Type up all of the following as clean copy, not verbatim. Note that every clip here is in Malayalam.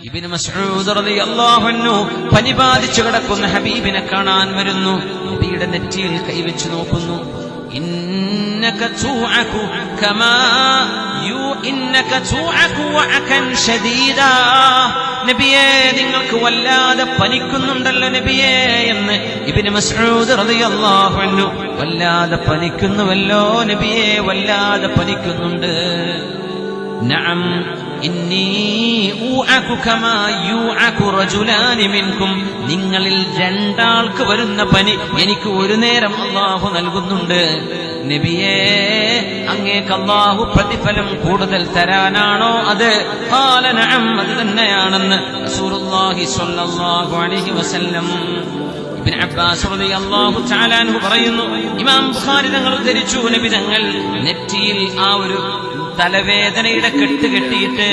ഇബ്നു മസ്ഊദ് റളിയല്ലാഹു അൻഹു പനി ബാധിച്ചു കിടക്കുന്ന ഹബീബിനെ കാണാൻ വരുന്നു. നബിയുടെ നെറ്റിയിൽ കൈവച്ചു നോക്കുന്നു. ഇന്നക തൂഅകു കമാ ഇന്നക തൂഅകു വഅകൻ ശദീദാ. നബിയേ, നിങ്ങൾക്ക് വല്ലാതെ പനിക്കുന്നുണ്ടല്ലോ നബിയേ എന്ന് ഇബ്നു മസ്ഊദ് റളിയല്ലാഹു അൻഹു. വല്ലാതെ പനിക്കുന്നുവല്ലോ നബിയേ, വല്ലാതെ പനിക്കുന്നുണ്ട്. നഅം ഇന്നി ഊഅകു കമാ യൂഅകു റജുലാനി മിൻകും. നിങ്ങളിൽ രണ്ടാൾക്ക് വരുന്ന പനി എനിക്ക് ഒരു നേരം അല്ലാഹു നൽകുന്നുണ്ട്. നബിയേ, അങ്ങേക്ക് അല്ലാഹു പ്രതിഫലം കൂടുതൽ തരാനാണോ അത്? ഖാല നഅം, അത് തന്നെയാണെന്ന് റസൂലുള്ളാഹി സ്വല്ലല്ലാഹു അലൈഹി വസല്ലം. ഇബ്നു അബ്ബാസ് റളിയല്ലാഹു തആല അൻഹു പറയുന്നു, ഇമാം ബുഖാരി തങ്ങൾ ഉദ്ധരിച്ചു, നബി തങ്ങൾ നെറ്റിയിൽ ആ ഒരു തലവേദനയുടെ കെട്ട് കെട്ടിയിട്ട്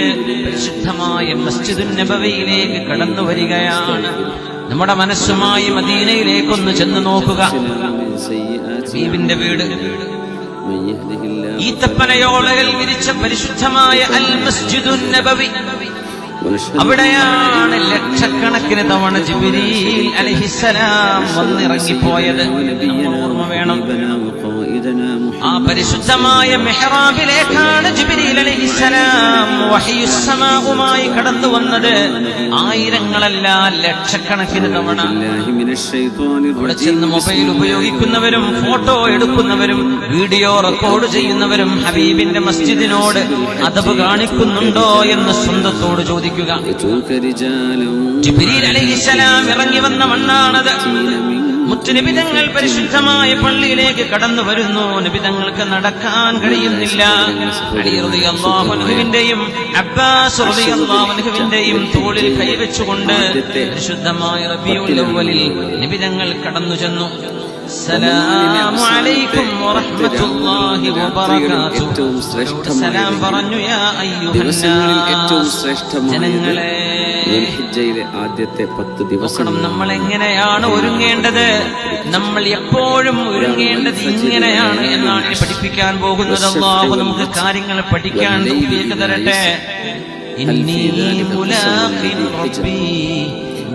പരിശുദ്ധമായ മസ്ജിദുൻ നബവിയിലേക്ക് കടന്നു വരികയാണ്. നമ്മുടെ മനസ്സുമായി മദീനയിലേക്കൊന്ന് ചെന്ന് നോക്കുക. ഹബീബിന്റെ വീട് ഈത്തപ്പനയോളകൾ വിരിച്ച പരിശുദ്ധമായ അൽ മസ്ജിദുൻ നബവി. അവിടെയാണ് ലക്ഷക്കണക്കിന് തവണ ജിബ്രീൽ അലൈഹിസ്സലാം വന്നിറങ്ങിപ്പോയത്. ഓർമ്മ വേണം. ആ പരിശുദ്ധമായ മെഹ്റാബിലേക്കാണ് ജിബ്രീൽ അലൈഹിസ്സലാം വഹയുസ്സമാഉമായി കടന്നു വന്നത്. ആയിരങ്ങളല്ല, ലക്ഷക്കണക്കിന് തവണ. അവിടെ ചെന്ന് മൊബൈൽ ഉപയോഗിക്കുന്നവരും ഫോട്ടോ എടുക്കുന്നവരും വീഡിയോ റെക്കോർഡ് ചെയ്യുന്നവരും ഹബീബിന്റെ മസ്ജിദിനോട് അദബ് കാണിക്കുന്നുണ്ടോ എന്ന് സ്വന്തത്തോട് ചോദിക്കുക. ജിബ്രീൽ അലൈഹിസ്സലാം ഇറങ്ങി വന്ന മണ്ണാണത്. മുത്തുനബി തങ്ങൾ പരിശുദ്ധമായ പള്ളിയിലേക്ക് കടന്നു വരുന്നു. നബി തങ്ങൾക്ക് നടക്കാൻ കഴിയുന്നില്ല. അലി റളിയല്ലാഹു അൻഹുവിന്റെയും അബ്ബാസ് റളിയല്ലാഹു അൻഹുവിന്റെയും തോളിൽ കൈവച്ചുകൊണ്ട് പരിശുദ്ധമായ റബീഉൽ അവ്വലിൽ നബി തങ്ങൾ കടന്നു ചെന്നു. അസ്സലാമു അലൈക്കും വറഹ്മത്തുള്ളാഹി വബറകാതുഹു. സലാം പറഞ്ഞു. യാ അയ്യുഹന്നാസ്, ജനങ്ങളെ, ആദ്യത്തെ 10 ദിവസം നമ്മൾ എങ്ങനെയാണ് ഒരുങ്ങേണ്ടത്? നമ്മൾ എപ്പോഴും ഒരുങ്ങേണ്ടത് ഇങ്ങനെയാണ് എന്നാണ് പഠിപ്പിക്കാൻ പോകുന്നത്. അല്ലാഹു നമുക്ക് കാര്യങ്ങൾ പഠിക്കാൻ തൗഫീഖ് തരട്ടെ. ഇന്നി മുലാഖിൻ റബ്ബി,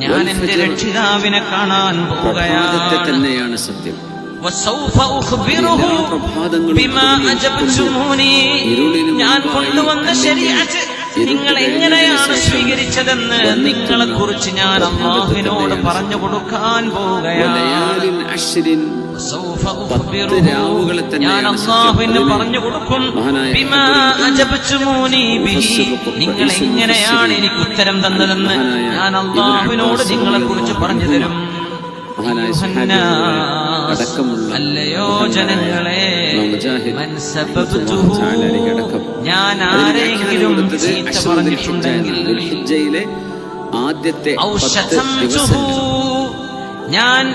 ഞാൻ എന്റെ രക്ഷിതാവിനെ കാണാൻ പോവുകയാണ്. തന്നെയാണ് സത്യം. വസൗഫ ഉഖ്ബിറുഹു ബിമാ അജബ്തുമൂനി, ഞാൻ കൊണ്ടുവന്ന ശരീഅത്ത് നിങ്ങൾ എങ്ങനെയാണ് സ്വീകരിച്ചതെന്ന് നിങ്ങളെ കുറിച്ച് ഞാൻ അല്ലാഹുവിനോട് പറഞ്ഞു കൊടുക്കാൻ പോവുകയാണ്. ഞാൻ അല്ലാഹുവിന് പറഞ്ഞു കൊടുക്കും. ബിമാ അജബ്തുമൂനി ബിഹി, നിങ്ങൾ എങ്ങനെയാണ് എനിക്ക് ഉത്തരം തന്നതെന്ന് ഞാൻ അല്ലാഹുവിനോട് നിങ്ങളെ കുറിച്ച് പറഞ്ഞു തരും. അല്ലയോ ജനങ്ങളെ, ഞാൻ ആരെങ്കിലും ചീത്ത പറഞ്ഞിട്ടുണ്ടെങ്കിൽ, ആദ്യത്തെ ഞാൻ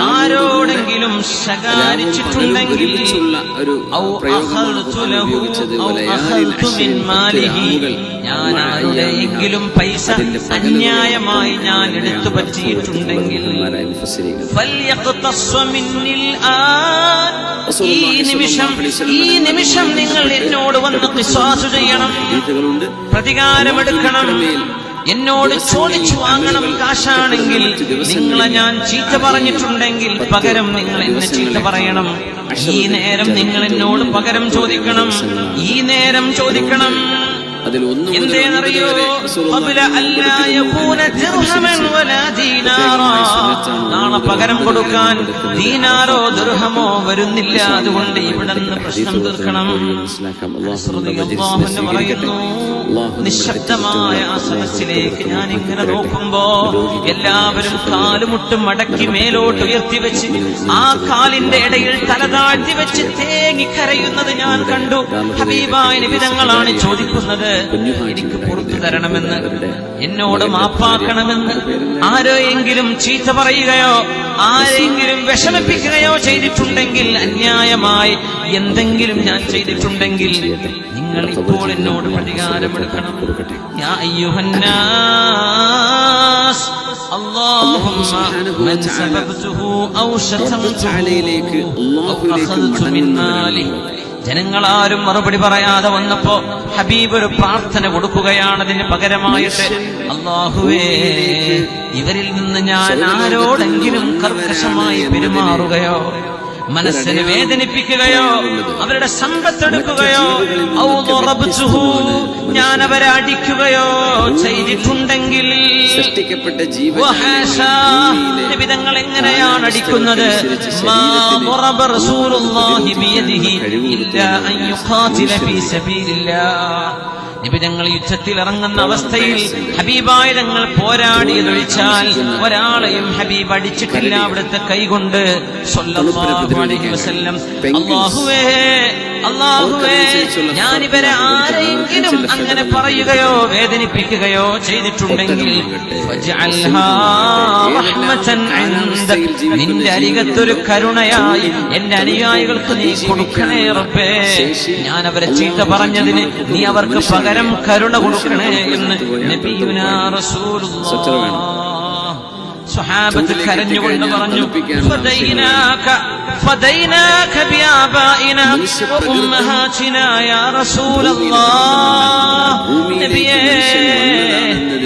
ആരോടെങ്കിലും ശകാരിച്ചിട്ടുണ്ടെങ്കിൽ, ഞാൻ ആരുടെയെങ്കിലും പൈസ അന്യായമായി ഞാൻ എടുത്തു പറ്റിയിട്ടുണ്ടെങ്കിൽ, ഈ നിമിഷം നിങ്ങൾ എന്നോട് വന്ന് ഖിസാസ് ചെയ്യണം, പ്രതികാരമെടുക്കണം, എന്നോട് ചോദിച്ചു വാങ്ങണം. കാശാണെങ്കിൽ നിങ്ങളെ ഞാൻ ചീത്ത പറഞ്ഞിട്ടുണ്ടെങ്കിൽ പകരം നിങ്ങൾ എന്നെ ചീത്ത പറയണം. ഈ നേരം നിങ്ങൾ എന്നോട് പകരം ചോദിക്കണം, ഈ നേരം ചോദിക്കണം. എന്തേന്നറിയോ? നാളെ പകരം കൊടുക്കാൻ ദീനാറോ ദിർഹമോ വരുന്നില്ല. അതുകൊണ്ട് ഇവിടെ നിന്ന് പ്രശ്നം തീർക്കണം. പറയുന്നു, നിശബ്ദമായ ആ സദസ്സിലേക്ക് ഞാൻ ഇങ്ങനെ നോക്കുമ്പോ എല്ലാവരും കാലുമുട്ട് മടക്കി മേലോട്ട് ഉയർത്തിവെച്ച് ആ കാലിന്റെ ഇടയിൽ തല താഴ്ത്തി വെച്ച് തേങ്ങിക്കരയുന്നത് ഞാൻ കണ്ടു. ഹബീബായ നബി തങ്ങളാണ് ചോദിക്കുന്നത്, എനിക്ക് പുറത്തു തരണമെന്ന്, എന്നോട് മാപ്പാക്കണമെന്ന്. ആരെയെങ്കിലും ചീത്ത പറയുകയോ ആരെങ്കിലും വിഷമിപ്പിക്കുകയോ ചെയ്തിട്ടുണ്ടെങ്കിൽ, അന്യായമായി എന്തെങ്കിലും ഞാൻ ചെയ്തിട്ടുണ്ടെങ്കിൽ നിങ്ങൾ ഇപ്പോൾ എന്നോട് പ്രതികാരമെടുക്കണം. യാ അയ്യുഹന്നാസ്, അല്ലാഹുമ്മ മൻ സബബ്തുഹു ഔ ശതംതുഹു ഔ അഖദ്തു മിൻ മാലി, ജനങ്ങളാരും മറുപടി പറയാതെ വന്നപ്പോ ഹബീബ് ഒരു പ്രാർത്ഥന കൊടുക്കുകയാണ് അതിന് പകരമായിട്ട്. അല്ലാഹുവേ, ഇവരിൽ നിന്ന് ഞാൻ ആരോടെങ്കിലും കർക്കശമായി പെരുമാറുകയോ മനസ്സിനെ വേദനിപ്പിക്കുകയോ അവരുടെ സമ്പത്തെടുക്കുകയോ ഞാൻ അവരെ അടിക്കുകയോ ചെയ്തിട്ടുണ്ടെങ്കിൽ നിബിധങ്ങൾ എങ്ങനെയാണ് അടിക്കുന്നത്? നിബിധങ്ങൾ യുദ്ധത്തിൽ ഇറങ്ങുന്ന അവസ്ഥയിൽ ഹബീബായ തങ്ങൾ പോരാടിയതൊഴിച്ചാൽ ഒരാളെയും ഹബീബ് അടിച്ചിട്ടില്ല അവിടുത്തെ കൈകൊണ്ട്. സ്വല്ലല്ലാഹു അലൈഹി വസല്ലം, അല്ലാഹുവേ അല്ലാഹുവേ, ഞാനിവരെ ആരെങ്കിലും അങ്ങനെ പറയുകയോ വേദനിപ്പിക്കുകയോ ചെയ്തിട്ടുണ്ടെങ്കിൽ നിന്റെ അരികത്തൊരു കരുണയായി എന്റെ അനുയായികൾക്ക് നീ കൊടുക്കണേ റബ്ബേ. ഞാൻ അവരെ ചീത്ത പറഞ്ഞതിന് നീ അവർക്ക് പകരം കരുണ കൊടുക്കണേ എന്ന് നബിയുനാ റസൂലുള്ളാഹ്. സ്വഹാബത്ത് കരഞ്ഞുകൊണ്ട് പറഞ്ഞു, ഫദൈനാക ബിആബാഇനാ വഉമ്മഹാതിനാ യാ റസൂലല്ലാഹ്. നബിയേ,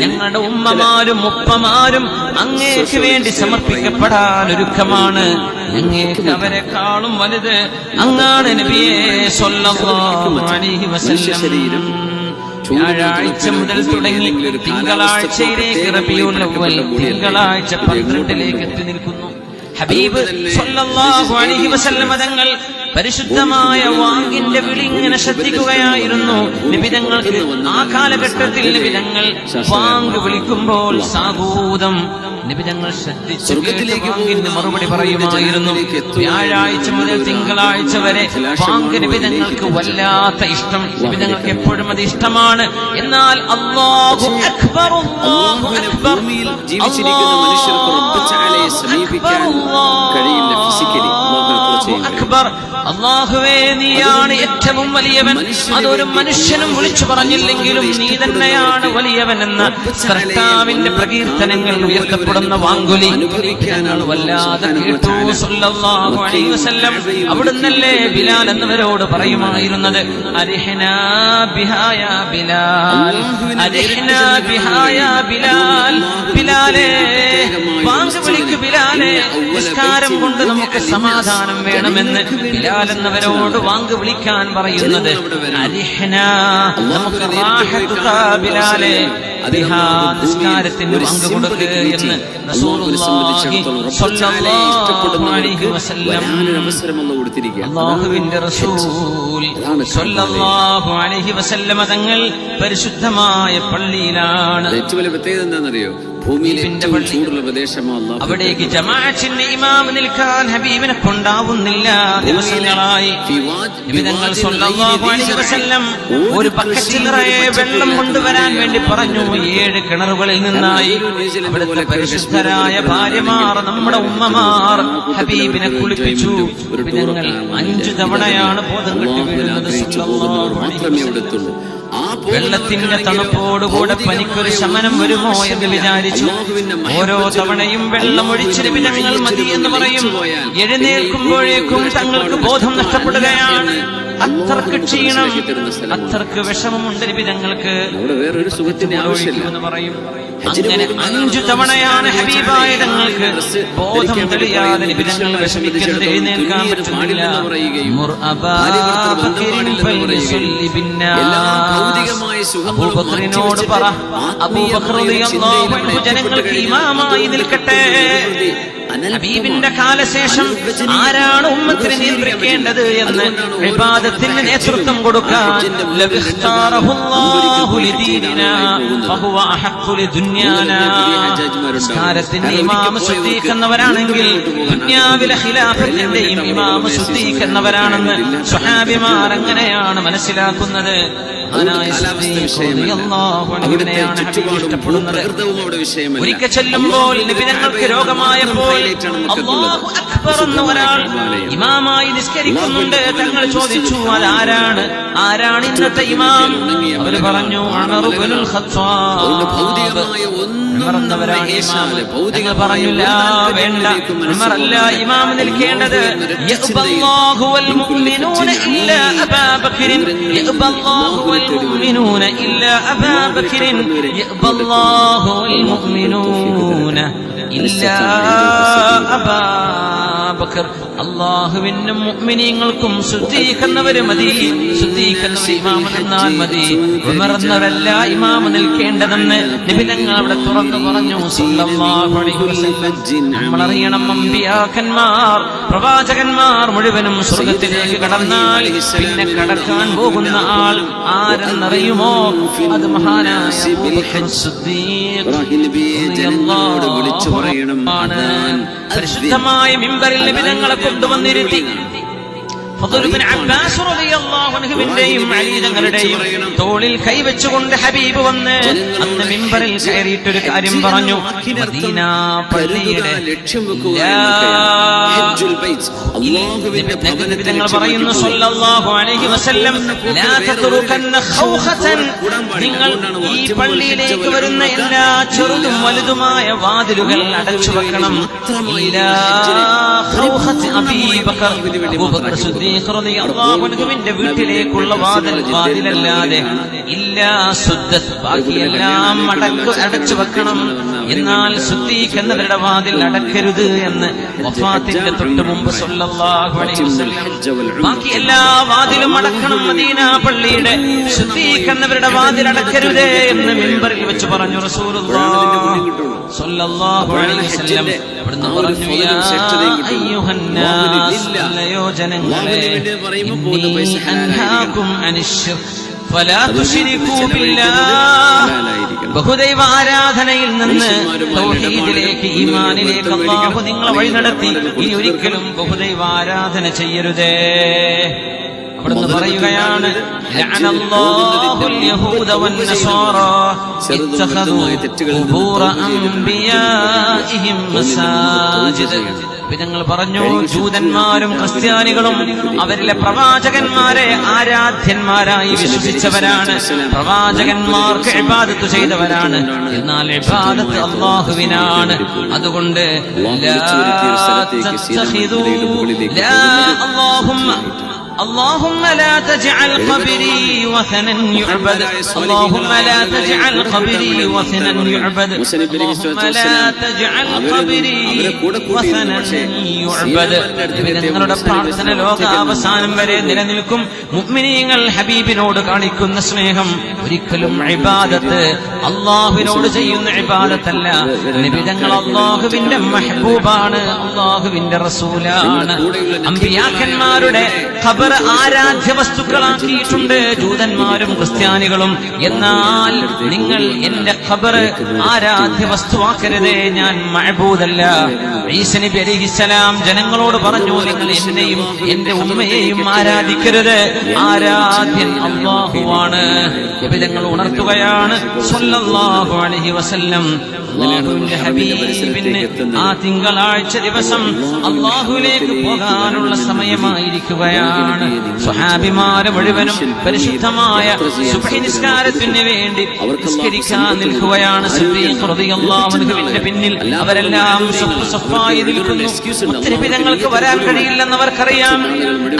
ഞങ്ങളുടെ ഉമ്മമാരും ഉപ്പമാരും അങ്ങേക്ക് വേണ്ടി സമർപ്പിക്കപ്പെടാൻ ഒരുക്കമാണ്. അങ്ങേക്ക് അവരെക്കാളും വലുത് അങ്ങാണ് നബിയേ സ്വല്ലല്ലാഹു അലൈഹി വസല്ലം. വ്യാഴാഴ്ച മുതൽ തുടങ്ങി തിങ്കളാഴ്ചയിലേക്ക് റബീഉൽ അവ്വൽ തിങ്കളാഴ്ച 12 എത്തി നിൽക്കുന്നു. ഹബീബ് സ്വല്ലല്ലാഹു അലൈഹി വസല്ലം തങ്ങൾ പരിശുദ്ധമായ വാങ്ങിന്റെ വിളി ഇങ്ങനെ ശ്രദ്ധിക്കുകയായിരുന്നു. നിബിധങ്ങൾക്ക് ആ കാലഘട്ടത്തിൽ നിബിധങ്ങൾ വാങ്ക് വിളിക്കുമ്പോൾ സാഗൂതം നിബിധങ്ങൾ ശ്രദ്ധിച്ച് വാങ്ങിന് മറുപടി പറയുമായിരുന്നു. വ്യാഴാഴ്ച മുതൽ തിങ്കളാഴ്ച വരെ വാങ്ക് നിബിധങ്ങൾക്ക് വല്ലാത്ത ഇഷ്ടം. നിബിധങ്ങൾക്ക് എപ്പോഴും അത് ഇഷ്ടമാണ്. എന്നാൽ അല്ലാഹു അക്ബർ, അല്ലാഹു അക്ബർ, അക്ബർ, അല്ലാഹുവേ നീയാണ് ഏറ്റവും വലിയവൻ. അതൊരു മനുഷ്യനും വിളിച്ചു പറഞ്ഞില്ലെങ്കിലും നീ തന്നെയാണ് വലിയവൻ എന്ന കർത്താവിന്റെ പ്രകീർത്തനങ്ങൾ ഉയർത്തപ്പെടുന്ന വാങ്കുലി വല്ലാതെ കേട്ടു സ്വല്ലല്ലാഹു അലൈഹി വസല്ലം. അവിടുന്നല്ലേ ബിലാൽ എന്നവരോട് പറയുമായിരുന്നത്, അരിഹ്നാ ബിഹാ യാ ബിലാൽ, അരിഹ്നാ ബിഹാ യാ ബിലാൽ. ബിലാലേ, വാങ്ക് വിളിക്ക് ബിലാലേ, നിസ്കാരം കൊണ്ട് നമുക്ക് സമാധാനം വേണമെന്ന് ബിലാൽ എന്നവരോട് വാങ്ക് വിളിക്കാൻ പറയുന്നത്. അരിഹ്നാ, നമുക്ക് റാഹത്ത് താ ബിലാലേ, നിസ്കാരത്തിന് വാങ്ക് കൊടുക്കുക എന്ന് റസൂലുള്ളാഹി സ്വല്ലല്ലാഹു അലൈഹി വസല്ലം. അല്ലാഹുവിന്റെ റസൂൽ സ്വല്ലല്ലാഹു അലൈഹി വസല്ലം തങ്ങൾ പരിശുദ്ധമായ പള്ളിയിലാണ്. എന്താണെന്നറിയോ? അവിടേക്ക് ജമാഅത്തിന്റെ ഇമാം നിൽക്കാൻ ഹബീബിനെ കൊണ്ടാവുന്നില്ല. ദിവസങ്ങളായി നബിതങ്ങൾ സ്വല്ലല്ലാഹു അലൈഹി വസല്ലം ഒരു ബക്കറ്റ് നിറയെ വെള്ളം കൊണ്ടുവരാൻ വേണ്ടി പറഞ്ഞു. 7 കിണറുകളിൽ നിന്നായി അവിടുത്തെ പരിശുദ്ധരായ ഭാര്യമാർ, നമ്മുടെ ഉമ്മമാർ ഹബീബിനെ കുളിപ്പിച്ചു. നബിതങ്ങൾ 5 തവണയാണ് ബോധം കെട്ടി വീഴുന്നത്. സ്വല്ലല്ലാഹു അലൈഹി വസല്ലം വെള്ളത്തിന്റെ തണുപ്പോടുകൂടെ പനിക്കൊരു ശമനം വരുമോ എന്ന് വിചാരിച്ചു. ഓരോ തവണയും വെള്ളം ഒഴിച്ച് നബിതങ്ങൾ മതി എന്ന് പറയും. എഴുന്നേൽക്കുമ്പോഴേക്കും തങ്ങൾക്ക് ബോധം നഷ്ടപ്പെടുകയാണ്. അത്രക്ക് ക്ഷീണം, അത്രക്ക് വിഷമമുണ്ട് നബിതങ്ങൾക്ക്. വേറൊരു സുഖത്തിന് എന്ന് പറയും. അങ്ങനെ 5 തവണയാണ് ഹബീബായ തങ്ങൾക്ക് ബോധം തെളിയാതെ നബിതങ്ങൾ വിഷമിക്കുന്നത്. എഴുന്നേൽക്കാൻ പറ്റുന്നില്ല. അബൂബക്കറിനോട് പറ, അബൂബക്കർ റളിയല്ലാഹു അൻഹു ജനങ്ങൾക്ക് ഇമാമായി നിൽക്കട്ടെ. ഹബീബിന്റെ കാലശേഷം ആരാണ് ഉമ്മത്തിനെ നിയന്ത്രിക്കേണ്ടത് എന്ന് ഇബാദത്തിന് നേതൃത്വം കൊടുക്കാൻ സംസ്കാരത്തിന്റെ ഇമാമ ശുദ്ധീകരിക്കുന്നവരാണെങ്കിൽ ദുനിയാവിലെ ഖിലാഫത്തിന്റെയും ഇമാമ ശുദ്ധീകരിക്കുന്നവരാണെന്ന് സ്വഹാബിമാർ അങ്ങനെയാണ് മനസ്സിലാക്കുന്നത്. ഒരിക്കൽ ചെല്ലുമ്പോൾ നബിതങ്ങൾക്ക് രോഗമായപ്പോൾ അല്ലാഹു അക്ബർ എന്ന ഒരാൾ ഇമാമായി നിസ്കരിക്കുന്നുണ്ട്. തങ്ങൾ ചോദിച്ചു, അതാരാണ്? ആരാണ് ഇന്നത്തെ ഇമാം? അവർ പറഞ്ഞു, ഉമർ ഇബ്നുൽ ഖത്താബ്. ഉമർന്നവരാണ് ഇമാം. ഞങ്ങൾ പറഞ്ഞു ലാ വേണ്ട, ഉമറല്ല ഇമാം നിൽക്കേണ്ടത്. യഅ്ബല്ലാഹു വൽ മുഅ്മിനൂന ഇല്ലാ അബാ ബക്രിൻ, യഅ്ബല്ലാഹു വൽ മുഅ്മിനൂന ഇല്ലാ അബാ ബക്രിൻ, യഅ്ബല്ലാഹു വൽ മുഅ്മിനൂന ഇല്ലാ അബാ ബക്കർ. അല്ലാഹുവിനും മുഅ്മിനീങ്ങൾക്കും ശുദ്ധീകരിക്കുന്നവര് മതി, ശുദ്ധീകരിക്കുന്നവർ ഇമാം നിന്നാൽ മതി. ഉമർന്നവരല്ല ഇമാം നിൽക്കേണ്ടതെന്ന് നബി തങ്ങൾ അവിടെ തുറന്നു പറഞ്ഞു സല്ലല്ലാഹു അലൈഹി വസല്ലം. നമ്മളറിയണം, അമ്പിയാക്കന്മാർ പ്രവാചകന്മാർ മുഴുവനും സ്വർഗ്ഗത്തിലേക്ക് കടന്നാൽ പിന്നെ കടക്കാൻ പോകുന്ന ആൾ ആരെന്നറിയുമോ? അത് മഹാനായ അബൂബക്കർ സിദ്ദീഖ് റളിയല്ലാഹു അൻഹു. പരിശുദ്ധമായ മിമ്പറിൽ നബി തങ്ങളെ കൊണ്ടുവന്നിരുത്തി ഫദ്ൽ ഇബ്നു അബ്ബാസ് റളിയല്ലാഹു അൻഹുവിന്റെയും അലി തങ്ങളുടെയും തോളിൽ കൈവച്ചുകൊണ്ട് ഹബീബ് വന്ന് അന്ന് മിമ്പറിൽ കയറിയിട്ടൊരു കാര്യം പറഞ്ഞു. മദീന പള്ളിയുടെ തങ്ങൾ പറയുന്നു സല്ലല്ലാഹു അലൈഹി വസല്ലം, ലാ തത്റുകന്ന ഖൗഖതൻ, നിങ്ങൾ ഈ പള്ളിയിലേക്ക് വരുന്ന എല്ലാ ചെറുതും വലുതുമായ വാതിലുകൾ അടച്ചു വെക്കണം. ഇല്ലാ ഖൗഖത അബീ ബക്കർ, അബൂബക്കർ സിദ്ദീഖ് റളിയല്ലാഹു അൻഹുവിന്റെ വീട്ടിലേക്കുള്ള വാതിലല്ലാതെ ഇല്ലാ സുദ്ദത്ത്, ബാക്കിയെല്ലാം അടച്ചു വെക്കണം. എന്നാൽ സിദ്ദീഖ് എന്നവരുടെ വാതിൽ അടക്കരുത് എന്ന് വഫാത്തിന്റെ തൊട്ട് മുമ്പ് സല്ലല്ലാഹു അലൈഹി വസല്ലം. ബാക്കി എല്ലാ വാതിലും അടക്കണം മദീന പള്ളിയുടെ, സിദ്ദീഖ് എന്നവരുടെ വാതിൽ അടക്കരുത് എന്ന് മിമ്പറിൽ വെച്ച് പറഞ്ഞു റസൂലുള്ളാഹി സല്ലല്ലാഹു അലൈഹി വസല്ലം. അവിടുന്ന് പറഞ്ഞു, യാ അയ്യുഹന്നാസ്, അല്ലയോ ജനങ്ങളെ, ഇന്നി അൻഹാകും അനിശ്ശിർക്ക് ഫലാ തുശ്രികൂ ബില്ലാഹ്. ബഹുദൈവ ആരാധനയിൽ നിന്ന് തൗഹീദിലേക്ക്, ഈമാനിലേക്ക് അല്ലാഹു നിങ്ങളെ വഴി നടത്തി. ഇനി ഒരിക്കലും ബഹുദൈവ ആരാധന ചെയ്യരുതേ. അവിടുന്ന് പറയുകയാണ്, ലഅനല്ലാഹുൽ യഹൂദ വന്നസാറാ ഇത്തഖദൂ ഖുബൂറ അംബിയാഇഹിം മസാജിദ്. ഞങ്ങൾ പറഞ്ഞു, ജൂതന്മാരും ക്രിസ്ത്യാനികളും അവരിലെ പ്രവാചകന്മാരെ ആരാധ്യന്മാരായി വിശ്വസിച്ചവരാണ്, പ്രവാചകന്മാർക്ക് ഇബാദത്ത് ചെയ്തവരാണ്. എന്നാൽ ഇബാദത്ത് അല്ലാഹുവിനാണ്. അതുകൊണ്ട് اللهم لا تجعل قبري وثنا يعبد، اللهم لا تجعل قبري وثنا يعبد، اللهم لا تجعل قبري وثنا يعبد. നിങ്ങളുടെ പ്രാർത്ഥന ലോകാവസാനം വരെ നിലനിൽക്കും. മുഅ്മിനീങ്ങൾ ഹബീബിനോട് കാണിക്കുന്ന സ്നേഹം ഒരിക്കലും ഇബാദത്ത് അല്ലാഹുവിനോട് ചെയ്യുന്ന ഇബാദത്തല്ല. നബി തങ്ങൾ അല്ലാഹുവിന്റെ മെഹബൂബാണ്, അല്ലാഹുവിന്റെ റസൂലാണ്. അമ്പിയാക്കന്മാരുടെ ഖബർ ആരാധ്യ വസ്തുക്കളാക്കിയിട്ടുണ്ട് ജൂതന്മാരും ക്രിസ്ത്യാനികളും. എന്നാൽ നിങ്ങൾ എന്റെ ഖബർ ആരാധ്യ വസ്തുവാക്കരുതേ, ഞാൻ മഅബൂദല്ല. ഈസാ നബി അലൈഹിസ്സലാം ജനങ്ങളോട് പറഞ്ഞു, നിങ്ങൾ എന്നെയും എന്റെ ഉമ്മയെയും ആരാധിക്കരുത്, ആരാധ്യൻ അല്ലാഹുവാണ്. നബി തങ്ങൾ ഉണർത്തുകയാണ് സല്ലല്ലാഹു അലൈഹി വസല്ലം. അല്ലാഹുവിന്റെ ഹബീബിന് ആ തിങ്കളാഴ്ച ദിവസം അല്ലാഹുവിലേക്ക് പോകാനുള്ള സമയമായിരിക്കുകയാണ്. സ്വഹാബിമാരെ മുഴുവനും പരിശുദ്ധമായ സുബ്ഹി നിസ്കാരത്തിന് വേണ്ടി നിസ്കരിക്കാൻ നിൽക്കുകയാണ്. സിദ്ദീഖ് റളിയല്ലാഹു അൻഹുവിന്റെ പിന്നിൽ അവരെല്ലാം സഫായി നിൽക്കുന്നു. ഒത്തിരി ഞങ്ങൾക്ക് വരാൻ കഴിയില്ലെന്നവർക്കറിയാം.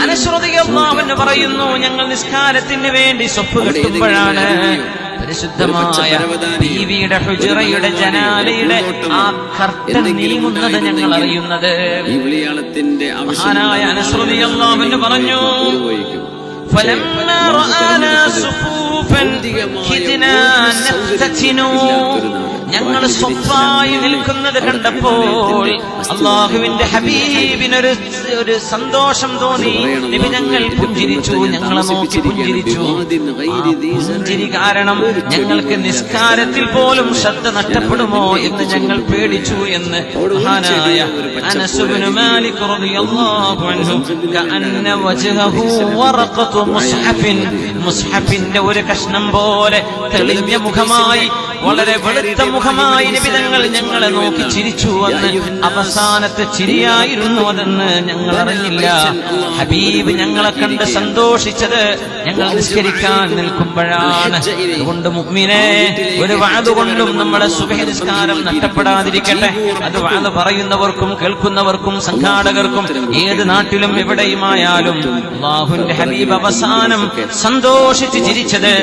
അനസ് റളിയല്ലാഹു അൻഹു പറയുന്നു, ഞങ്ങൾ നിസ്കാരത്തിന് വേണ്ടി സ്വഫ് കെട്ടുമ്പോഴാണ് പരിശുദ്ധമായ ബീവിയുടെ ഹുജറയുടെ ജനാലയുടെ ആ കർട്ടൻ നീങ്ങുന്നത് ഞങ്ങൾ അറിയുന്നത്. മഹാനായ അനസ് റളിയല്ലാഹു അൻഹു പറഞ്ഞു, فلما رأنا صفوفا كدنا نفتتنو, ഞങ്ങൾ സ്വഫായി നിൽക്കുന്നത് കണ്ടപ്പോൾ അല്ലാഹുവിന്റെ ഹബീബിനൊരു സന്തോഷം തോന്നി. നബി ഞങ്ങൾ പുഞ്ചിരിച്ചു, ഞങ്ങളെ നോക്കി പുഞ്ചിരിച്ചു. പുഞ്ചിരി കാരണം ഞങ്ങൾക്ക് നിസ്കാരത്തിൽ പോലും ശ്രദ്ധ നഷ്ടപ്പെടുമോ എന്ന് ഞങ്ങൾ പേടിച്ചു എന്ന് മഹാനായ അനസ് ഇബ്നു മാലിക് റളിയല്ലാഹു അൻഹു കഅന്ന വജ്ഹഹു വറഖത്തു മുസ്ഹഫിൻ, മുസ്ഹഫിന്റെ ഒരു കഷ്ണം പോലെ തെളിഞ്ഞ മുഖമായി വളരെ വെളുത്ത മുഖമായി നബി തങ്ങൾ ഞങ്ങളെ നോക്കി ചിരിച്ചു എന്ന് അവസാനത്തെ ചിരിയായിരുന്നു അതെന്ന് ഞങ്ങൾ അറിഞ്ഞില്ല. ഹബീബ് ഞങ്ങളെ കണ്ട് സന്തോഷിച്ചത് ഞങ്ങൾ നിസ്കരിക്കാൻ നിൽക്കുമ്പോഴാണ്. അതുകൊണ്ട് മുഅ്മിനേ, ഒരു വഅദ് കൊണ്ടും നമ്മുടെ സുബ്ഹി നിസ്കാരം നഷ്ടപ്പെടാതിരിക്കട്ടെ. അത് വഅദ് പറയുന്നവർക്കും കേൾക്കുന്നവർക്കും സംഘാടകർക്കും ഏത് നാട്ടിലും എവിടെയുമായാലും അല്ലാഹുവിന്റെ ഹബീബ് അവസാനം സന്തോഷിച്ച് ചിരിച്ചത്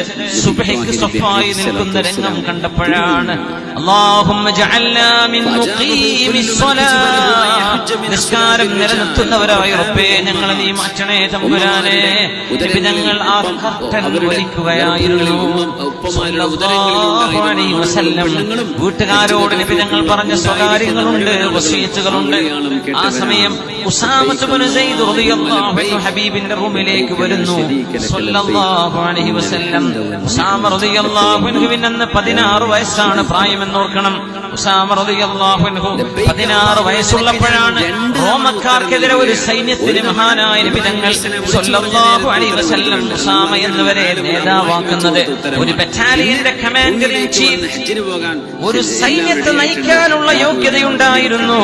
സുബ്ഹിക്ക് സ്വഫായി നിൽക്കുന്ന രംഗം കണ്ടപ്പോഴാണ്. അല്ലാഹുമ്മ ജഅൽനാ മിൻ മുഖീമിസ് സ്വലാത്ത്, നിസ്കാരം നിലനിർത്തുന്നവരായ റബ്ബേ ഞങ്ങളെ നീ മാറ്റണേ തമ്പുരാനെ. നബി ഞങ്ങൾ ആ കർട്ടൻ വലിക്കുകയായിരുന്നു സല്ലല്ലാഹു അലൈഹി വസല്ലം. വീട്ടുകാരോട് നബി ഞങ്ങൾ പറഞ്ഞ സ്വകാര്യങ്ങളുണ്ട്, വസിയത്തുകളുണ്ട്. ആ സമയം ഉസാമത്ത് ഇബ്നു സൈദ് റളിയല്ലാഹു അൻഹു ഹബീബിന്റെ റൂമിലേക്ക് വരുന്നു സല്ലല്ലാഹു അലൈഹി വസല്ലം. ഉസാമ റളിയല്ലാഹു അൻഹുവിന് അന്ന് 16 വയസ്സാണ് പ്രായമെന്നോർക്കണം. ഉസാമ റളിയല്ലാഹു അൻഹു 16 വയസ്സുള്ളപ്പോഴാണ് റോമക്കാർക്കെതിരെ ഒരു സൈന്യത്തിന് മഹാനായ നബി തങ്ങൾ സല്ലല്ലാഹു അലൈഹി വസല്ലം ഉസാമ എന്നവരെ നേതാവാക്കുന്നത്. ഒരു ബറ്റാലിയന്റെ കമാൻഡർ ഇൻ ചീഫ്, ഒരു സൈന്യത്തെ നയിക്കാനുള്ള യോഗ്യതയുണ്ടായിരുന്നു.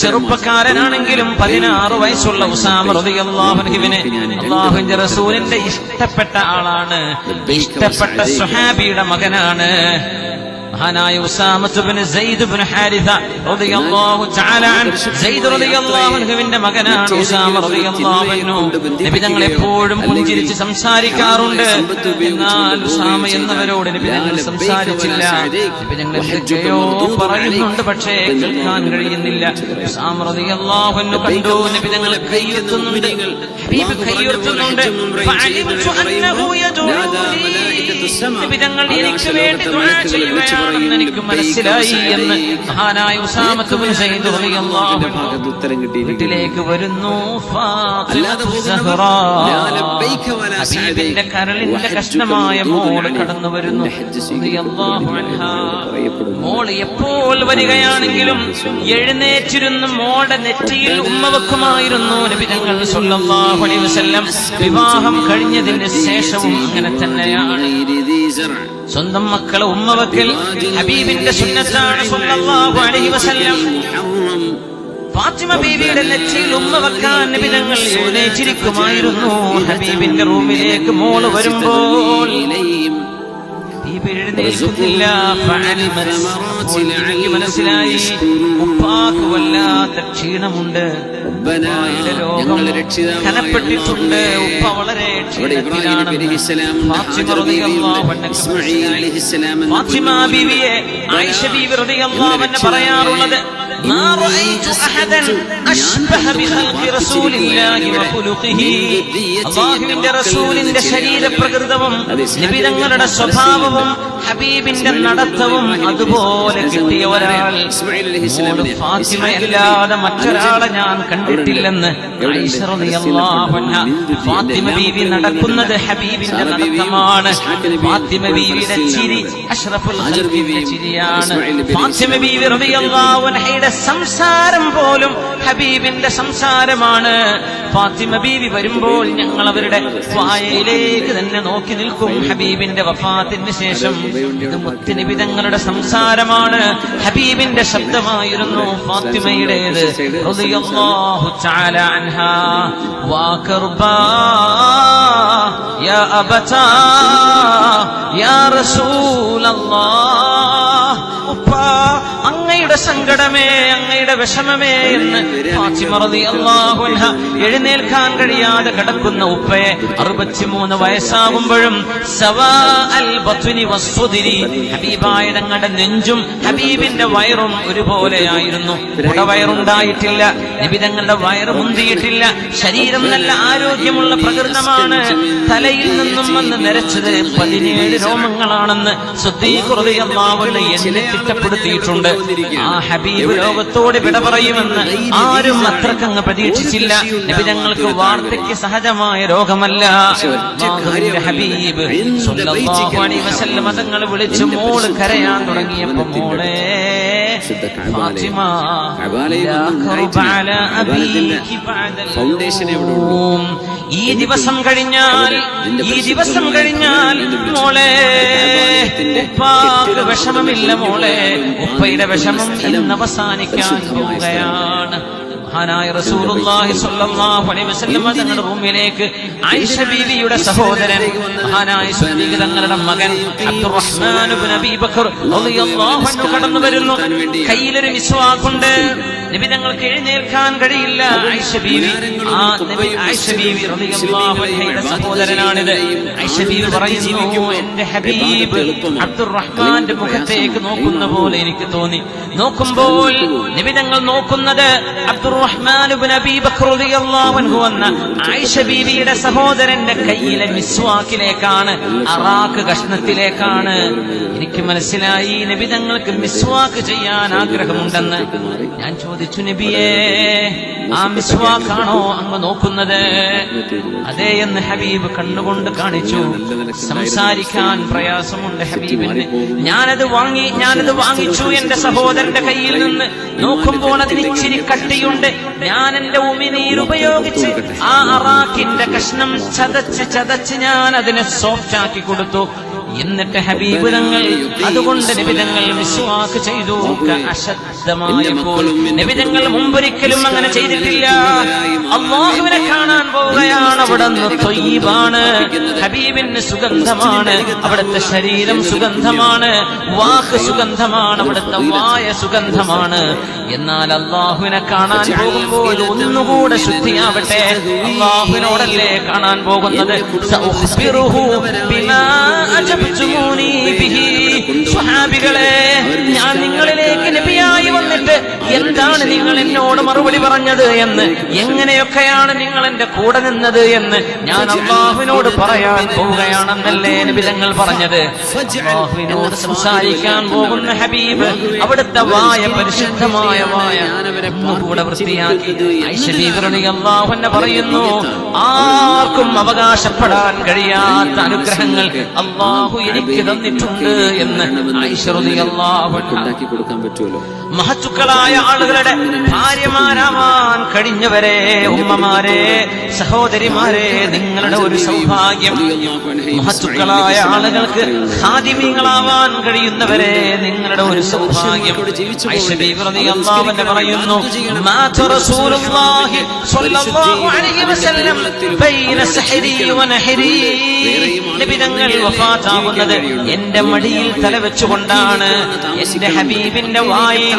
ചെറുപ്പക്കാരനാണെങ്കിലും 16 വയസ്സുള്ള ഉസാമ റളിയല്ലാഹു അൻഹുവിനെ അല്ലാഹുവിന്റെ റസൂലിന്റെ ഇഷ്ടപ്പെട്ട ആളാണ്, ഇഷ്ടപ്പെട്ട സ്വഹാബിയുടെ മകനാണ്. മഹാനായ ഉസാമത്ത് ഇബ്നു സൈദ് ഇബ്നു ഹാരിസ റളിയല്ലാഹു തആല അൻഹു, സൈദ് റളിയല്ലാഹു അൻഹുവിന്റെ മകനാണ് ഉസാമ റളിയല്ലാഹു അൻഹു. നബി തങ്ങൾ എപ്പോഴും പുഞ്ചിരിച്ച് സംസാരിക്കാറുണ്ട്. എന്നാൽ ഉസാമ എന്നവരോട് നബി തങ്ങൾ സംസാരിച്ചില്ല. നബി തങ്ങൾ എന്തൊക്കെയോ പറയുന്നുണ്ട്, പക്ഷേ കേൾക്കാൻ കഴിയുന്നില്ല. ഉസാമ റളിയല്ലാഹു അൻഹു കണ്ടു നബി തങ്ങൾ കൈയുത്തുന്നുണ്ട്, ഹബീബ് കൈയുത്തുന്നുണ്ട്. ഫഅലിംതു അന്നഹു യദുഉനി, നബി തങ്ങൾ എനിക്ക് വേണ്ടി ദുആ ചെയ്യുകയാണ് എനിക്ക് മനസ്സിലായി എന്ന് മഹാനായ ഉസാമത്ത് ഇബ്നു സൈദ് റളിയല്ലാഹു അൻഹു വീട്ടിലേക്ക് വരുന്നു. ഹബീബിന്റെ കരളിന്റെ കഷ്ണമായ മോള് കടന്നു വരുന്നു റളിയല്ലാഹു അൻഹാ. മോള് എപ്പോൾ വരികയാണെങ്കിലും എഴുന്നേറ്റിരുന്ന് മോളുടെ നെറ്റിയിൽ ഉമ്മ വെക്കുമായിരുന്നു നബി തങ്ങൾ സല്ലല്ലാഹു അലൈഹി വസല്ലം. വിവാഹം കഴിഞ്ഞതിന് ശേഷവും അങ്ങനെ തന്നെയാണ്. സ്വന്തം മക്കളെ ഉമ്മ വെക്കൽ ഹബീബിന്റെ സുന്നത്താണ് സല്ലല്ലാഹു അലൈഹി വസല്ലം. ഫാത്തിമ ബീവിയുടെ നെറ്റിയിൽ ഉമ്മ വെക്കാൻ നബി തങ്ങൾ എഴുന്നേറ്റിരിക്കുമായിരുന്നു. ഹബീബിന്റെ റൂമിലേക്ക് മോള് വരുമ്പോൾ ഹബീബ് എഴുന്നേൽക്കുന്നില്ല. എനിക്ക് മനസ്സിലായി ഉപ്പാക്ക് വല്ലാത്ത ക്ഷീണമുണ്ട്, രോഗം കനപ്പെട്ടിട്ടുണ്ട്, ഉപ്പ വളരെ ക്ഷീണത്തിലാണ്. ഫാത്തിമ ബീവിയെ ആയിഷ ബീവി റളിയല്ലാഹു അൻഹ പറയാറുള്ളത്, ما رأيت أحدا أشبه بخلق رسول الله وخلقه. അല്ലാഹുവിന്റെ റസൂലിന്റെ ശരീരപ്രകൃതവും നബി തങ്ങളുടെ സ്വഭാവവും ഹബീബിന്റെ നടത്തവും അതുപോലെ കിട്ടിയ ഒരാൾ ഫാത്തിമയല്ലാതെ മറ്റൊരാളെ ഞാൻ കണ്ടിട്ടില്ലെന്ന് ആയിഷ റളിയല്ലാഹു അൻഹ. ഫാത്തിമ ബീവി നടക്കുന്നത് ഹബീബിന്റെ നടത്തമാണ്. ഫാത്തിമ ബീവിയുടെ ചിരി അഷ്റഫുൽ ഖൽഖിന്റെ ചിരിയാണ്. ഫാത്തിമ ബീവി റളിയല്ലാഹു അൻഹയുടെ സംസാരം പോലും ഹബീബിന്റെ സംസാരമാണ്. ഫാത്തിമ ബീവി വരുമ്പോൾ ഞങ്ങൾ അവരുടെ വായയിലേക്ക് തന്നെ നോക്കി നിൽക്കും. ഹബീബിന്റെ വഫാത്തിന് ശേഷം ഇത് മുത്തുനബി തങ്ങളുടെ സംസാരമാണ്, ഹബീബിന്റെ ശബ്ദമായിരുന്നു ഫാത്തിമയുടേത് റളിയല്ലാഹു തആല അൻഹാ. വാ കർബാ യാ അബതാ യാ റസൂലല്ലാഹ്, ഉപ്പാ അങ്ങയുടെ സങ്കടമേ, അങ്ങയുടെ വിഷമമേ എന്ന് ഫാത്തിമ റളിയല്ലാഹു അൻഹ എഴുന്നേൽക്കാൻ കഴിയാതെ കിടക്കുന്ന ഉപ്പയെ 63 വയസ്സാകുമ്പോഴും സവാഅൽ ബത്നി വസ്സുദ്രി, ഹബീബായ തങ്ങളുടെ നെഞ്ചും ഹബീബിന്റെ വയറും ഒരുപോലെയായിരുന്നു. വയറുണ്ടായിട്ടില്ല, നബി തങ്ങളുടെ വയറ് മുന്തിയിട്ടില്ല. ശരീരം നല്ല ആരോഗ്യമുള്ള പ്രകൃതമാണ്. തലയിൽ നിന്നും വന്ന് നിരച്ചത് 17 രോമങ്ങളാണെന്ന് സിദ്ദീഖ് റളിയല്ലാഹു അൻഹു എന്നെ തിട്ടപ്പെടുത്തിയിട്ടുണ്ട്. ആ ഹബീബ് ലോകത്തോട് വിട പറയുമെന്ന് ആരും അത്രക്കങ്ങ് പ്രതീക്ഷിച്ചില്ല. നബി തങ്ങൾക്ക് വാർദ്ധക്യ സഹജമായ രോഗമല്ല. ഹബീബ് സല്ലല്ലാഹു അലൈഹി വസല്ലം തങ്ങൾ വിളിച്ചു മോള് കരയാൻ തുടങ്ങിയപ്പോ, മോളെ ഫാത്തിമ ഫൗണ്ടേഷൻ എവിടെ ഉള്ളൂ? ഈ ദിവസം കഴിഞ്ഞാൽ മോളെ ഉപ്പാക്ക് വിഷമമില്ല മോളെ, ഉപ്പയുടെ വിഷമം ഇന്ന് അവസാനിക്കാൻ പോവുകയാണ്. മഹാനായ റസൂലുള്ളാഹി സ്വല്ലല്ലാഹു അലൈഹി വസല്ലം തങ്ങളുടെ റൂമിലേക്ക് ആയിഷ ബീവിയുടെ സഹോദരൻ മഹാനായ സിദ്ദീഖ് തങ്ങളുടെ മകൻ അബ്ദുറഹ്മാൻ ഇബ്നു അബീ ബക്കർ റളിയല്ലാഹു അൻഹു കടന്നു വരുന്നു. കയ്യിലൊരു മിസ്വാക്കുണ്ട്. നബി തങ്ങൾക്ക് എഴുന്നേൽക്കാൻ കഴിയില്ല. ആയിഷ ബീവി റളിയല്ലാഹു അൻഹയുടെ സഹോദരനാണിത്. ആയിഷ ബീവി പറയുന്നു, എന്റെ ഹബീബ് അബ്ദുറഹ്മാന്റെ മുഖത്തേക്ക് നോക്കുന്ന പോലെ എനിക്ക് തോന്നി. നോക്കുമ്പോൾ നബി തങ്ങൾ നോക്കുന്നത് അബ്ദുറഹ്മാൻ ഇബ്നു അബീ ബക്കർ റളിയല്ലാഹു അൻഹു എന്ന ആയിഷ ബീവിയുടെ സഹോദരന്റെ കയ്യിലെ മിസ്വാക്കിലേക്കാണ്, അറാഖ് കഷ്ണത്തിലേക്കാണ്. എനിക്ക് മനസ്സിലായി നബി തങ്ങൾക്ക് മിസ്വാക്ക് ചെയ്യാൻ ആഗ്രഹമുണ്ടെന്ന്. ഞാൻ ചോദിച്ചു, നബിയേ, ആ മിസ്വാക്കാണോ അങ്ങ് നോക്കുന്നത്? അതേ എന്ന് ഹബീബ് കണ്ണുകൊണ്ട് കാണിച്ചു. സംസാരിക്കാൻ പ്രയാസമുണ്ട് ഹബീബിന്. ഞാനത് വാങ്ങിച്ചു എന്റെ സഹോദരന്റെ കയ്യിൽ നിന്ന്. നോക്കുമ്പോൾ അതിന് ഇച്ചിരി കട്ടിയുണ്ട്. ഞാൻ എന്റെ ഉമിനീർ ഉപയോഗിച്ച് ആ അറാഖിന്റെ കഷ്ണം ചതച്ച് ഞാൻ അതിനെ സോഫ്റ്റ് ആക്കി കൊടുത്തു. എന്നിട്ട് ഹബീബ് തങ്ങൾ അതുകൊണ്ട് നബി തങ്ങൾ മിസ്വാക്ക് ചെയ്തു. അശദ്ധമായപ്പോൾ നബി തങ്ങൾ മുമ്പൊരിക്കലും അങ്ങനെ ചെയ്തിട്ടില്ല. അല്ലാഹുവിനെ കാണാൻ പോവുകയാണ്. അവിടുന്ന് ത്വയ്യിബാണ്, ഹബീബിന് സുഗന്ധമാണ്, അവിടുത്തെ ശരീരം സുഗന്ധമാണ്, വാക്ക് സുഗന്ധമാണ്, അവിടുത്തെ വായ സുഗന്ധമാണ്. എന്നാൽ അല്ലാഹുവിനെ കാണാൻ പോകുമ്പോൾ ഒന്നുകൂടെ ശുദ്ധിയാവട്ടെ. അല്ലാഹുവിനോടല്ലേ കാണാൻ പോകുന്നത്. സ്വഹാബികളെ, ഞാൻ നിങ്ങളിലേക്ക് നബിയായി വന്നിട്ട് എന്താണ് നിങ്ങൾ എന്നോട് മറുപടി പറഞ്ഞത് എന്ന്, എങ്ങനെയൊക്കെയാണ് നിങ്ങൾ എന്റെ കൂടെ നിന്നത് എന്ന് ഞാൻ അല്ലാഹുവിനോട് പറയാൻ പോവുകയാണെന്നല്ലേ നബി തങ്ങൾ പറഞ്ഞത്. അല്ലാഹുവിനോട് സംസാരിക്കാൻ പോകുന്ന ഹബീബ് അവിടുത്തെ വായ, പരിശുദ്ധമായ വായ ഒന്നുകൂടെ വൃത്തിയാക്കി. ആയിഷ ബീവി റളിയല്ലാഹു അൻഹ പറയുന്നു, ആർക്കും അവകാശപ്പെടാൻ കഴിയാത്ത അനുഗ്രഹങ്ങൾ അല്ലാഹു എനിക്ക് തന്നിട്ടുണ്ട് എന്ന് ആയിഷ റളിയല്ലാഹു അൻഹ. മഹത്തുക്കളായ ആളുകളുടെ ഭാര്യമാരാവാൻ കഴിഞ്ഞവരെ, ഉമ്മമാരെ, സഹോദരിമാരെ, നിങ്ങളുടെ ഒരു സൗഭാഗ്യം. മഹത്തുക്കളായ ആളുകൾക്ക് ഖാദിമീങ്ങളാവാൻ കഴിയുന്നവരെ, നിങ്ങളുടെ ഒരു സൗഭാഗ്യം. ആയിഷ ബീവി റളിയല്ലാഹു അൻഹ പറയുന്നു, മാത റസൂലുള്ളാഹി സ്വല്ലല്ലാഹു അലൈഹി വസല്ലം ബൈന സഹരി വനഹരി. നബി തങ്ങൾ വഫാത്താകുന്നത് എന്റെ മടിയിൽ തലവെച്ചുകൊണ്ടാണ്. എന്റെ ഹബീബിന്റെ വായയിലേക്ക്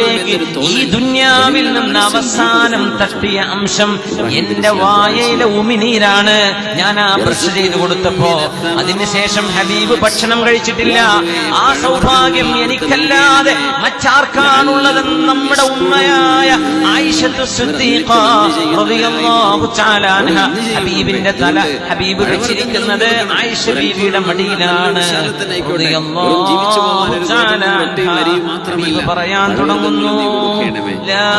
ഈ ദുന്യാവിൽ നിന്ന് അവസാനം തട്ടിയ അംശം എന്റെ വായയിലെ ഉമിനീരാണ്. ഞാൻ ആ ബ്രഷ് ചെയ്ത് കൊടുത്തപ്പോ അതിനുശേഷം ഹബീബ് ഭക്ഷണം കഴിച്ചിട്ടില്ല. ആ സൗഭാഗ്യം എനിക്കല്ലാതെ മറ്റാർക്കാണുള്ളതെന്ന് നമ്മുടെ ഉമ്മയായ ആയിഷത്തു സിദ്ദീഖ റളിയല്ലാഹു തആല അൻഹ, ഹബീബിന്റെ തല ഹബീബ് വെച്ചിരിക്കുന്നത് ആയിഷ ബീവിയുടെ മടിയിലാണ്. റളിയല്ലാഹു തആല അൻഹ ഹബീബ് പറയാൻ തുടങ്ങുന്നു, ലാ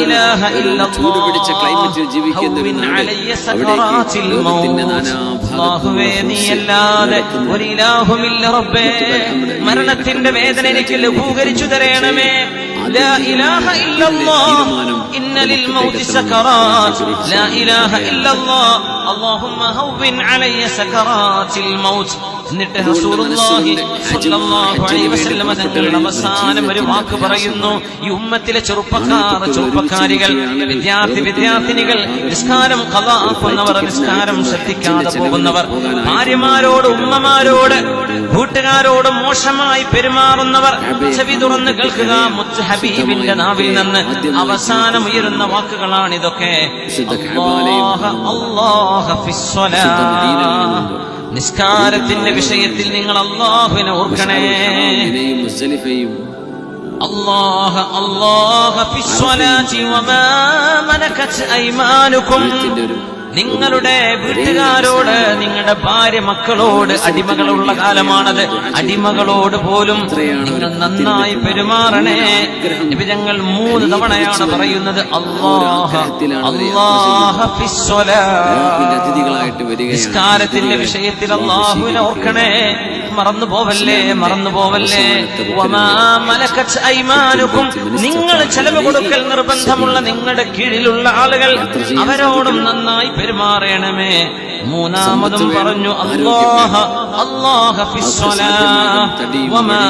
ഇലാഹ ഇല്ലല്ലാഹ് അലയ്യ സകറാത്തിൽ മൗത്ത്. അല്ലാഹുവേ, നീയല്ലാതെ ഒരു ഇലാഹുമില്ല റബ്ബേ, മരണത്തിന്റെ വേദന എനിക്ക് ലഘൂകരിച്ചു തരണമേ. ലാ ഇലാഹ ഇല്ലല്ലാഹ് ഇന്ന ലിൽ മൗതി സകറാത്ത്. ലാ ഇലാഹ ഇല്ലല്ലാഹ് അല്ലാഹുമ്മ ഹവ്വിൻ അലയ്യ സകറാത്തിൽ മൗത്ത്. എന്നിട്ട് റസൂലുള്ളാഹി സ്വല്ലല്ലാഹു അലൈഹി വസല്ലം തങ്ങൾ അവസാനം ഒരു വാക്ക് പറയുന്നു. ഈ ഉമ്മത്തിലെ ചെറുപ്പക്കാരികൾ, വിദ്യാർത്ഥിനികൾ, നിസ്കാരം ഖളാ ആക്കുന്നവർ, നിസ്കാരം ശ്രദ്ധിക്കാതെ പോകുന്നവർ, ഭാര്യമാരോട്, ഉമ്മമാരോട്, കൂട്ടുകാരോട് മോശമായി പെരുമാറുന്നവർ, ചെവി തുറന്ന് കേൾക്കുക. മുത്ത് ഹബീബിന്റെ നാവിൽ നിന്ന് അവസാനം ഉയരുന്ന വാക്കുകളാണ് ഇതൊക്കെ. അല്ലാഹ ഫിസ്സലാ. നിസ്കാരത്തിന്റെ വിഷയത്തിൽ നിങ്ങൾ അല്ലാഹുവിനെ ഓർക്കണേ. അല്ലാഹ ഫിസ്സലാത്തി വമാ മലകത് അയ്മാനുകും. നിങ്ങളുടെ വീട്ടുകാരോട്, നിങ്ങളുടെ ഭാര്യ മക്കളോട്, അടിമകളുള്ള കാലമാണത്, അടിമകളോട് പോലും നിങ്ങൾ നന്നായി പെരുമാറണേ. നബി ഞങ്ങൾ 3 തവണയാണ് പറയുന്നത് അല്ലാഹ അല്ലാഹ ഫിസ്സലാത്ത്. നിസ്കാരത്തിന്റെ വിഷയത്തിൽ അല്ലാഹുവിനെ ഓർക്കണേ, മറന്നു പോവല്ലേ, മറന്നു പോവല്ലേ. വമാ മലക്കത് ഐമാനുക്കും, നിങ്ങൾ ചെലവ് കൊടുക്കൽ നിർബന്ധമുള്ള നിങ്ങളുടെ കീഴിലുള്ള ആളുകൾ, അവരോടും നന്നായി പെരുമാറണമേ. 3-മതും പറഞ്ഞു അല്ലാഹ അല്ലാഹ ഫിസ്സലാത്ത് വമാ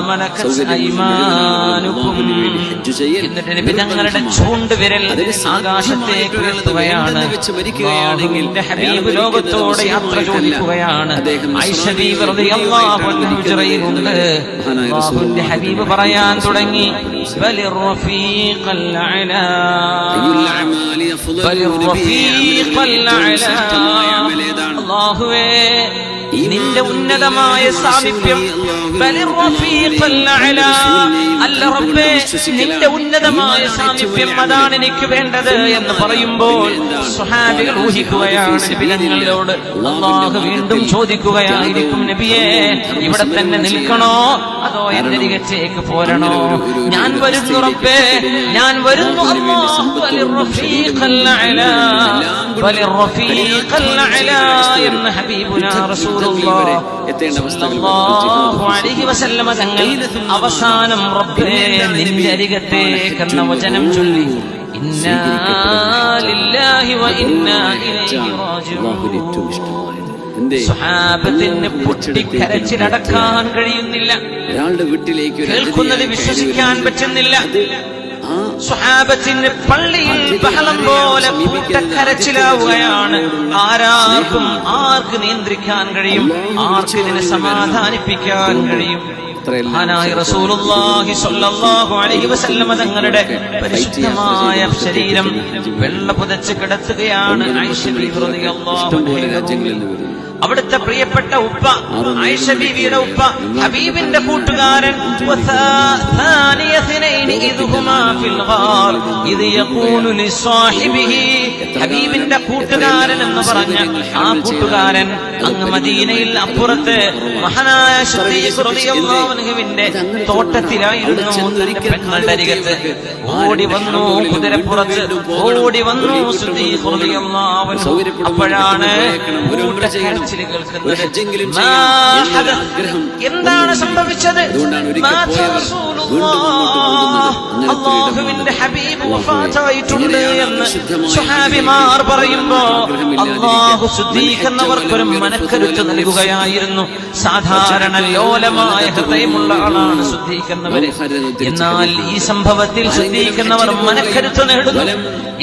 മലക്കത് ഐമാനുക്കും. എന്നിട്ട് നബി തങ്ങളുടെ ചൂണ്ടുവിരൽ ആകാശത്തേക്ക് ഉയർത്തുകയാണ്. അല്ലാഹുവിന്റെ ഹബീബ് ലോകത്തോട് യാത്ര ചോദിക്കുകയാണ്. ആയിഷ ബീവി റളിയല്ലാഹു അൻഹ ഹുജറയിലുണ്ട്. അല്ലാഹുവിന്റെ ഹബീബ് പറയാൻ തുടങ്ങി ബലിർ റഫീഖൽ അഅലാ ബലിർ റഫീഖൽ അഅലാ. അല്ലാഹുവേ, നിന്റെ ഉന്നതമായ സാമീപ്യം, ബലിർ റഫീഖൽ അഅലാ, അല്ല റബ്ബേ നിന്റെ ഉന്നതമായ സാമീപ്യം, അതാണ് എനിക്ക് വേണ്ടത് എന്ന് പറയുമ്പോൾ സ്വഹാബികൾ ഊഹിക്കുകയാണ് നബി തങ്ങളോട്. അല്ലാഹു വീണ്ടും ചോദിക്കുകയായിരിക്കും, നബിയേ ഇവിടെ തന്നെ നിൽക്കണോ അതോ എന്നരികത്തേക്ക് പോരണോ? ഞാൻ വരുന്നു റബ്ബേ, ഞാൻ വരുന്നു. അല്ലാഹു ബലിർ റഫീഖൽ അഅലാ ബലിർ റഫീഖൽ അഅലാ എന്ന് ഹബീബുനാ റസൂലുള്ളാഹി സ്വല്ലല്ലാഹു അലൈഹി വസല്ലം തങ്ങൾ അവസാനം റബ്ബേ നിന്റെ അരികത്തേക്ക് എന്ന വചനം ചൊല്ലി ഇന്നാ ലില്ലാഹി വ ഇന്നാ ഇലൈഹി റാജിഊൻ. സ്വഹാബത്തിന് പൊട്ടിക്കരച്ചിലടക്കാൻ കഴിയുന്നില്ല, കേൾക്കുന്നത് വിശ്വസിക്കാൻ പറ്റുന്നില്ല. സ്വഹാബത്തിന് പള്ളിയിൽ ബഹളം പോലെ കൂട്ടക്കരച്ചിലാവുകയാണ്. ആർക്ക് നിയന്ത്രിക്കാൻ കഴിയും? ആർക്ക് ഇതിനെ സമാധാനിപ്പിക്കാൻ കഴിയും? മഹാനായ റസൂലുള്ളാഹി സ്വല്ലല്ലാഹു അലൈഹി വസല്ലം തങ്ങളുടെ പരിശുദ്ധമായ ശരീരം വെള്ള പുതച്ച് കിടത്തുകയാണ് ആയിഷ ബീവി റളിയല്ലാഹു അൻഹ. അവിടുത്തെ പ്രിയപ്പെട്ട ഉപ്പ, ആയിഷ ബീവിയുടെ ഉപ്പ, ഹബീബിന്റെ കൂട്ടുകാരൻ, ഹബീബിന്റെ കൂട്ടുകാരൻ എന്ന് പറഞ്ഞ ആ കൂട്ടുകാരൻ അങ്ങ് മദീനയിൽ അപ്പുറത്ത് മഹാനായ സിദ്ദീഖ് റളിയല്ലാഹു അൻഹുവിന്റെ തോട്ടത്തിലായിരുന്നു. പെങ്ങളുടെ അരികത്ത് ഓടി വന്നു, കുതിരപ്പുറത്ത് ഓടി വന്നു സിദ്ദീഖ് റളിയല്ലാഹു അൻഹു. അപ്പോഴാണ് എന്താണ് സംഭവിച്ചത്? അല്ലാഹുവിന്റെ ഹബീബ് വഫാത്തായിട്ടുണ്ട് എന്ന് സ്വഹാബിമാർ പറയുമ്പോ അല്ലാഹു സിദ്ദീഖ് എന്നവർക്കൊരു മനക്കരുത്ത് നൽകുകയായിരുന്നു. സാധാരണ ലോലമായ ഹൃദയമുള്ള ആളാണ് സിദ്ദീഖ് എന്നവര്. എന്നാൽ ഈ സംഭവത്തിൽ സിദ്ദീഖ് എന്നവർ മനക്കരുത്ത് നേടുന്നു.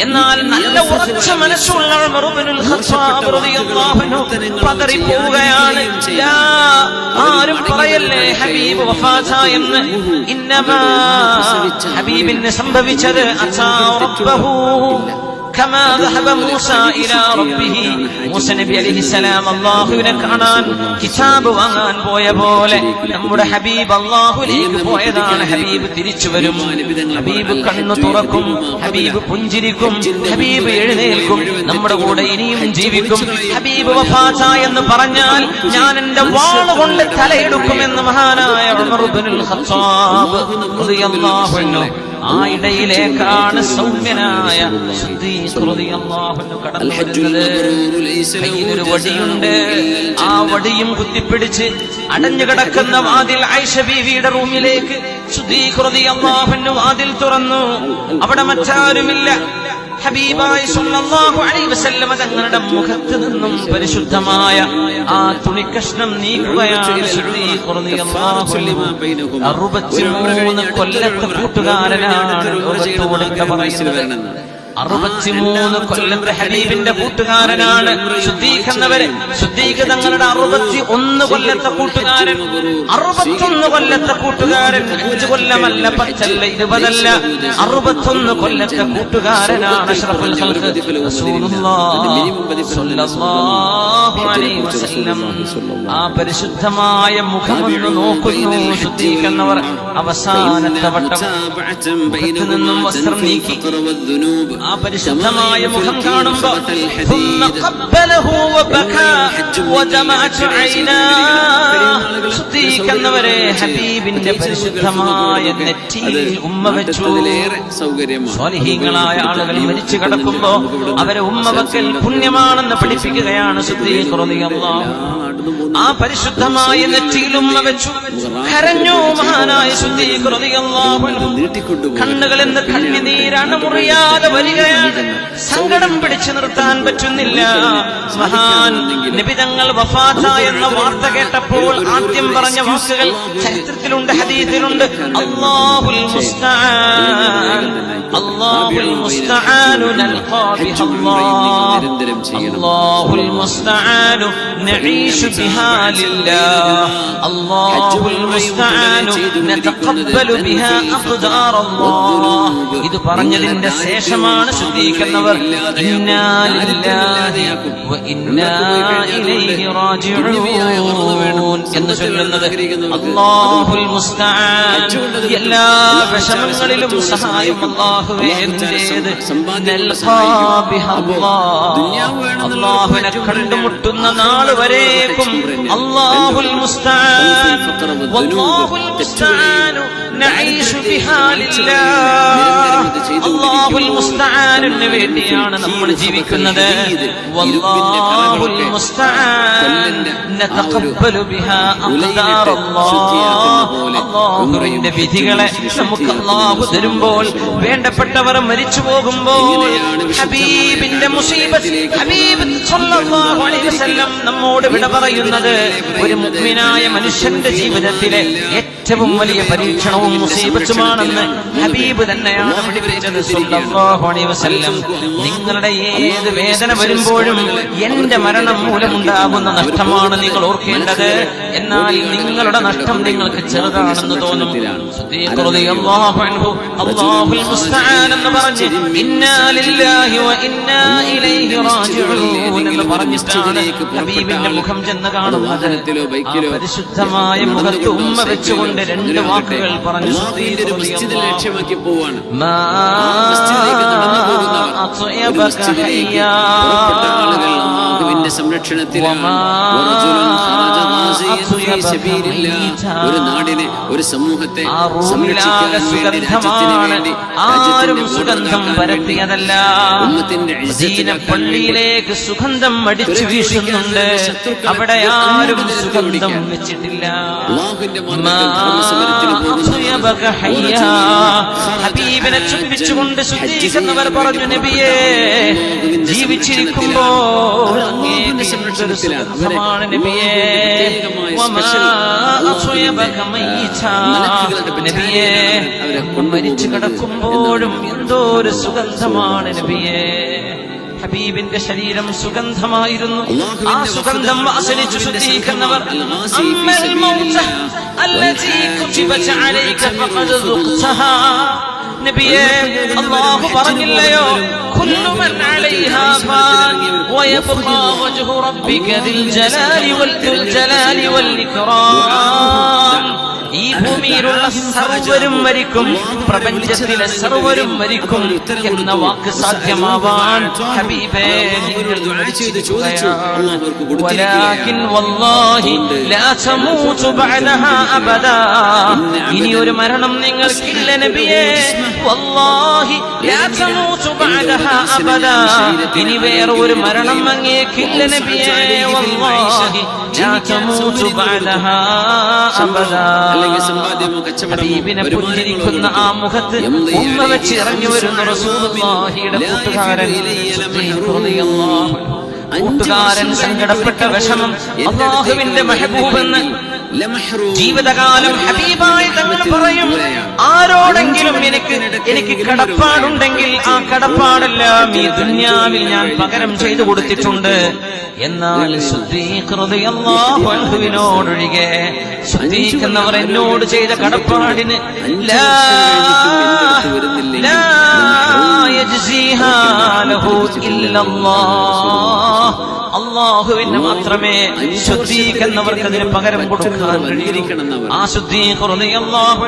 എന്നാൽ നല്ല ഉറച്ച മനസ്സുള്ള ഉമർ ഇബ്നുൽ ഖത്താബ് റളിയല്ലാഹു അൻഹു പതറിപ്പോവുകയാണ്. ആരും പറയല്ലേ ഹബീബ് വഫാത്തായെന്ന്. ഇന്നമാ ഹബീബിന് സംഭവിച്ചത് അതാ റബ്ബഹു കമാ ദഹബ മൂസ ഇലാ റബ്ബിഹി. മൂസ നബി അലൈഹിസ്സലാം അല്ലാഹുവിനെ കാണാൻ കിതാബ് വാങ്ങാൻ പോയ പോലെ നമ്മുടെ ഹബീബ് അല്ലാഹുവിലേക്ക് പോയതാണ്. ഹബീബ് തിരിച്ചു വരും, ഹബീബ് കണ്ണു തുറക്കും, ഹബീബ് പുഞ്ചിരിക്കും, ഹബീബ് എഴുന്നേൽക്കും, നമ്മുടെ കൂടെ ഇനിയും ജീവിക്കും. ഹബീബ് വഫാത്ത എന്ന് പറഞ്ഞാൽ ഞാൻ എന്റെ വാളുകൊണ്ട് തലയെടുക്കുമെന്ന് മഹാനായ ഉമർ ഇബ്നുൽ ഖത്താബ് റളിയല്ലാഹു അൻഹു. ആ ഇടയിലേക്കാണ് സൗമ്യനായ സിദ്ദീഖ് റളിയല്ലാഹു അൻഹു കടന്നു വരുന്നത്. കയ്യിലൊരു വടിയുണ്ട്. ആ വടിയും കുത്തിപ്പിടിച്ച് അടഞ്ഞു കിടക്കുന്ന വാതിൽ ആയിഷ ബീവിയുടെ റൂമിലേക്ക് സിദ്ദീഖ് റളിയല്ലാഹു അൻഹു വാതിൽ തുറന്നു. അവിടെ മറ്റാരുമില്ല. ഹബീബായ സല്ലല്ലാഹു അലൈഹി വസല്ലം തങ്ങളുടെ മുഖത്ത് നിന്നും പരിശുദ്ധമായ ആ തുണിക്കഷ്ണം നീക്കുകയാണ് സിദ്ദീഖ് റളിയല്ലാഹു അൻഹു. 63 കൊല്ലത്തെ കൂട്ടുകാരനാണ് ലോകത്തോട് പറയുന്നത്. 63 കൊല്ലത്തെ ഹബീബിന്റെ കൂട്ടുകാരനാണ് സിദ്ദീഖ് എന്നവര്. സിദ്ദീഖ് തങ്ങളുടെ 61 കൊല്ലത്തെ കൂട്ടുകാരൻ. 61 കൊല്ലത്തെ കൂട്ടുകാരൻ. 5 കൊല്ലമല്ല, 10 അല്ല, 20 അല്ല, 61 കൊല്ലത്തെ കൂട്ടുകാരനാണ് അഷ്റഫുൽ ഖൽഖ് റസൂലുള്ളാഹി സ്വല്ലല്ലാഹു അലൈഹി വസല്ലം. ആ പരിശുദ്ധമായ മുഖമൊന്ന് നോക്കുന്നു സിദ്ദീഖ് എന്നവർ. അവസാനത്തെ വട്ടം മുഖത്ത് നിന്നും വസ്ത്രം നീക്കി ആ പരിശുദ്ധമായ മുഖം കാണുമ്പോ ثم قبله وبكى ودمعت عيناه സിദ്ദീഖ് എന്നവരെ ഹബീബിന്റെ പരിശുദ്ധമായ നെറ്റിയിൽ ഉമ്മ വെച്ചു. സ്വാലിഹീങ്ങളായ ആളുകൾ മരിച്ചു കിടക്കുമ്പോ അവരെ ഉമ്മ വെക്കൽ പുണ്യമാണെന്ന് പഠിപ്പിക്കുകയാണ് സിദ്ദീഖ് റളിയല്ലാഹു. ആ പരിശുദ്ധമായ നെറ്റിയിൽ ഉമ്മ വെച്ചു. കരഞ്ഞു മഹാനായ സിദ്ദീഖ് റളിയല്ലാഹു അൻഹു. കണ്ണുകളിൽ നിന്ന് കണ്ണുനീരാണ് മുറിയാതെ വരികയാണ്. സങ്കടം പിടിച്ചു നിർത്താൻ പറ്റുന്നില്ല. മഹാൻ നബി തങ്ങൾ വഫാത്തായ എന്ന വാർത്ത കേട്ടപ്പോൾ ആദ്യം പറഞ്ഞ വാക്കുകൾ ചരിത്രത്തിലുണ്ട്, ഹദീസിലുണ്ട്. അല്ലാഹുൽ മുസ്തആൻ, അല്ലാഹുൽ മുസ്തആനു നൽഖാ ബിഹല്ലാഹ്, അല്ലാഹുൽ മുസ്തആനു നഈശു ബിഹാ ലില്ലാഹ്, അല്ലാഹുൽ മുസ്തആനു നതഖബ്ബലു ബിഹാ അഖ്ദാറല്ലാഹ്. ഇത് പറഞ്ഞതിന്റെ ശേഷമാണ് സിദ്ദീഖ് എന്നവർ ഇന്നാ ലില്ലാഹി വ ഇന്നാ ഇലൈഹി റാജിഊൻ എന്ന് ചൊല്ലുന്നത്. അല്ലാഹുൽ മുസ്തആൻ, എല്ലാ വിഷമങ്ങളിലും സഹായം അല്ലാഹുവേ എന്റേത്. നൽഖാ ബിഹല്ലാഹ്, അല്ലാഹുവിനെ കണ്ടുമുട്ടുന്ന നാൾ വരേക്കും അല്ലാഹുൽ മുസ്തആൻ, വല്ലാഹുൽ മുസ്തആൻ നഈശു ബിഹാ ലില്ലാഹ്. അല്ലാഹുൽ മുസ്തആനിന് വേണ്ടിയാണ് നമ്മൾ ജീവിക്കുന്നത്. വല്ലാഹുൽ മുസ്തആൻ നതഖബ്ബലു ബിഹാ അഖ്ദാറല്ലാഹ്. അല്ലാഹുവിന്റെ വിധികളെ നമുക്ക് അല്ലാഹു തരുമ്പോൾ, വേണ്ടപ്പെട്ടവർ മരിച്ചു പോകുമ്പോൾ, ഹബീബിന്റെ മുസീബത്ത്, ഹബീബ് സ്വല്ലല്ലാഹു അലൈഹി വസല്ലം നമ്മോട് വിട പറയുന്നത് ഒരു മുഅ്മിനായ മനുഷ്യന്റെ ജീവിതത്തിലെ ഏറ്റവും വലിയ പരീക്ഷണവും മുസീബത്തുമാണെന്ന് ഹബീബ് തന്നെയാണ് പഠിപ്പിച്ചത് സ്വല്ലല്ലാഹു അലൈഹി വസല്ലം. നിങ്ങളുടെ ഏത് വേദന വരുമ്പോഴും എന്റെ മരണം മൂലമുണ്ടാകുന്ന നഷ്ടമാണ് നിങ്ങൾ ഓർക്കേണ്ടത്. എന്നാൽ നിങ്ങളുടെ നഷ്ടം നിങ്ങൾക്ക് ചെറുതാണെന്ന് തോന്നും. സിദ്ദീഖ് റളിയല്ലാഹു അൻഹു അല്ലാഹുൽ മുസ്തആൻ എന്ന് പറഞ്ഞ് ഇന്നാ ലില്ലാഹി വ ഇന്നാ ഇലൈഹി റാജിഊൻ എന്ന് പറഞ്ഞിട്ടാണ് ഹബീബിന്റെ മുഖം ചെന്ന് കാണുന്നത്. പരിശുദ്ധമായ മുഖത്ത് ഉമ്മ വെച്ചുകൊണ്ട് രണ്ട് വാക്കുകൾ പറഞ്ഞു. ലക്ഷ്യമാക്കി പോവാണ്. സംരക്ഷണത്തിലാണ്. ഒരു നാടിനെ, ഒരു സമൂഹത്തെ സുഗന്ധമാണ്. ആരും സുഗന്ധം പരത്തിയതല്ല. മദീന പള്ളിയിലേക്ക് സുഗന്ധം അടിച്ചു വീശുന്നുണ്ട്. അവിടെ ആരും സുഗന്ധം വെച്ചിട്ടില്ല. ഹബീബിനെ ചുംബിച്ചുകൊണ്ട് സിദ്ദീഖ് എന്നവർ പറഞ്ഞു, നബിയേ, ജീവിച്ചിരിക്കുമ്പോൾ അങ്ങേക്ക് സുഗന്ധമാണ് നബിയേ. നബിയേ, മരിച്ചു കിടക്കുമ്പോഴും എന്തോ ഒരു സുഗന്ധമാണ് നബിയേ. ഹബീബിന്റെ ശരീരം സുഗന്ധമായിരുന്നു. ആ സുഗന്ധം ആസ്വദിച്ചു സിദ്ദീഖ് എന്നവർ അമ്മൽ മൗത അല്ലതി കുതിബത അലൈക ഫഖദ് ദുഖ്തഹാ. നബിയേ, അല്ലാഹു പറഞ്ഞില്ലയോ, കുല്ലു മൻ അലൈഹാ ഫാൻ വയബ്ഖാ വജ്ഹു റബ്ബിക ദിൽ ജലാലി വൽ ഇക്റാം. ഈ ഭൂമിയിലുള്ള സർവരും മരിക്കും, പ്രപഞ്ചത്തിലെ സർവരും മരിക്കും എന്ന വാക്ക് സാധ്യമാവാൻ ഹബീബേ നിങ്ങൾ വലാകിൻ വല്ലാഹി ലാ തമൂതു ബഅദഹാ അബദാ. ഇനി ഒരു മരണം നിങ്ങൾക്കില്ല നബിയേ. വല്ലാഹി ലാ തമൂതു ബഅദഹാ അബദാ. ഇനി വേറെ ഒരു മരണം അങ്ങേക്കില്ല നബിയേ. വല്ലാഹി ലാ തമൂതു ബഅദഹാ അബദാ. ഹബീബിനെ പുഞ്ചിരിക്കുന്ന ആ മുഖത്ത് ഉമ്മ വെച്ച് ഇറങ്ങി വരുന്ന റസൂലുള്ളാഹിയുടെ കൂട്ടുകാരൻ സങ്കടപ്പെട്ട വിഷമം അല്ലാഹുവിന്റെ മെഹബൂബെന്ന് ജീവിതകാലം ഹബീബായി തങ്ങൾ പറയും. ആരോടെങ്കിലും എനിക്ക് കടപ്പാടുണ്ടെങ്കിൽ ആ കടപ്പാടെല്ലാം ഈ ദുനിയാവിൽ ഞാൻ പകരം ചെയ്തു കൊടുത്തിട്ടുണ്ട്. എന്നാൽ സിദ്ദീഖ് റളിയല്ലാഹു അൻഹുവിനോടൊഴികെ സിദ്ദീഖ് എന്നവർ എന്നോട് ചെയ്ത കടപ്പാടിന് ലാ യജ്സിഹാ ലഹു ഇല്ലല്ലാഹ്. അള്ളാഹുവിന് മാത്രമേ ശുദ്ധീകരിക്കുന്നവർക്ക് അതിന് പകരം കൊടുക്കാൻ കഴിയൂ. ആ ശുദ്ധീകരണം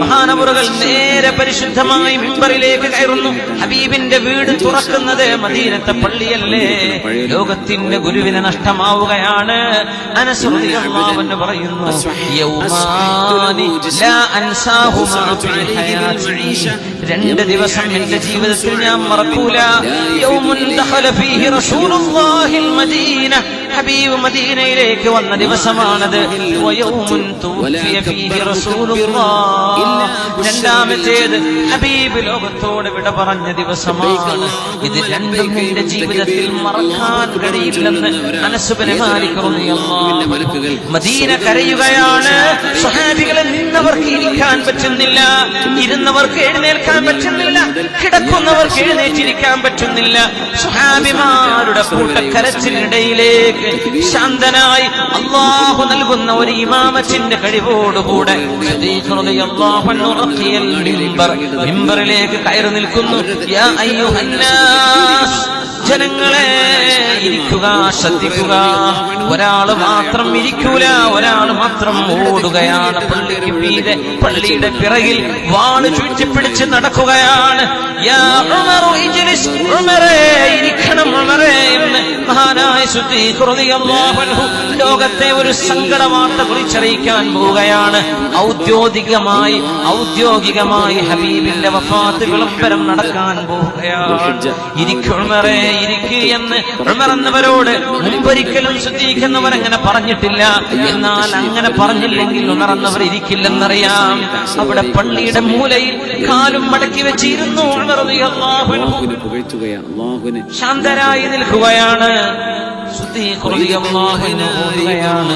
മഹാനവറുകൾ നേരെ പരിശുദ്ധമായി മിമ്പറിലേക്ക് കയറുന്നു. ഹബീബിന്റെ വീട് തുറക്കുന്നത് മദീനത്തെ പള്ളിയല്ലേ. ലോകത്തിന്റെ ഗുരുവിനെ നഷ്ടമാവുകയാണ്. അനസ് റളിയല്ലാഹു അൻഹു പറയുന്നു, യൗമാനി ലാ അൻസാഹുമാ ഫി ഹയാതി, 2 ദിവസം എന്റെ ജീവിതത്തിൽ ഞാൻ മറക്കൂല. യൗമുൻ ദഖല ഫീഹി റസൂലുള്ളാഹിൽ മദീന, ഹബീബ് മദീനയിലേക്ക് വന്ന ദിവസമാണത്. വയൗമുൻ തുവഫിയ ഫീഹി റസൂലുള്ളാഹ്, രണ്ടാമത്തേത് ഹബീബ് ലോകത്തോട് വിട പറഞ്ഞ ദിവസമാണ്. ഇത് രണ്ടും എന്റെ ജീവിതത്തിൽ മറക്കാൻ കഴിയില്ലെന്ന് അനസ് ബിൻ മാലിക് റളിയല്ലാഹു അൻഹു. മദീന കരയുകയാണ്. സ്വഹാബികളെ നിന്നവർക്ക് ഇരിക്കാൻ പറ്റുന്നില്ല, ഇരുന്നവർക്ക് എഴുന്നേൽക്കാൻ പറ്റുന്നില്ല, കിടക്കുന്നവർക്ക് എഴുന്നേറ്റിരിക്കാൻ പറ്റുന്നില്ല. സ്വഹാബിമാരുടെ കൂട്ടക്കരച്ചിനിടയിലേക്ക് ശാന്തനായി അല്ലാഹു നൽകുന്ന ഒരു ഇമാമത്തിന്റെ കഴിവോടുകൂടെ മിമ്പറിലേക്ക് കയറി നിൽക്കുന്നു. യാ അയ്യുഹന്നാസ്, ജനങ്ങളെ ഇരിക്കുക, ശ്രദ്ധിക്കുക. ഒരാള് മാത്രം ഇരിക്കൂല, ഒരാള് മാത്രം ഓടുകയാണ്. പള്ളിക്ക് മീതെ പള്ളിയുടെ പിറകിൽ വാള് ചുറ്റിപ്പിടിച്ച് നടക്കുകയാണ്. യാ ഉമറു ഇജ്ലിസ്, ഉമറേ ഇരിക്കണം, ഉമറേ എന്ന് മഹാനായ സിദ്ദീഖ് റളിയല്ലാഹു അൻഹു ലോകത്തെ ഒരു സങ്കട വാർത്ത കുറിച്ചറിയിക്കാൻ പോവുകയാണ്. ഔദ്യോഗികമായി ഹബീബിന്റെ വഫാത്ത് വിളംബരം നടക്കാൻ പോവുകയാണ്. ഇരിക്കും ഉമറേ, ഇരിക്കുക എന്ന് ഉമർ എന്നവരോട് മുമ്പൊരിക്കലും സിദ്ദീഖ് അങ്ങനെ പറഞ്ഞിട്ടില്ല. എന്നാൽ അങ്ങനെ പറഞ്ഞില്ലെങ്കിൽ ഉമർ എന്നവർ ഇരിക്കില്ലെന്നറിയാം. അവിടെ പള്ളിയുടെ മൂലയിൽ കാലും മടക്കി വെച്ചിരുന്നു. ഉമർ റളിയല്ലാഹു അൻഹു ശാന്തരായി നിൽക്കുകയാണ്. സിദ്ദീഖ് റളിയല്ലാഹു അൻഹു ഓതുകയാണ്,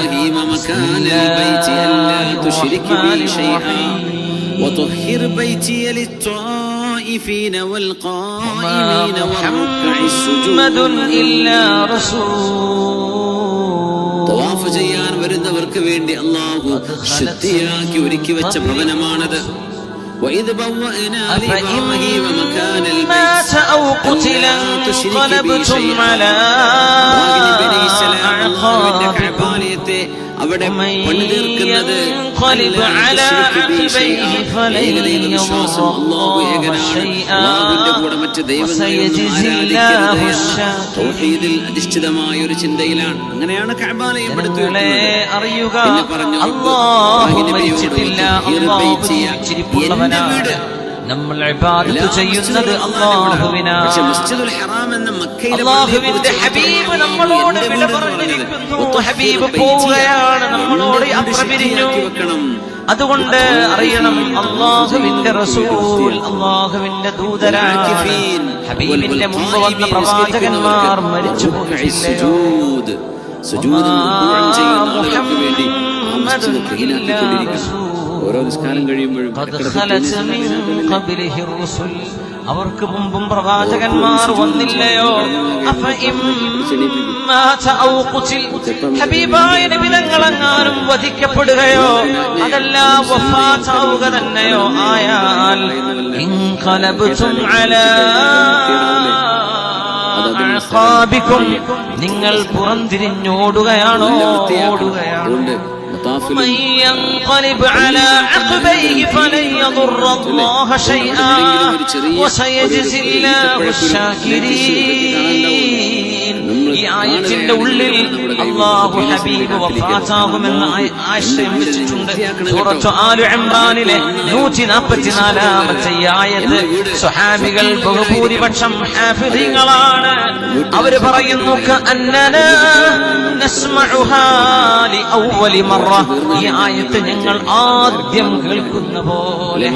وطهر بيتي للطائفين والقائمين والركع السجود إلا رسول. തവാഫ് ചെയ്യാൻ വരുന്നവർക്ക് വേണ്ടി അല്ലാഹു ശുദ്ധിയാക്കി ഒരുക്കി വെച്ച ഭവനമാണത്. وإذ بوأنا لإبراهيم مكان البيت أو قتلا انقلبتم على أعقابكم അവിടെ പണിതീർക്കുന്നത് അധിഷ്ഠിതമായ ഒരു ചിന്തയിലാണ്. അങ്ങനെയാണ് കഅബയെ അറിയുക, നമ്മൾ ഇബാദത്ത് ചെയ്യുന്നത് അല്ലാഹുവിനാണ്. മസ്ജിദുൽ ഹറാം എന്ന മക്കയിലെ അല്ലാഹുവിന്റെ ഹബീബ് നമ്മളോട് വിട പറഞ്ഞിരിക്കുന്നു. ഹബീബ് പോവുകയാണ്, നമ്മളോട് യാത്ര പിരിഞ്ഞു. അതുകൊണ്ട് അറിയണം, അല്ലാഹുവിന്റെ റസൂൽ, അല്ലാഹുവിന്റെ ദൂതരാണ്. ഹബീബിന്റെ മുമ്പ് വന്ന പ്രവാചകന്മാർ മരിച്ചു പോയിട്ടില്ലയോ? ഓരോ നിസ്കാരം കഴിയുമ്പോഴും അവർക്ക് മുമ്പും പ്രവാചകന്മാർ വന്നില്ലയോ? ഹബീബായ നബി തങ്ങളെങ്ങാനും വധിക്കപ്പെടുകയോ അതല്ല വഫാത്താവുക തന്നെയോ ആയാൽ ഇൻഖലബ്തും അലാ അഅഖാബികും, നിങ്ങൾ പുറംതിരിഞ്ഞോടുകയാണോ? ഓടുകയാണ്. من ينقلب على عقبيه فلن يضر الله شيئا وسيجزي الله الشاكرين. ഈ ആയത്തിന്റെ ഉള്ളിൽ അല്ലാഹു ഹബീബ് വഫാത്താകുമെന്ന് ആശയം വെച്ചിട്ടുണ്ട്. സൂറത്ത് ആലു ഇംറാനിലെ 144-ാമത്തെ ആയത്ത്. സ്വഹാബികൾ ബഹുഭൂരിപക്ഷം ഹാഫിദീങ്ങളാണ്. അവര് പറയുന്നു കഅന്നനാ നസ്മഉഹാ ലിഅവ്വലി മറ, ഈ ആയത്ത് ഞങ്ങൾ ആദ്യം കേൾക്കുന്ന പോലെ.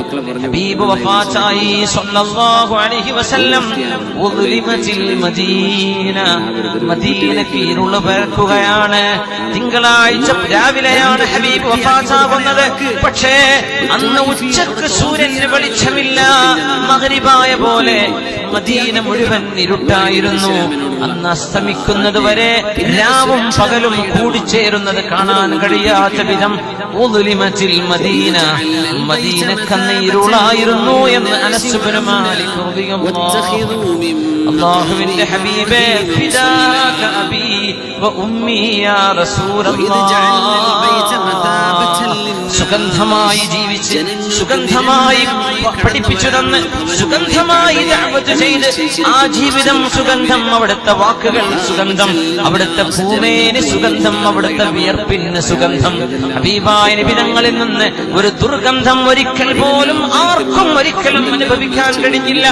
ഹബീബ് വഫാത്തായി സ്വല്ലല്ലാഹു അലൈഹി വസല്ലം. ഉദ്ലിമത്തിൽ മദീന, മദീനക്ക് ഇരുള് പരക്കുകയാണ്. തിങ്കളാഴ്ച രാവിലെയാണ് ഹബീബ് വഫാത്താകുന്നത്. പക്ഷേ അന്ന് ഉച്ചക്ക് സൂര്യന് വെളിച്ചമില്ല. മഗ്രിബായ പോലെ മദീന മുഴുവൻ ഇരുട്ടായിരുന്നു. അന്ന് അസ്തമിക്കുന്നത് വരെ രാവും പകലും കൂടിച്ചേരുന്നത് കാണാൻ കഴിയാത്ത വിധം ഉദ്ലിമത്തിൽ മദീന, മദീനക്കന്ന് ഇരുളായിരുന്നു എന്ന് അനസ് ഇബ്നു മാലിക് അല്ലാഹുവിന്റെ ഹബീബേ ഫിദാക അബീ വ ഉമ്മീ യാ റസൂലല്ലാഹ്. സുഗന്ധമായി ജീവിച്ച് സുഗന്ധമായി പഠിപ്പിച്ചു തന്ന് സുഗന്ധമായി ദഅവത്ത് ചെയ്ത് ആ ജീവിതം സുഗന്ധം, അവിടുത്തെ വാക്കുകൾ സുഗന്ധം, അവിടുത്തെ ഭൂമേന് സുഗന്ധം, അവിടുത്തെ വിയർപ്പിന് സുഗന്ധം. ഹബീബായ നബി തങ്ങളിൽ നിന്ന് ഒരു ദുർഗന്ധം ഒരിക്കൽ പോലും ആർക്കും ഒരിക്കലും അനുഭവിക്കാൻ കഴിഞ്ഞില്ല.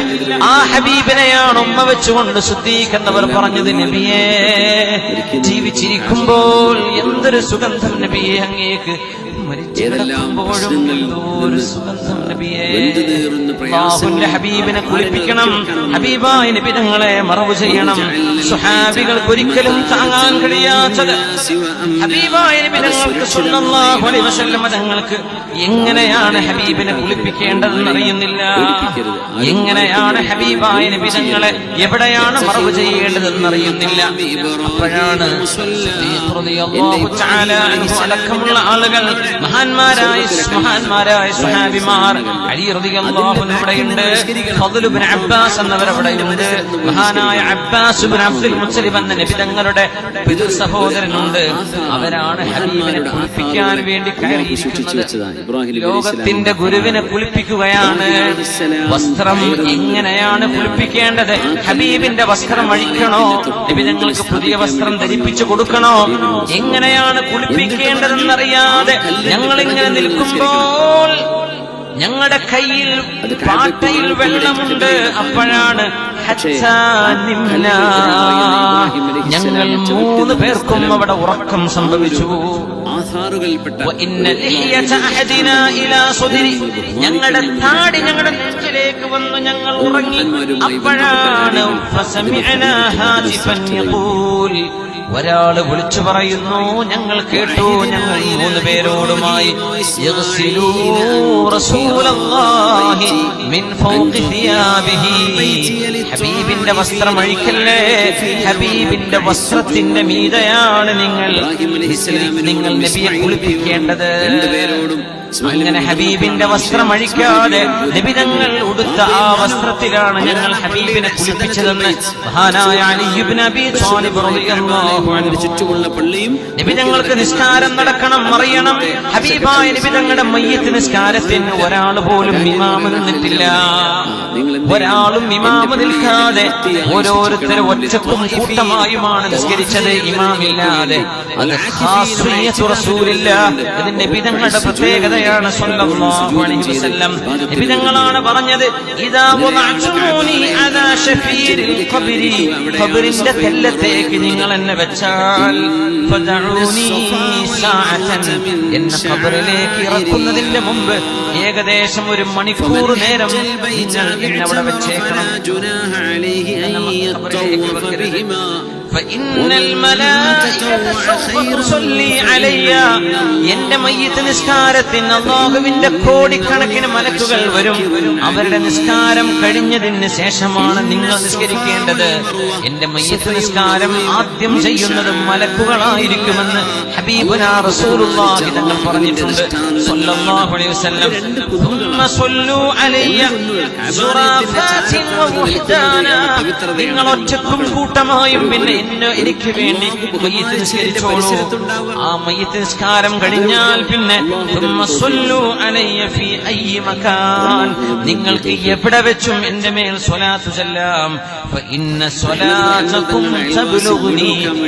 ആ ഹബീബിനെയാണ് ഉമ്മ വെച്ചുകൊണ്ട് സിദ്ദീഖ് എന്നവർ പറഞ്ഞത്, നബിയേ ജീവിച്ചിരിക്കുമ്പോൾ എന്തൊരു സുഗന്ധം നബിയെ അങ്ങേക്ക്, മരിച്ചിടക്കുമ്പോഴും എന്തോരു സുഗന്ധം നബിയേ. അല്ലാഹുവിന്റെ ഹബീബിനെ കുളിപ്പിക്കണം, ഹബീബായ നബി തങ്ങളെ മറവ് ചെയ്യണം. സ്വഹാബികൾക്ക് ഒരിക്കലും താങ്ങാൻ കഴിയാത്തത് ഹബീബായ നബി തങ്ങൾക്ക് സ്വല്ലല്ലാഹു അലൈഹി വസല്ലം തങ്ങൾക്ക് എങ്ങനെയാണ് ഹബീബിനെ കുളിപ്പിക്കേണ്ടതെന്ന് അറിയുന്നില്ല. എങ്ങനെയാണ് ഹബീബായ നബി തങ്ങളെ എവിടെയാണ് മറവ് ചെയ്യേണ്ടതെന്ന് അറിയുന്നില്ല. അപ്പോഴാണ് അടക്കമുള്ള ആളുകൾ, മഹാന്മാരായ സ്വഹാബിമാർ, അലി റളിയല്ലാഹു അൻഹു അവിടെയുണ്ട്, ഫദ്ൽ ഇബ്നു അബ്ബാസ് എന്നവർ അവിടെയുണ്ട്, മഹാനായ അബ്ബാസ് ഇബ്നു അബ്ദുൽ മുത്തലിബ് എന്ന നബി തങ്ങളുടെ പിതൃ സഹോദരനുണ്ട്. അവരാണ് ഹബീബിനെ കുളിപ്പിക്കാൻ വേണ്ടി കയറിയിരിക്കുന്നത്. ലോകത്തിന്റെ ഗുരുവിനെ കുളിപ്പിക്കുകയാണ്. വസ്ത്രം എങ്ങനെയാണ് കുളിപ്പിക്കേണ്ടത്? ഹബീബിന്റെ വസ്ത്രം അഴിക്കണോ? നബി തങ്ങൾക്ക് പുതിയ വസ്ത്രം ധരിപ്പിച്ചു കൊടുക്കണോ? എങ്ങനെയാണ് കുളിപ്പിക്കേണ്ടതെന്നറിയാതെ ഞങ്ങളിങ്ങനെ നിൽക്കുമ്പോൾ ഞങ്ങളുടെ കയ്യിൽ പാട്ടയിൽ വെള്ളമുണ്ട്. അപ്പോഴാണ് ഞങ്ങൾ 3 പേർക്കും അവിടെ ഉറക്കം സംഭവിച്ചു. ഞങ്ങളുടെ താടി ഞങ്ങളുടെ നെഞ്ചിലേക്ക് വന്നു, ഞങ്ങൾ ഉറങ്ങി. അപ്പോഴാണ് ഒരാള് വിളിച്ചു പറയുന്നു, ഞങ്ങൾ കേട്ടു, ഞങ്ങൾ 3 പേരോടുമായി ഹബീബിന്റെ വസ്ത്രം അഴിക്കല്ലേ, ഹബീബിന്റെ വസ്ത്രത്തിന്റെ മീതയാണ് നിങ്ങൾ നബിയെ കുളിപ്പിക്കേണ്ടത്. അങ്ങനെ ഹബീബിന്റെ വസ്ത്രം അഴിക്കാതെ നബി തങ്ങൾ ഉടുത്ത ആ വസ്ത്രത്തിലാണ് ഞങ്ങൾ ഹബീബിനെ കുളിപ്പിച്ചതെന്ന് മഹാനായ അലി ഇബ്നു അബീ ത്വാലിബ് റളിയല്ലാഹു അൻഹു. ചുറ്റുമുള്ള പള്ളിയും നബി തങ്ങൾക്ക് നിസ്കാരം നടക്കണം, അറിയണം. ഹബീബായ നബി തങ്ങളുടെ മയ്യിത്ത് നിസ്കാരത്തിന് ഒരാൾ പോലും ഇമാമ നിന്നിട്ടില്ല. ഒരാളും ഇമാമ നിൽക്കാതെ ഓരോരുത്തരും ഒറ്റക്കും കൂട്ടമായുമാണ് നിസ്കരിച്ചത്, ഇമാമില്ലാതെ. അത് ഖാസിയത്തു റസൂലില്ലാഹ്, ഇത് നബി തങ്ങളുടെ പ്രത്യേകത. സ്വല്ലല്ലാഹു അലൈഹി വസല്ലം നബി തങ്ങളാണ് പറഞ്ഞത്, ഇദാ വദഅതുനി അലാ ശഫീരിൽ ഖബ്രി, ഖബ്റിന്റെ തെല്ലത്തേക്ക് നിങ്ങൾ എന്നെ വെച്ചാൽ ഫദഊനി സഅതൻ, എന്നെ ഖബ്റിലേക്ക് ഇറക്കുന്നതിന്റെ മുമ്പ് ഏകദേശം 1 മണിക്കൂർ നേരം നിങ്ങൾ എന്നെ അവിടെ വെച്ചേക്കണം. എന്റെ മയ്യിത്ത് നിസ്കാരത്തിന് അല്ലാഹുവിന്റെ കോടിക്കണക്കിന് മലക്കുകൾ വരും. അവരുടെ നിസ്കാരം കഴിഞ്ഞതിന് ശേഷമാണ് നിങ്ങൾ നിസ്കരിക്കേണ്ടത്. എന്റെ മയ്യിത്ത് നിസ്കാരം ആദ്യം ചെയ്യുന്നത് മലക്കുകളായിരിക്കുമെന്ന് ഹബീബുനാ റസൂലുള്ളാഹി തങ്ങൾ പറഞ്ഞിട്ടുണ്ട് സ്വല്ലല്ലാഹു അലൈഹി വസല്ലം. നിങ്ങൾ ഒറ്റക്കും കൂട്ടമായും പിന്നെ എനിക്ക് വേണ്ടി മയ്യിത്ത് നിസ്കരിച്ചോളൂ. ആ മയ്യിത്ത് നിസ്കാരം കഴിഞ്ഞാൽ പിന്നെ നിങ്ങൾക്ക് എവിടെ വെച്ചും എന്റെ മേൽ സ്വലാത്ത് ചൊല്ലാം.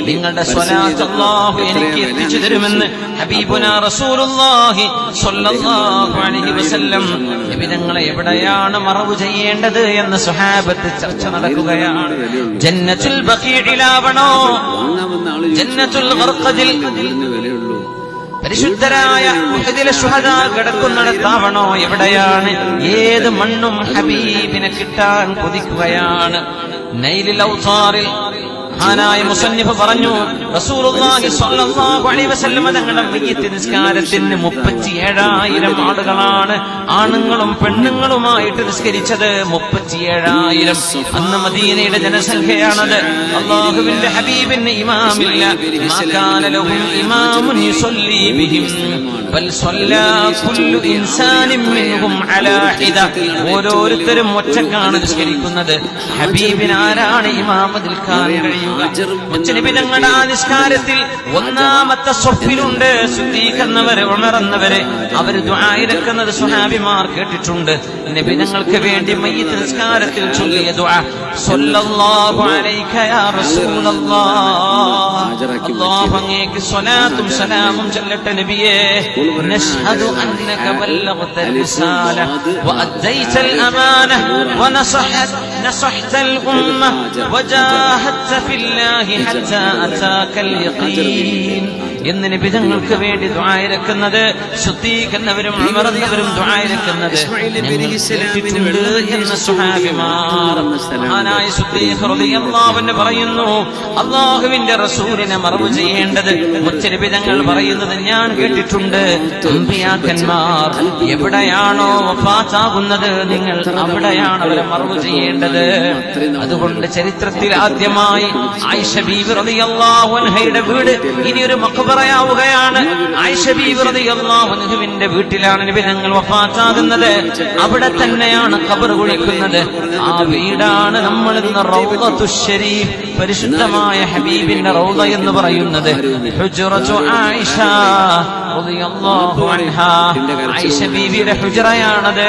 നിങ്ങളുടെ സ്വലാത്ത് അല്ലാഹു എനിക്ക് എത്തിച്ചു തരുമെന്ന് ഹബീബുനാ റസൂലുള്ളാഹി സ്വല്ലല്ലാഹു അലൈഹി വസല്ലം. നബി തങ്ങളെ എവിടെയാണ് മറവ് ചെയ്യേണ്ടത് എന്ന് സ്വഹാബത്ത് ചർച്ച നടക്കുകയാണ്. ജന്നത്തുൽ ബഖീഇലാവണോ, ജന്നത്തുൽ ഗർഖദിൽ പരിശുദ്ധരായ ഉഹദിലെ ശുഹദാ കിടക്കുന്നിടത്താവണോ, എവിടെയാണ്? ഏത് മണ്ണും ഹബീബിനെ കിട്ടാൻ കൊതിക്കുകയാണ്. നൈലുൽ ഔസാറിൽ മഹാനായ മുസന്നിഫ് പറഞ്ഞു, റസൂലുള്ളാഹി സ്വല്ലല്ലാഹു അലൈഹി വസല്ലം തങ്ങളുടെ മയ്യിത്ത് നിസ്കാരത്തിന് 37,000 ആളുകളാണ് ആണുങ്ങളും പെണ്ണുങ്ങളുമായിട്ട് നിസ്കരിച്ചത്. 37,000. അന്ന് മദീനയുടെ ജനസംഖ്യയാണത്. അല്ലാഹുവിന്റെ ഹബീബിന് ഇമാമില്ല. മാ കാന ലഹും ഇമാമുൻ യുസല്ലി ബിഹിം ബൽ സ്വല്ലാ കുല്ലു ഇൻസാനിൻ മിൻഹും അലാ ഹിദ. ഓരോരുത്തരും ഒറ്റക്കാണ് നിസ്കരിക്കുന്നത്. ഹബീബിന് ആരാണ് ഇമാം നിൽക്കാൻ കഴിയുക? മുത്തനബി തങ്ങളുടെ ആ നിസ്കാരത്തിൽ ഒന്നാമത്തെ സ്വഫിലുണ്ട് സിദ്ദീഖ് എന്നവര്, ഉമർ എന്നവര്. അവര് ദുആ ഇറക്കുന്നത് സ്വഹാബിമാർ കേട്ടിട്ടുണ്ട്. നബി തങ്ങൾക്ക് വേണ്ടി മയ്യിത്ത് നിസ്കാരത്തിൽ ചൊല്ലിയ ദുആ, സ്വല്ലല്ലാഹു അലൈക യാ റസൂലല്ലാഹ്, അല്ലാഹു അങ്ങേക്ക് സ്വലാത്തും സലാമും ചൊല്ലട്ടെ നബിയേ. നശ്ഹദു അന്നക ബല്ലഗ്ത റിസാല വഅദ്ദൈതൽ അമാന വനസഹ്തൽ ഉമ്മ വജാഹദ്ത ഫില്ലാഹി ഹത്താ അതാകൽ യഖീൻ എന്ന് നബി തങ്ങൾക്ക് വേണ്ടി ദുആ ഇറക്കുന്നത്. സിദ്ദീഖ് എന്നവരും ഉമർ എന്നവരും ദുആ ഇറക്കുന്നത് കേട്ടിട്ടുണ്ട് എന്ന് സ്വഹാബിമാർ. മഹാനായ സിദ്ദീഖ് റളിയല്ലാഹു അൻഹു പറയുന്നു, അല്ലാഹുവിന്റെ റസൂലിനെ മറവ് ചെയ്യേണ്ടത് മുത്തനബി തങ്ങൾ പറയുന്നത് ഞാൻ കേട്ടിട്ടുണ്ട്. അമ്പിയാക്കന്മാർ എവിടെയാണോ വഫാത്താകുന്നത് നിങ്ങൾ അവിടെയാണ് അവരെ മറവ് ചെയ്യേണ്ടത്. അതുകൊണ്ട് ചരിത്രത്തിൽ ആദ്യമായി ആയിഷ ബീവി റളിയല്ലാഹു അൻഹയുടെ വീട് ഇനിയൊരു മഖ്ബറയാവുകയാണ്. ആയിഷ ബീവി റളിയല്ലാഹു അൻഹുവിന്റെ വീട്ടിലാണ് നബി തങ്ങൾ വഫാത്താകുന്നത്. അവിടെ തന്നെയാണ് ഖബർ കുഴിക്കുന്നത്. ആ വീടാണ് നമ്മൾ ഇന്ന് റൗളത്തുൽ ശരീഫ്, പരിശുദ്ധമായ ഹബീബിന്റെ റൗള എന്ന് പറയുന്നത്. ഹുജ്റത്തു ആയിഷ റളിയല്ലാഹു അൻഹാ, ആയിഷ ബീവിയുടെ ഹുജ്റയാണത്.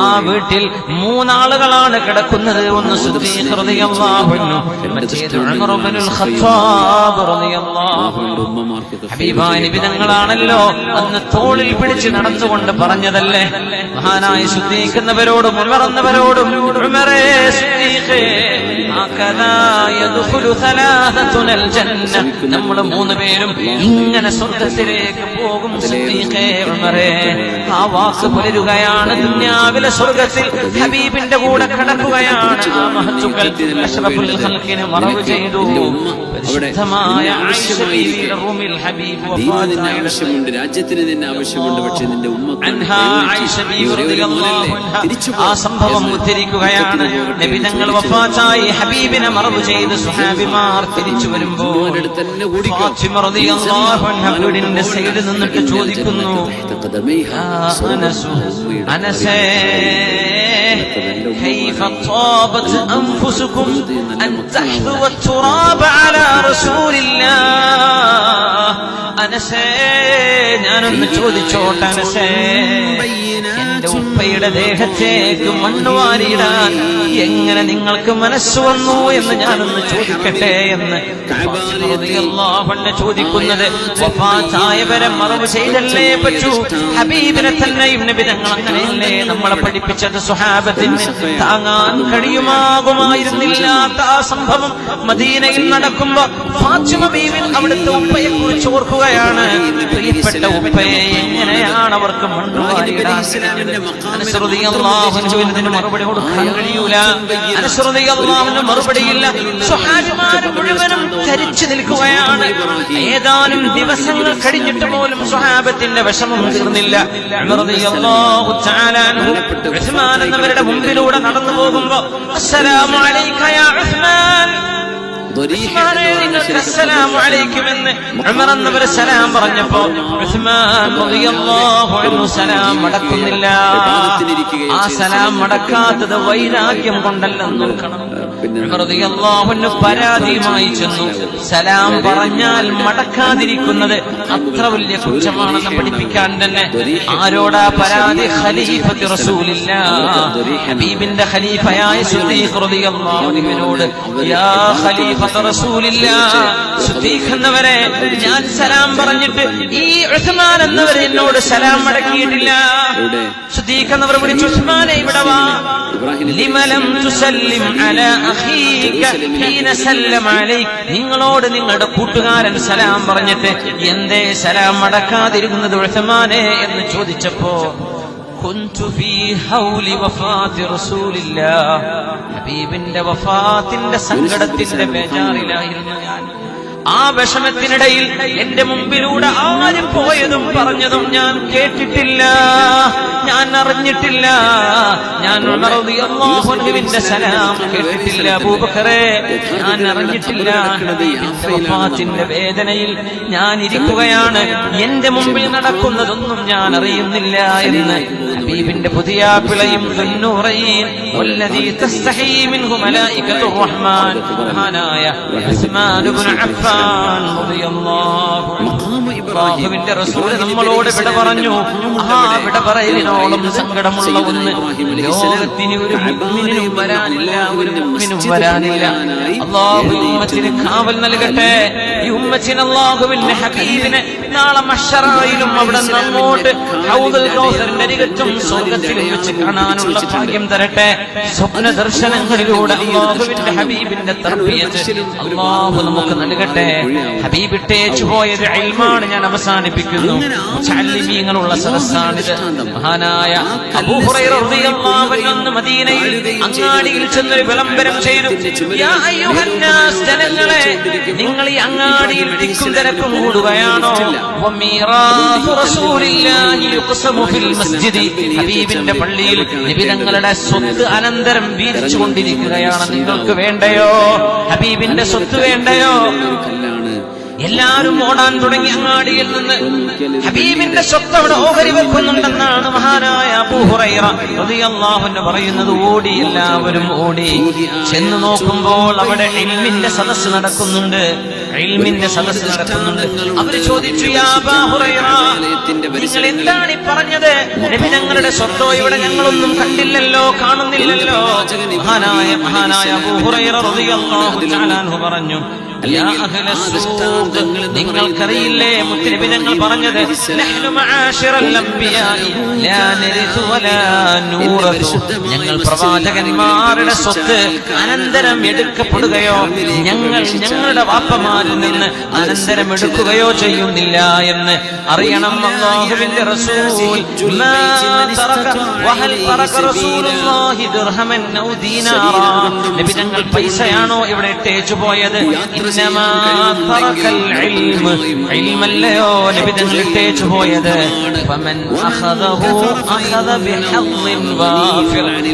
ആ വീട്ടിൽ 3 ആളുകളാണ് കിടക്കുന്നത്. ഒന്ന് സിദ്ദീഖ് റളിയല്ലാഹു അൻഹു, മറ്റേത് ഉമർ ഇബ്നുൽ ഖത്താബ് റളിയല്ലാഹു അൻഹു. ഹബീബായ നബി തങ്ങളാണല്ലോ അന്ന് തോളിൽ പിടിച്ച് നടന്നുകൊണ്ട് പറഞ്ഞതല്ലേ മഹാനായ സിദ്ദീഖ് എന്നവരോടും ഉമർ എന്നവരോടും, ഉമറേ സിദ്ദീഖേ ഹകദാ യദ്ഖുലു സലാസതുനൽ ജന്ന, നമ്മൾ 3 പേരും ഇങ്ങനെ സ്വർഗ്ഗത്തിലേക്ക് പോകും സിദ്ദീഖേ ഉമറേ. ആ വാക്ക് പുലരുകയാണ്. ദുനിയാവിലെ സ്വർഗ്ഗത്തിൽ ഹബീബിന്റെ കൂടെ കിടക്കുകയാണ്. ആ മഹത്തുക്കൾ അഷ്റഫുൽ ഖൽഖിനെ മറവ് ചെയ്തു. പരിശുദ്ധമായ ആയിഷ ബീവിയുടെ റൂമിൽ ഹബീബ് ആവശ്യമുണ്ട്, രാജ്യത്തിന് നിന്നെ ആവശ്യമുണ്ട്, പക്ഷെ നിന്റെ അൻഹാ ആയിഷ ബീവി റളിയല്ലാഹു അൻഹാ ആ സംഭവം ഉദ്ധരിക്കുകയാണ്. നബി തങ്ങൾ വഫാത്തായി ഹബീബിനെ മറവ് ചെയ്ത് സ്വഹാബിമാർ തിരിച്ചു വരുമ്പോൾ ഫാത്തിമ റളിയല്ലാഹു അൻഹ വീടിന്റെ സൈഡിൽ നിന്നിട്ട് ചോദിക്കുന്നു, അനസേ كيف طابت أنفسكم أن تحذوا التراب على رسول الله. അനസേ, ഞാനൊന്ന് ചോദിച്ചോട്ടെ അനസേ, എന്റെ ഉപ്പയുടെ ദേഹത്തേക്ക് മണ്ണ് വാരിയിടാൻ എങ്ങനെ നിങ്ങൾക്ക് മനസ്സ് വന്നു എന്ന് ഞാനൊന്ന് ചോദിക്കട്ടെ എന്ന് ചോദിക്കുന്നത്. വഫാത്തായവരെ മറവ് ചെയ്തല്ലേ പറ്റൂ. ഹബീബിനെ തന്നെയും നബി തങ്ങൾ അങ്ങനെയല്ലേ നമ്മളെ പഠിപ്പിച്ചത്. സ്വഹാബത്തിന് താങ്ങാൻ കഴിയുമാകുമായിരുന്നില്ലാത്ത ആ സംഭവം മദീനയിൽ നടക്കുമ്പോ ഫാത്തിമ ബീവി അവിടുത്തെ ഉപ്പയെ കുറിച്ച് ഓർക്കുകയാണ്. പ്രിയപ്പെട്ട ഉപ്പയെ എങ്ങനെയാണ് അവർക്ക് മണ്ണ് വാരിയിടാൻ അനസ് റളിയല്ലാഹു അൻഹുവിന് മറുപടി കൊടുക്കാൻ കഴിയൂല. അനസ് റളിയല്ലാഹു അൻഹു മറുപടിയില്ല. സ്വഹാബിമാർ മുഴുവനും ധരിച്ചു നിൽക്കുകയാണ്. ഏതാനും ദിവസങ്ങൾ കഴിഞ്ഞിട്ട് പോലും സ്വഹാബത്തിന്റെ വിഷമം തീർന്നില്ല. ഉമർ റളിയല്ലാഹു തആല അൻഹു ഉസ്മാൻ എന്നവരുടെ മുമ്പിലൂടെ നടന്നു പോകുമ്പോ അസ്സലാമു അലൈക യാ ഉസ്മാൻ, അസ്സലാമു അലൈക്കും എന്ന് ഉമർ എന്നവർ സലാം പറഞ്ഞപ്പോ ഉസ്മാൻ റളിയല്ലാഹു അൻഹു സലാം മടക്കുന്നില്ല. ആ സലാം മടക്കാത്തത് വൈരാഗ്യം കൊണ്ടല്ലെന്ന് നോക്കണം. ഉമർ റളിയല്ലാഹു അൻഹു പരാതിയുമായി ചെന്നു. സലാം പറഞ്ഞാൽ മടക്കാതിരിക്കുന്നത് അത്ര വലിയ കുറ്റമാണെന്ന് പഠിപ്പിക്കാൻ തന്നെ. ആരോടാ പരാതി? ഖലീഫത്ത് റസൂലില്ലാഹ്, ഹബീബിന്റെ ഖലീഫയായ സിദ്ദീഖ് റളിയല്ലാഹു അൻഹുവിനോട്. യാ ഖലീഫ സിദ്ദീഖ് എന്നവരെ, ഞാൻ സലാം പറഞ്ഞിട്ട് ഈ ഉസ്മാൻ എന്നവരെ എന്നോട് സലാം മടക്കിയിട്ടില്ല. സിദ്ദീഖ് എന്നവർ വിളിച്ചു, ഉസ്മാനെ ഇവിടെ വാ. ലിമലം തുസല്ലിം അലാ അഖീക ഹീന സല്ലമ അലൈക, നിങ്ങളോട് നിങ്ങളുടെ കൂട്ടുകാരൻ സലാം പറഞ്ഞിട്ട് എന്തേ സലാം മടക്കാതിരുന്നത് ഉസ്മാനെ എന്ന് ചോദിച്ചപ്പോ കുന്തു ഫീ ഹൗലി വഫാത്തി റസൂലില്ലാഹ്, ഹബീബിന്റെ വഫാത്തിന്റെ സങ്കടത്തിന്റെ ബേജാറിലായിരുന്നു ഞാൻ. ആ വിഷമത്തിനിടയിൽ എന്റെ മുമ്പിലൂടെ ആരും പോയതും പറഞ്ഞതും ഞാൻ കേട്ടിട്ടില്ല, ഞാൻ അറിഞ്ഞിട്ടില്ല. ഞാൻ ഉമർ റളിയല്ലാഹു അൻഹുവിന്റെ സലാം കേട്ടിട്ടില്ല. അബൂബക്കറെ, ഞാൻ അറിഞ്ഞിട്ടില്ല. വഫാത്തിന്റെ വേദനയിൽ ഞാൻ ഇരിക്കുകയാണ്, എന്റെ മുമ്പിൽ നടക്കുന്നതൊന്നും ഞാൻ അറിയുന്നില്ല എന്ന് ഹബീബിന്റെ പുതിയ പിളയും ദുന്നൂറൈൻ വല്ലദീ തസ്തഹീ മിൻഹു മലായികത്തുർ റഹ്മാൻ മഹാനായ ഉസ്മാൻ ഇബ്നു അഫ്ഫാൻ ഇബ്രാഹിമിന്റെ റസൂൽ നമ്മളോട് വിട പറഞ്ഞു. ആ വിട പറയലിനോളം സങ്കടമുള്ള ഒന്ന് ലോകത്തിന് ഒരു മുഅ്മിനിനും വരാനില്ല, ഒരു മുഅ്മിനും വരാനില്ല. അല്ലാഹു ഉമ്മത്തിന് കാവൽ നൽകട്ടെ. ഈ ഉമ്മത്തിന് അല്ലാഹുവിന്റെ ഹബീബിനെ നാളെ മഹ്ശറായിലും അവിടെ അങ്ങോട്ട് ഹൗദുൽ കൗസറിന്റെ അരികത്തും സ്വർഗ്ഗത്തിലും വെച്ച് കാണാനുള്ള ഭാഗ്യം തരട്ടെ. സ്വപ്ന ദർശനങ്ങളിലൂടെ അല്ലാഹുവിന്റെ ഹബീബിന്റെ തർബിയത്ത് അല്ലാഹു നമുക്ക് നൽകട്ടെ. ഹബീബ് ഇട്ടേച്ചു പോയത് ഇൽമാണ്. ഞാൻ അവസാനിപ്പിക്കുന്നു. മുതഅല്ലിമീങ്ങളുള്ള സദസ്സാണിത്. മഹാനായ അബൂ ഹുറൈറ റളിയല്ലാഹു അൻഹു മദീനയിൽ അങ്ങാടിയിൽ ചെന്നൊരു വിളംബരം ചെയ്തു. യാ അയ്യുഹന്നാസ്, ജനങ്ങളെ, നിങ്ങൾ ഈ അങ്ങാടിയിൽ തിക്കും തിരക്കും കൂടുകയാണോ? വമീറാസു റസൂലില്ലാഹി യുഖ്സമു ഫിൽ മസ്ജിദി, ഹബീബിന്റെ പള്ളിയിൽ നബി തങ്ങളുടെ സ്വത്ത് അനന്തരം വീതിച്ചുകൊണ്ടിരിക്കുകയാണ്. നിങ്ങൾക്ക് വേണ്ടയോ? ഹബീബിന്റെ സ്വത്ത് വേണ്ടയോ? എല്ലാവരും ഓടാൻ തുടങ്ങി. അങ്ങാടിയിൽ നിന്ന് ഹബീബിന്റെ സ്വത്ത് അവിടെ ഓഹരി വെക്കുന്നുണ്ടെന്നാണ് മഹാനായ അബൂ ഹുറൈറ റളിയല്ലാഹു അൻഹു പറയുന്നത്. ഓടി, എല്ലാവരും ഓടി. ചെന്ന് നോക്കുമ്പോൾ അവിടെ ഇൽമിന്റെ സദസ്സ് നടക്കുന്നുണ്ട്. ഇൽമിന്റെ സദസ്സ് നടക്കുന്നുണ്ട്. അവർ ചോദിച്ചു, യാ അബൂ ഹുറൈറ, നിങ്ങൾ എന്താണ് ഈ പറഞ്ഞത്? നബി ഞങ്ങളുടെ സ്വത്തോ ഇവിടെ ഞങ്ങളൊന്നും കണ്ടില്ലല്ലോ, കാണുന്നില്ലല്ലോ. മഹാനായ അബൂ ഹുറൈറ റളിയല്ലാഹു തആല അൻഹു പറഞ്ഞു, നിങ്ങൾക്കറിയില്ലേ മുത്തനബി ഞങ്ങൾ പറഞ്ഞത്, ഞങ്ങൾ പ്രവാചകന്മാരുടെ സ്വത്ത് അനന്തരം എടുക്കപ്പെടുകയോ ഞങ്ങളുടെ വാപ്പമാരിൽ നിന്ന് അനന്തരം എടുക്കുകയോ ചെയ്യുന്നില്ല എന്ന് അറിയണം. അല്ലാഹുവിന്റെ റസൂൽ നബി ഞങ്ങൾ പൈസയാണോ ഇവിടെ ഇട്ടേച്ചു പോയത്? ഇൽമല്ലയോ നബി തങ്ങൾ ഇട്ടേച്ചു പോയത്?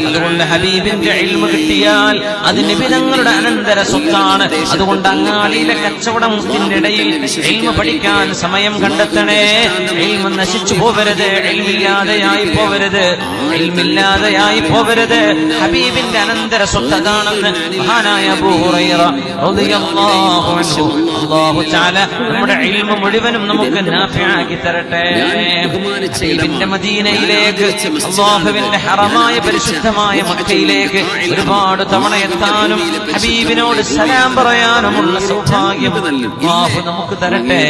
അതുകൊണ്ട് ഹബീബിന്റെ ഇൽമ കിട്ടിയാൽ അത് നബി തങ്ങളുടെ അനന്തര സ്വത്താണ്. അതുകൊണ്ട് അങ്ങാടിയിലെ കച്ചവടത്തിന്റെ ഇടയിൽ ഇൽമ പഠിക്കാൻ സമയം കണ്ടെത്തണേ. ഇൽമ നശിച്ചു പോവരുത്, ഇൽമില്ലാതെയായി പോവരുത്, ഇൽമില്ലാതെയായി പോവരുത്. ഹബീബിന്റെ അനന്തര സ്വത്ത് അതാണെന്ന് മഹാനായ അബൂ ഹുറൈറ റളിയല്ലാഹു അൻഹു അല്ലാഹു തആല നമ്മുടെ ഇൽമ മുഴുവനും നമുക്ക് നാഫിആക്കി തരട്ടെ. ഹബീബിന്റെ മദീനയിലേക്ക്, അല്ലാഹുവിന്റെ ഹറമായ പരിശുദ്ധമായ മക്കയിലേക്ക് ഒരുപാട് തവണ എത്താനും ഹബീബിനോട് സലാം പറയാനുമുള്ള സൗഭാഗ്യം അല്ലാഹു നമുക്ക് തരട്ടെ.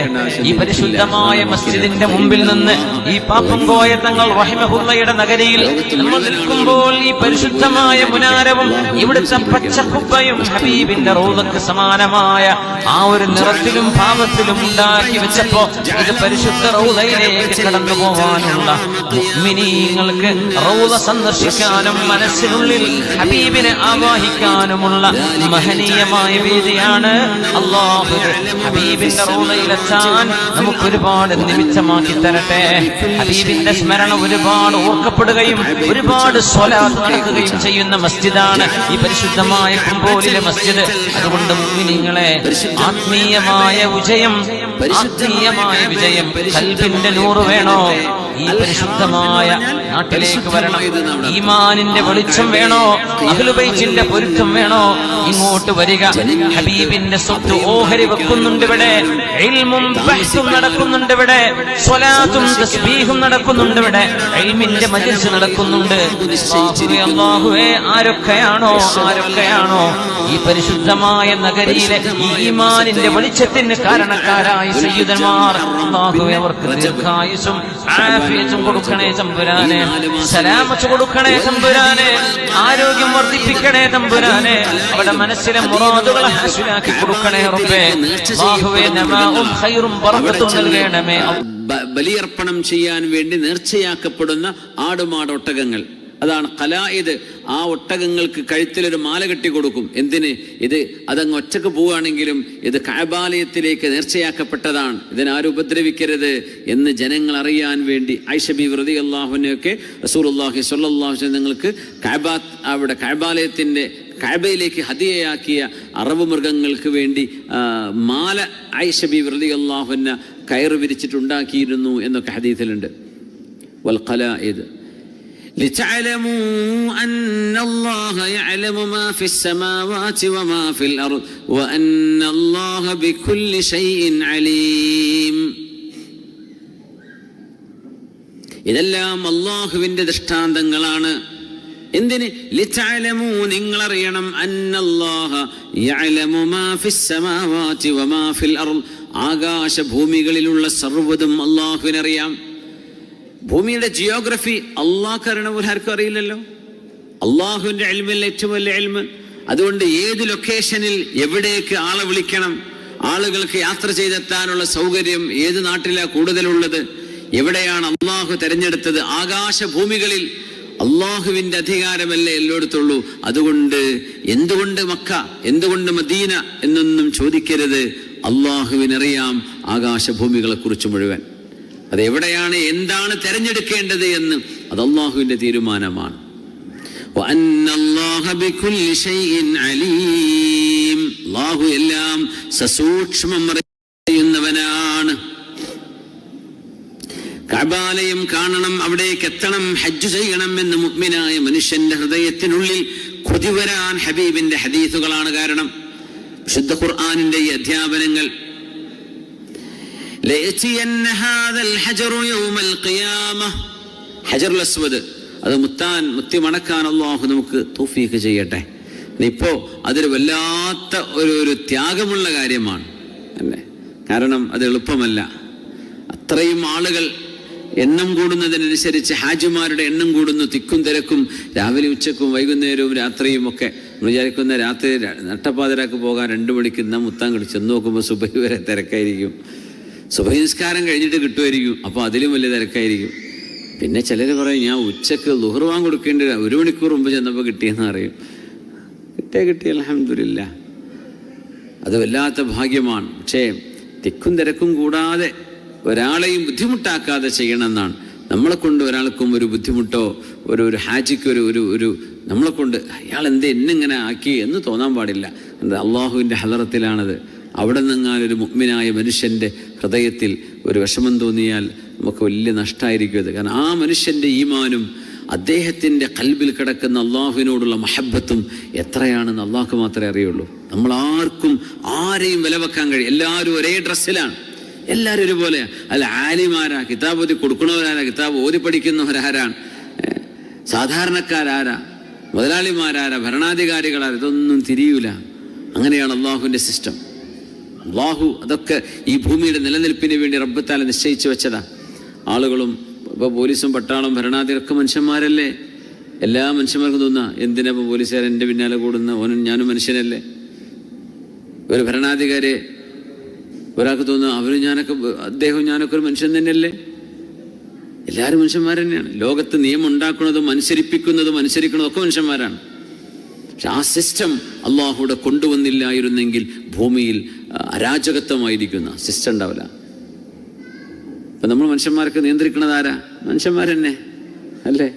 ഈ പരിശുദ്ധമായ മസ്ജിദിന്റെ മുമ്പിൽ നിന്ന് ഈ പാപ്പങ്കോയ തങ്ങൾ റഹിമഹുള്ളയുടെ നഗരിയിൽ നമ്മൾ നിൽക്കുമ്പോൾ ഈ പരിശുദ്ധമായ മുനാരവും ഇവിടുത്തെ പച്ചക്കുപ്പയും ഹബീബിന്റെ റൗളക്ക് സമാനമായ ആ ഒരു നിറത്തിലും ഭാവത്തിലും ഉണ്ടാക്കി വെച്ചപ്പോ ഇത് പരിശുദ്ധ റൗളയിലേക്ക് കടന്നു പോകാനുള്ള മുഅ്മിനീങ്ങൾക്ക് റൗള സന്ദർശിക്കാനും മനസ്സിനുള്ളിൽ ഹബീബിനെ ആവാഹിക്കാനുമുള്ള മഹനീയമായ വേദിയാണ്. അല്ലാഹു ഹബീബിന്റെ റൗളയിലെത്താൻ നമുക്ക് ഒരുപാട് നിമിത്തമാക്കി തരട്ടെ. ഹബീബിന്റെ സ്മരണ ഒരുപാട് ഓർക്കപ്പെടുകയും ഒരുപാട് സ്വലാത്ത് നടക്കുകയും ചെയ്യുന്ന മസ്ജിദാണ് ഈ പരിശുദ്ധമായ കുമ്പോലിലെ മസ്ജിദ്. അതുകൊണ്ട് മുഅ്മിനീങ്ങളെ, ആത്മീയമായ വിജയം, ആത്മീയമായ വിജയം, ഖൽബിന്റെ നൂറ് വേണോ? ഈ പരിശുദ്ധമായ നാട്ടിലേക്ക് വരണം. ഈമാനിന്റെ വെളിച്ചം വേണോ? അഹ്ലു ബൈത്തിന്റെ പൊരുത്തം വേണോ? ഇങ്ങോട്ട് വരിക. ഹബീബിന്റെ സ്വത്ത് ഓഹരി വെക്കുന്നുണ്ട് ഇവിടെ, ഇൽമും ബഹ്സും നടക്കുന്നുണ്ട് ഇവിടെ, സ്വലാത്തും തസ്ബീഹും നടക്കുന്നുണ്ട് ഇവിടെ, ഇൽമിന്റെ മജ്ലിസ് നടക്കുന്നുണ്ട്. അല്ലാഹുവേ, ആരൊക്കെയാണോ ഈ പരിശുദ്ധമായ നഗരിയിലെ ഈമാനിന്റെ വെളിച്ചത്തിന് കാരണക്കാരായ സയ്യിദന്മാർ, അല്ലാഹുവേ അവർക്ക് ദീർഘായുസ്സും ആഫിയത്തും കൊടുക്കണേ തമ്പുരാനെ, സലാമത്ത് കൊടുക്കണേ തമ്പുരാനെ, ആരോഗ്യം വർദ്ധിപ്പിക്കണേ തമ്പുരാനെ, അവിടെ മനസ്സിലെ മുറാദുകളെ ഹാസിലാക്കി കൊടുക്കണേ റബ്ബേ. അല്ലാഹുവേ, നമാഉം ഖൈറും ബറകത്തും നൽകണമേ. ബലിയർപ്പണം ചെയ്യാൻ വേണ്ടി നേർച്ചയാക്കപ്പെടുന്ന ആടുമാടൊട്ടകങ്ങൾ അതാണ് ഖലായിദ്. ആ ഒട്ടകങ്ങൾക്ക് കഴുത്തിലൊരു മാല കെട്ടി കൊടുക്കും. എന്തിന്? അതങ്ങ് ഒറ്റക്ക് പോവുകയാണെങ്കിലും ഇത് കഅബാലയത്തിലേക്ക് നേർച്ചയാക്കപ്പെട്ടതാണ്, ഇതിനാരും ഉപദ്രവിക്കരുത് എന്ന് ജനങ്ങൾ അറിയാൻ വേണ്ടി ആയിഷ ബീവി റളിയല്ലാഹു അൻഹയൊക്കെ റസൂലുള്ളാഹി സ്വല്ലല്ലാഹു അലൈഹി വസല്ലം നിങ്ങൾക്ക് അവിടെ കഅബാലയത്തിന്റെ കഅബയിലേക്ക് ഹദിയയാക്കിയ അറബ് മൃഗങ്ങൾക്ക് വേണ്ടി മാല ആയിഷ ബീവി റളിയല്ലാഹു അൻഹ കയറ് വിരിച്ചിട്ടുണ്ടാക്കിയിരുന്നു എന്നൊക്കെ ഹദീസിലുണ്ട്. വൽ ഖലായിദ് لتعلموا أن الله يعلم ما في السماوات وما في الأرض وأن الله بكل شيء عليم. ഇതെല്ലാം അല്ലാഹുവിന്റെ ദൃഷ്ടാന്തങ്ങളാണ്. എന്തിന്? ലിതഅലമു, നിങ്ങളറിയണം, അന്നല്ലാഹ യഅലമു മാ ഫിസ് സമാവാതി വമാ ഫിൽ അർദ്, ആകാശ ഭൂമികളിലുള്ള സർവ്വതും അല്ലാഹുവിനറിയാം. ഭൂമിയുടെ ജിയോഗ്രഫി അള്ളാഹ് അറിയണ പോലെ ആർക്കും അറിയില്ലല്ലോ. അള്ളാഹുവിന്റെ ഇൽമിൽ ഏറ്റവും വലിയ ഇൽമ്. അതുകൊണ്ട് ഏത് ലൊക്കേഷനിൽ എവിടേക്ക് ആളെ വിളിക്കണം, ആളുകൾക്ക് യാത്ര ചെയ്തെത്താനുള്ള സൗകര്യം ഏത് നാട്ടിലാണ് കൂടുതലുള്ളത്, എവിടെയാണ് അള്ളാഹു തെരഞ്ഞെടുത്തത്, ആകാശഭൂമികളിൽ അള്ളാഹുവിന്റെ അധികാരമല്ലേ എല്ലായിടത്തുള്ളൂ. അതുകൊണ്ട് എന്തുകൊണ്ട് മക്ക, എന്തുകൊണ്ട് മദീന എന്നൊന്നും ചോദിക്കരുത്. അള്ളാഹുവിനറിയാം ആകാശഭൂമികളെ കുറിച്ച് മുഴുവൻ. അതെവിടെയാണ്, എന്താണ് തെരഞ്ഞെടുക്കേണ്ടത് എന്ന് അത് അല്ലാഹുവിന്റെ തീരുമാനമാണ്. അല്ലാഹു എല്ലാം സസൂക്ഷ്മം അറിയുന്നവനാണ്. കഅബാലയം കാണണം, അവിടേക്ക് എത്തണം, ഹജ്ജ് ചെയ്യണം എന്ന് മുഅ്മിനായ മനുഷ്യന്റെ ഹൃദയത്തിനുള്ളിൽ കൊതി വരാൻ ഹബീബിന്റെ ഹദീസുകളാണ് കാരണം. വിശുദ്ധ ഖുർആനിന്റെ ഈ അധ്യാപനങ്ങൾ ഹജറുൽ അസ്വദ് അത് മുത്തി മണക്കാൻ അല്ലാഹു നമുക്ക് തൗഫീഖ് ചെയ്യട്ടെ. ഇപ്പോ അതൊരു വല്ലാത്ത ഒരു ത്യാഗമുള്ള കാര്യമാണ് അല്ലേ? കാരണം അത് എളുപ്പമല്ല. അത്രയും ആളുകൾ എണ്ണം കൂടുന്നതിനനുസരിച്ച് ഹാജിമാരുടെ എണ്ണം കൂടുന്നു. തിക്കും തിരക്കും, രാവിലെ ഉച്ചക്കും വൈകുന്നേരവും രാത്രിയും ഒക്കെ. വിചാരിക്കുന്ന രാത്രി നട്ടപ്പാതിരാക്ക് പോകാൻ 2 മണിക്ക് മുത്താൻ കിട്ടും. ചെന്ന് നോക്കുമ്പോൾ സുബഹി വരെ തിരക്കായിരിക്കും. സുബഹി നിസ്കാരം കഴിഞ്ഞിട്ട് കിട്ടുമായിരിക്കും, അപ്പോൾ അതിലും വലിയ തിരക്കായിരിക്കും. പിന്നെ ചിലർ പറയും, ഞാൻ ഉച്ചക്ക് ളുഹർ വാങ്ങി കൊടുക്കേണ്ടി 1 മണിക്കൂർ മുമ്പ് ചെന്നപ്പോൾ കിട്ടിയെന്ന് അറിയും. കിട്ടി അൽഹംദുലില്ലാഹ്, അത് വല്ലാത്ത ഭാഗ്യമാണ്. പക്ഷേ തിക്കും തിരക്കും കൂടാതെ ഒരാളെയും ബുദ്ധിമുട്ടാക്കാതെ ചെയ്യണമെന്നാണ്. നമ്മളെ കൊണ്ട് ഒരാൾക്കും ഒരു ബുദ്ധിമുട്ടോ ഒരു ഹാജിക്ക് ഒരു നമ്മളെ കൊണ്ട് അയാൾ എന്നിങ്ങനെ ആക്കി എന്ന് തോന്നാൻ പാടില്ല. അള്ളാഹുവിൻ്റെ ഹളറത്തിലാണത്. അവിടെ നിന്നൊരു മുഅ്മിനായ മനുഷ്യൻ്റെ ഹൃദയത്തിൽ ഒരു വിഷമം തോന്നിയാൽ നമുക്ക് വലിയ നഷ്ടമായിരിക്കും അത്. കാരണം ആ മനുഷ്യൻ്റെ ഈമാനും അദ്ദേഹത്തിൻ്റെ ഖൽബിൽ കിടക്കുന്ന അള്ളാഹുവിനോടുള്ള മഹബത്തും എത്രയാണെന്ന് അള്ളാഹ്ക്ക് മാത്രമേ അറിയുള്ളൂ. നമ്മൾ ആരെയും വില വെക്കാൻ കഴിയും. എല്ലാവരും ഒരേ ഡ്രസ്സിലാണ്, എല്ലാവരും ഒരുപോലെ. അല്ല, ആലിമാരാ, കിതാബ് ഓതി കൊടുക്കണവരാരാ, കിതാബ് ഓതി പഠിക്കുന്നവരാരാണ്, സാധാരണക്കാരാരാ, മുതലാളിമാരാരാ, ഭരണാധികാരികളാരാ, ഇതൊന്നും തിരിയൂല. അങ്ങനെയാണ് അള്ളാഹുവിൻ്റെ സിസ്റ്റം. അള്ളാഹു അതൊക്കെ ഈ ഭൂമിയുടെ നിലനിൽപ്പിന് വേണ്ടി റബ്ബ് തആല നിശ്ചയിച്ചു വെച്ചതാ. ആളുകളും ഇപ്പോൾ പോലീസും പട്ടാളം ഭരണാധികാരിയൊക്കെ മനുഷ്യന്മാരല്ലേ? എല്ലാ മനുഷ്യന്മാർക്കും തോന്നുക, എന്തിനാ ഇപ്പോൾ പോലീസുകാർ എൻ്റെ പിന്നാലെ കൂടുന്ന, ഓനും ഞാനും മനുഷ്യനല്ലേ? ഒരു ഭരണാധികാരി ഒരാൾക്ക് തോന്നുക, അദ്ദേഹം ഞാനൊക്കെ ഒരു മനുഷ്യൻ തന്നെയല്ലേ? എല്ലാവരും മനുഷ്യന്മാർ തന്നെയാണ്. ലോകത്ത് നിയമം ഉണ്ടാക്കുന്നതും അനുസരിപ്പിക്കുന്നതും അനുസരിക്കുന്നതും ഒക്കെ മനുഷ്യന്മാരാണ്. പക്ഷെ ആ സിസ്റ്റം അള്ളാഹുവിടെ കൊണ്ടുവന്നില്ലായിരുന്നെങ്കിൽ ഭൂമിയിൽ അരാജകത്വമായിരിക്കുന്ന സിസ്റ്റം ഉണ്ടാവില്ല. ഇപ്പം നമ്മൾ മനുഷ്യന്മാർക്ക് നിയന്ത്രിക്കുന്നത് ആരാ? മനുഷ്യന്മാരെന്നെ അല്ലേ?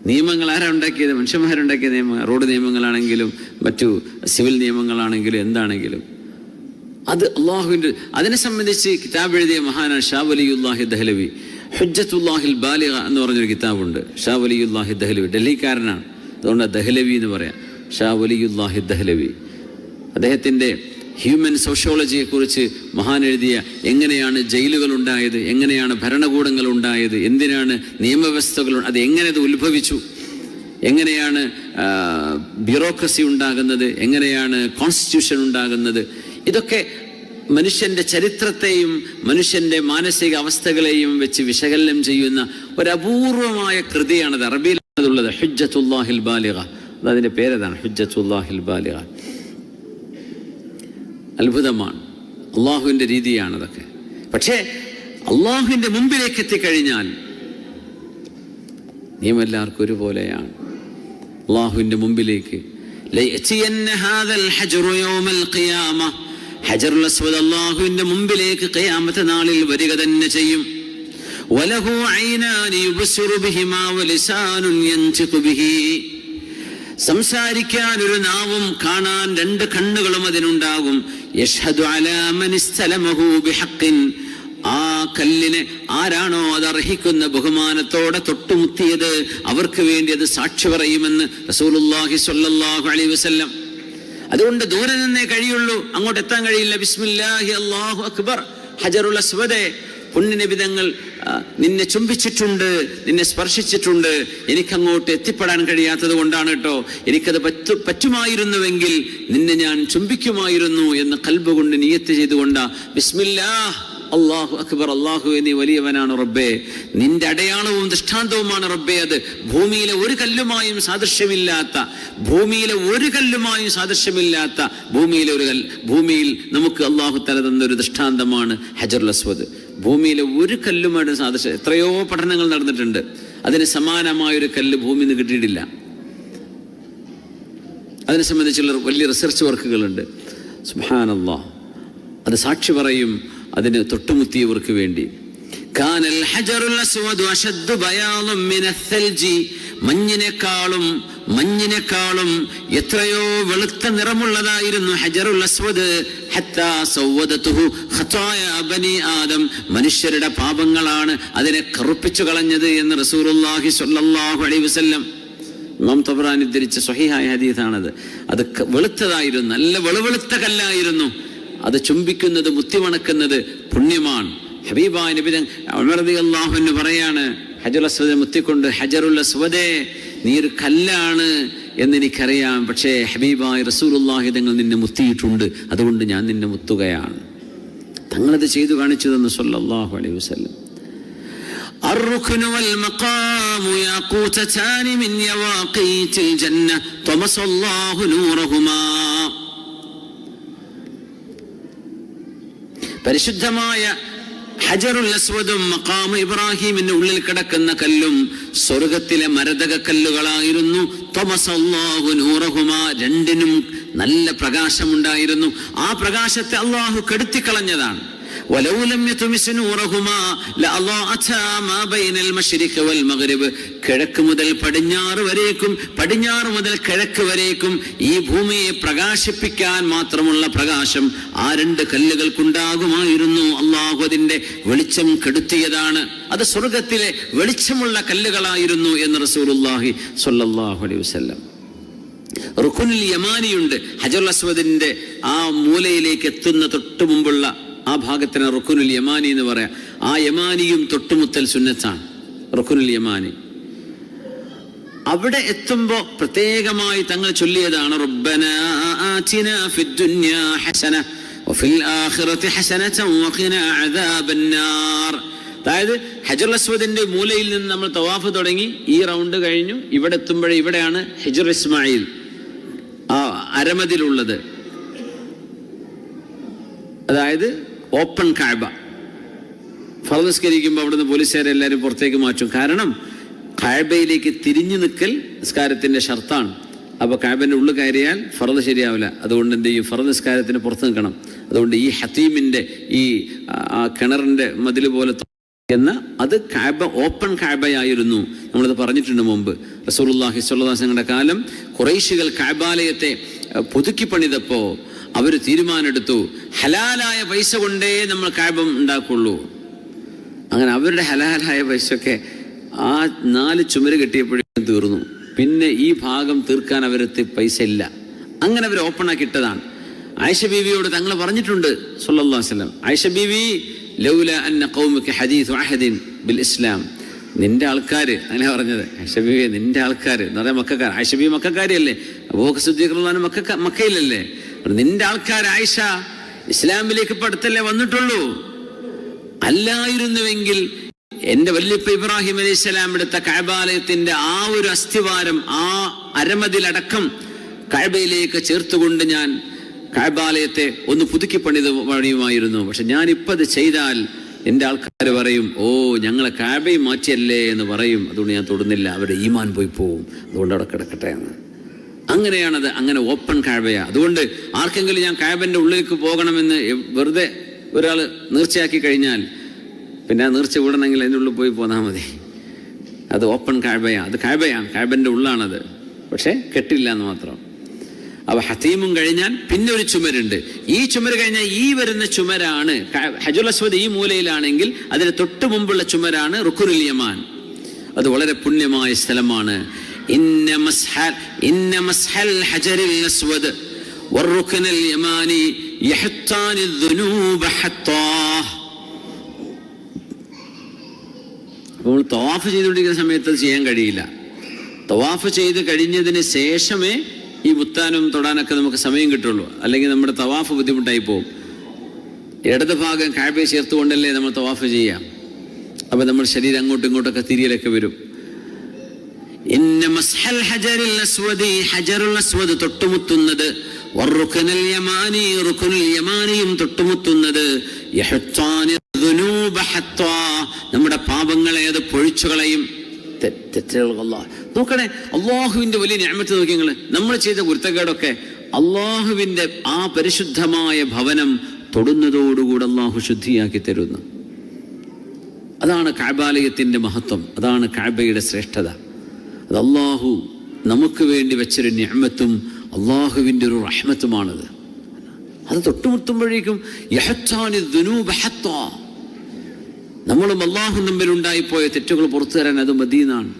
നിയമങ്ങൾ ആരാ ഉണ്ടാക്കിയത്? മനുഷ്യന്മാരുണ്ടാക്കിയ നിയമങ്ങൾ. റോഡ് നിയമങ്ങളാണെങ്കിലും മറ്റു സിവിൽ നിയമങ്ങളാണെങ്കിലും എന്താണെങ്കിലും അത് അള്ളാഹുവിൻ്റെ. അതിനെ സംബന്ധിച്ച് കിതാബ് എഴുതിയ മഹാനാണ് ഷാ വലിയുല്ലാഹി ദഹ്ലവി. ഹുജ്ജത്തുല്ലാഹിൽ ബാലിഗ എന്ന് പറഞ്ഞൊരു കിതാബുണ്ട്. ഷാ വലിയുല്ലാഹി ദഹ്ലവി ഡൽഹിക്കാരനാണ്, അതുകൊണ്ട് ദഹ്ലവി എന്ന് പറയാം. ഷാ വലിയുല്ലാഹി ദഹ്ലവി അദ്ദേഹത്തിൻ്റെ ഹ്യൂമൻ സോഷ്യോളജിയെക്കുറിച്ച് മഹാൻ എഴുതിയ, എങ്ങനെയാണ് ജയിലുകൾ ഉണ്ടായത്, എങ്ങനെയാണ് ഭരണകൂടങ്ങൾ ഉണ്ടായത്, എന്തിനാണ് നിയമവ്യവസ്ഥകൾ, അത് എങ്ങനെ അത് ഉത്ഭവിച്ചു, എങ്ങനെയാണ് ബ്യൂറോക്രസി ഉണ്ടാകുന്നത്, എങ്ങനെയാണ് കോൺസ്റ്റിറ്റ്യൂഷൻ ഉണ്ടാകുന്നത്, ഇതൊക്കെ മനുഷ്യൻ്റെ ചരിത്രത്തെയും മനുഷ്യൻ്റെ മാനസിക അവസ്ഥകളെയും വെച്ച് വിശകലനം ചെയ്യുന്ന ഒരപൂർവമായ കൃതിയാണത്. അറബിയിലാണതുള്ളത്. ഹുജ്ജത്തുല്ലാഹിൽ ബാലിഗ, അതിൻ്റെ പേരതാണ്, ഹുജ്ജത്തുല്ലാഹിൽ ബാലിഗ. അത്ഭുതമാണ്, അള്ളാഹുവിൻ്റെ രീതിയാണതൊക്കെ. പക്ഷേ അള്ളാഹുവിൻ്റെ മുമ്പിലേക്ക് എത്തിക്കഴിഞ്ഞാൽ നിയമം എല്ലാവർക്കും ഒരുപോലെയാണ്. അള്ളാഹുവിൻ്റെ മുമ്പിലേക്ക് ഹജറുൽ അസ്വദ് അല്ലാഹുവിന്റെ മുമ്പിലേക്ക് ഖിയാമത്ത് നാളിൽ വരിക തന്നെ ചെയ്യും. വലഹു ഐനാനി യുബ്സിറു ബിഹിമാ വലിസാനുൻ യൻതിഖു ബിഹി. സംസാരിക്കാൻ ഒരു നാവും കാണാൻ രണ്ട് കണ്ണുകളും അതിനുണ്ടാകും. യഷ്ഹദു അലാ മൻ ഇസ്തലമഹു ബിഹഖിൻ. ആ കല്ലിനെ ആരാണോ അത് അർഹിക്കുന്ന ബഹുമാനത്തോടെ തൊട്ടുമുത്തിയത് അവർക്ക് വേണ്ടി അത് സാക്ഷി പറയുമെന്ന് റസൂലുള്ളാഹി സ്വല്ലല്ലാഹു അലൈഹി വസല്ലം. അതുകൊണ്ട് ദൂരെ നിന്നേ കഴിയുള്ളൂ, അങ്ങോട്ട് എത്താൻ കഴിയില്ല. ബിസ്മില്ലാഹി അല്ലാഹു അക്ബർ. ഹജറുൽ അസ്വദേ, പുണ്യനബിതങ്ങൾ നിന്നെ ചുംബിച്ചിട്ടുണ്ട്, നിന്നെ സ്പർശിച്ചിട്ടുണ്ട്, എനിക്കങ്ങോട്ട് എത്തിപ്പെടാൻ കഴിയാത്തത് കൊണ്ടാണ് കേട്ടോ. എനിക്കത് പറ്റുമായിരുന്നുവെങ്കിൽ നിന്നെ ഞാൻ ചുംബിക്കുമായിരുന്നു എന്ന് ഖൽബ് കൊണ്ട് നിയത്ത് ചെയ്തുകൊണ്ടാ ബിസ്മില്ലാഹ് അല്ലാഹു അക്ബർ. അല്ലാഹുവേ നീ വലിയവനാണ് റബ്ബേ, നിന്റെ അടയാളവും ദൃഷ്ടാന്തവുമാണ് റബ്ബേ. അത് ഭൂമിയിലെ ഒരു കല്ലുമായും സാദൃശ്യമില്ലാത്ത, ഭൂമിയിൽ നമുക്ക് അല്ലാഹു തആല തന്നൊരു ദൃഷ്ടാന്തമാണ് ഹജറുൽ അസ്വദ്. ഭൂമിയിലെ ഒരു കല്ലുമായിട്ട് സാദൃശ്യം. എത്രയോ പഠനങ്ങൾ നടന്നിട്ടുണ്ട്, അതിന് സമാനമായൊരു കല്ല് ഭൂമിയിൽ നിന്ന് കിട്ടിയിട്ടില്ല. അതിനെ സംബന്ധിച്ചുള്ള വലിയ റിസർച്ച് വർക്കുകളുണ്ട്. സുബ്ഹാനല്ലാഹ്, അത് സാക്ഷി പറയും അതിന് തൊട്ടുമുത്തിയവർക്ക് വേണ്ടി. കാനൽ ഹജറുൽ അസ്വദു അശദ്ദു ബയാദൻ മിനൽ തൽജി. മഞ്ഞിനേക്കാളും എത്രയോ വെളുത്ത നിറമുള്ളതായിരുന്നു ഹജറുൽ അസ്വദ്. ഹത്താ സവ്വദതുഹു ഖതായ ബനി ആദം. മനുഷ്യരുടെ പാപങ്ങളാണ് അതിനെ കറുപ്പിച്ചു കളഞ്ഞത് എന്ന് റസൂലുള്ളാഹി സ്വല്ലല്ലാഹു അലൈഹി വസല്ലം. ഇമാം തബറാനി ഉദ്ധരിച്ച സ്വഹീഹായ ഹദീസാണത്. അത് വെളുത്തതായിരുന്നു, നല്ല വെളുവെളുത്ത കല്ലായിരുന്നു. അത് ചുംബിക്കുന്നത്, മുത്തിമണക്കുന്നത് പുണ്യമാണ്. ഹബീബായ നബി ഉമർ റളിയല്ലാഹു അൻഹു പറയാണ് ഹജറുൽ അസ്വദ് മുത്തിക്കൊണ്ട്, ഹജറുൽ അസ്വദേ നീ ഒരു കല്ലാണ് എന്നെനിക്കറിയാം, പക്ഷേ ഹബീബായ റസൂലുള്ളാഹി തങ്ങൾ നിന്നെ മുത്തിയിട്ടുണ്ട്, അതുകൊണ്ട് ഞാൻ നിന്നെ മുത്തുകയാണ്. തങ്ങളത് ചെയ്തു കാണിച്ചു തന്നു സ്വല്ലല്ലാഹു അലൈഹി വസല്ലം. الركن والمقام ياقوتتان من يواقيت الجنة طمس الله نورهما. പരിശുദ്ധമായ ഹജറുൽ അസ്വദും മഖാമു ഇബ്രാഹിമിന്റെ ഉള്ളിൽ കിടക്കുന്ന കല്ലും സ്വർഗത്തിലെ മരതക കല്ലുകളായിരുന്നു. തമസല്ലാഹു നൂറഹുമാ. രണ്ടിനും നല്ല പ്രകാശമുണ്ടായിരുന്നു. ആ പ്രകാശത്തെ അള്ളാഹു കെടുത്തിക്കളഞ്ഞതാണ്. വലൗലം യതുമിസ് നൂറഹുമാ ലഅളഅതാ മാ ബൈനൽ മശ്രിഖി വൽ മഗ്രിബ്. കിഴക്ക് മുതൽ പടിഞ്ഞാറ് വരേക്കും, പടിഞ്ഞാറ് മുതൽ കിഴക്ക് വരേക്കും ഈ ഭൂമിയെ പ്രകാശിപ്പിക്കാൻ മാത്രമുള്ള പ്രകാശം ആ രണ്ട് കല്ലുകൾക്കുണ്ടാകുമായിരുന്നു. അള്ളാഹു അതിന്റെ വെളിച്ചം കെടുത്തിയതാണ്. അത് സ്വർഗത്തിലെ വെളിച്ചമുള്ള കല്ലുകളായിരുന്നു എന്ന് റസൂലുള്ളാഹി സ്വല്ലല്ലാഹു അലൈഹി വസല്ലം. റുക്നുൽ യമാനിയുണ്ട്. ഹജറുൽ അസ്വദിന്റെ ആ മൂലയിലേക്ക് എത്തുന്ന തൊട്ടു മുമ്പുള്ള ആ ഭാഗത്തിന് റുക്നുൽ യമാനി എന്ന് പറയാം. ആ യമാനിയും തൊട്ടുമുത്തൽ സുന്നത്താണ്. റുക്നുൽ യമാനി അവിടെ എത്തുമ്പോ പ്രത്യേകമായി തങ്ങൾ ചൊല്ലിയതാണ് റബ്ബനാ ആതിനാ ഫിദ്ദുനിയാ ഹസന വഫിൽ ആഖിറതി ഹസനതൻ വഖിനാ അദാബന്നാർ. അതായത് ഹജറുൽ അസ്വദിന്റെ മൂലയിൽ നിന്ന് നമ്മൾ തവാഫ് തുടങ്ങി, ഈ റൗണ്ട് കഴിഞ്ഞു, ഇവിടെ എത്തുമ്പോഴേ ഇവിടെയാണ് ഹിജ്ർ ഇസ്മായിൽ ആ അരമതിലുള്ളത്. അതായത് ഓപ്പൺ കഅബ. ഫർദ് നിസ്കരിക്കുമ്പോൾ അവിടുന്ന് പോലീസുകാരെ എല്ലാവരും പുറത്തേക്ക് മാറ്റും. കാരണം കഅബയിലേക്ക് തിരിഞ്ഞു നിൽക്കൽ നിസ്കാരത്തിന്റെ ഷർത്താണ്. അപ്പൊ കഅബന്റെ ഉള്ളിൽ കയറിയാൽ ഫർദ് ശരിയാവില്ല. അതുകൊണ്ട് എന്ത് ചെയ്യും? ഫർദ് നിസ്കാരത്തിന് പുറത്ത് നിൽക്കണം. അതുകൊണ്ട് ഈ ഹതീമിന്റെ ഈ കിണറിന്റെ മതിൽ പോലെ എന്ന അത് കഅബ ഓപ്പൺ കഅബയായിരുന്നു. നമ്മളത് പറഞ്ഞിട്ടുണ്ട് മുമ്പ്. റസൂലുള്ളാഹി സ്വല്ലല്ലാഹു അലൈഹി വസല്ലമയുടെ കാലം ഖുറൈശികൾ കഅബാലയത്തെ പുതുക്കി പണിതപ്പോ അവർ തീരുമാനമെടുത്തു, ഹലാലായ പൈസ കൊണ്ടേ നമ്മൾ കഅബ ഉണ്ടാക്കുള്ളൂ. അങ്ങനെ അവരുടെ ഹലാലായ പൈസയൊക്കെ ആ 4 ചുമര് കെട്ടിയപ്പോഴേക്കും തീർന്നു. പിന്നെ ഈ ഭാഗം തീർക്കാൻ അവരത്ത് പൈസ ഇല്ല. അങ്ങനെ അവർ ഓപ്പൺ ആക്കി ഇട്ടതാണ്. ആയിഷ ബീവിയോട് തങ്ങൾ പറഞ്ഞിട്ടുണ്ട് സല്ലല്ലാഹു അലൈഹി വസല്ലം, ആയിഷ ബീവി ലൗല അന്ന ഖൗമുക ഹദീസു അഹദിൻ ബിൽ ഇസ്ലാം. നിന്റെ ആൾക്കാര്, അങ്ങനെ പറഞ്ഞത് ആയിഷ ബീവി, നിന്റെ ആൾക്കാര് എന്ന് പറയാൻ മക്കാർ. ആയിഷ ബീവി മക്കാരിയല്ലേ, അബൂബക്കർ സിദ്ദീഖ് റളിയല്ലാഹു അൻഹു മക്കയിലല്ലേ. നിന്റെ ആൾക്കാർ ആയിഷ ഇസ്ലാമിലേക്ക് ഇപ്പൊ അടുത്തല്ലേ വന്നിട്ടുള്ളൂ. അല്ലായിരുന്നുവെങ്കിൽ എന്റെ വല്യപ്പ ഇബ്രാഹിം അലൈഹിസ്സലാം എടുത്ത കഅബാലയത്തിന്റെ ആ ഒരു അസ്ഥിവാരം, ആ അരമതിലടക്കം കഅബയിലേക്ക് ചേർത്തുകൊണ്ട് ഞാൻ കഅബാലയത്തെ ഒന്ന് പുതുക്കി പണിയുമായിരുന്നു. പക്ഷെ ഞാൻ ഇപ്പൊ അത് ചെയ്താൽ എൻ്റെ ആൾക്കാർ പറയും, ഓ ഞങ്ങളെ കാബയും മാറ്റിയല്ലേ എന്ന് പറയും, അതുകൊണ്ട് ഞാൻ തൊടുന്നില്ല, അവരുടെ ഈമാൻ പോയി പോവും, അതുകൊണ്ട് അവിടെ കിടക്കട്ടെ എന്ന്. അങ്ങനെയാണത്, അങ്ങനെ ഓപ്പൺ കാബയാണ്. അതുകൊണ്ട് ആർക്കെങ്കിലും ഞാൻ കാബൻ്റെ ഉള്ളിലേക്ക് പോകണമെന്ന് വെറുതെ ഒരാൾ നേർച്ചയാക്കി കഴിഞ്ഞാൽ പിന്നെ ആ നേർച്ച വിടണമെങ്കിൽ അതിൻ്റെ ഉള്ളിൽ പോയി പോന്നാൽ മതി. അത് ഓപ്പൺ കാബയാണ്, അത് കാബയാണ്, കാബൻ്റെ ഉള്ളാണത്, പക്ഷേ കെട്ടില്ല എന്ന് മാത്രം. അപ്പോൾ ഹതീമും കഴിഞ്ഞാൽ പിന്നെ ഒരു ചുമരുണ്ട്. ഈ ചുമര് കഴിഞ്ഞാൽ ഈ വരുന്ന ചുമരാണ് ഹജറുൽ അസ്വദ്. ഈ മൂലയിലാണെങ്കിൽ അതിന് തൊട്ട് മുമ്പുള്ള ചുമരാണ് റുക്നുൽ യമാൻ. അത് വളരെ പുണ്യമായ സ്ഥലമാണ്. ഇന്ന മസ്ഹൽ ഹജറിൽ അസ്വദ് വറുക്നുൽ യമാനി യഹത്താനി ദുനൂബ ഹത്താ. അപ്പോൾ തവാഫ് ചെയ്തുകൊണ്ടിരിക്കുന്ന സമയത്ത് അത് ചെയ്യാൻ കഴിയില്ല. തവാഫ് ചെയ്ത് കഴിഞ്ഞതിന് ശേഷമേ ഈ മുത്താനും തൊടാനൊക്കെ നമുക്ക് സമയം കിട്ടുള്ളൂ. അല്ലെങ്കിൽ നമ്മുടെ തവാഫ് ബുദ്ധിമുട്ടായി പോകും. ഇടത് ഭാഗം കാബയെ ചേർത്തുകൊണ്ടല്ലേ നമ്മൾ തവാഫ് ചെയ്യാം. അപ്പം നമ്മുടെ ശരീരം അങ്ങോട്ടും ഇങ്ങോട്ടൊക്കെ തിരിയലൊക്കെ വരും. ഇന്ന മസ്ഹൽ ഹജറിൽ അസ്വദി, ഹജറുൽ അസ്വദ് തൊട്ടുമുത്തുന്നത്, വറുക്നുൽ യമാനി, റുക്നുൽ യമാനിയും തൊട്ടുമുത്തുന്നത്, യഹത്താനി ദുനൂബ ഹത്താ, നമ്മുടെ പാപങ്ങളെ അത് പൊഴിച്ചു കളയും. നോക്കണേ, അള്ളാഹുവിന്റെ വലിയ നിഅമത്ത് നോക്കി നിങ്ങൾ. നമ്മൾ ചെയ്ത കുരുത്തക്കേടൊക്കെ അള്ളാഹുവിന്റെ ആ പരിശുദ്ധമായ ഭവനം തൊടുന്നതോടുകൂടെ അള്ളാഹു ശുദ്ധിയാക്കി തരുന്നു. അതാണ് കഅബാലയത്തിന്റെ മഹത്വം, അതാണ് കഅബയുടെ ശ്രേഷ്ഠത. അത് അള്ളാഹു നമുക്ക് വേണ്ടി വെച്ചൊരു നിഅമത്തും അള്ളാഹുവിന്റെ ഒരു റഹ്മത്തുമാണത്. അത് തൊട്ടുമുട്ടുമ്പോഴേക്കും യഹത്താനി ദുനൂബ ഹത്താ, നമ്മളും അള്ളാഹും തമ്മിലുണ്ടായിപ്പോയ തെറ്റുകൾ പുറത്തു തരാൻ അത് മദീനാണ്.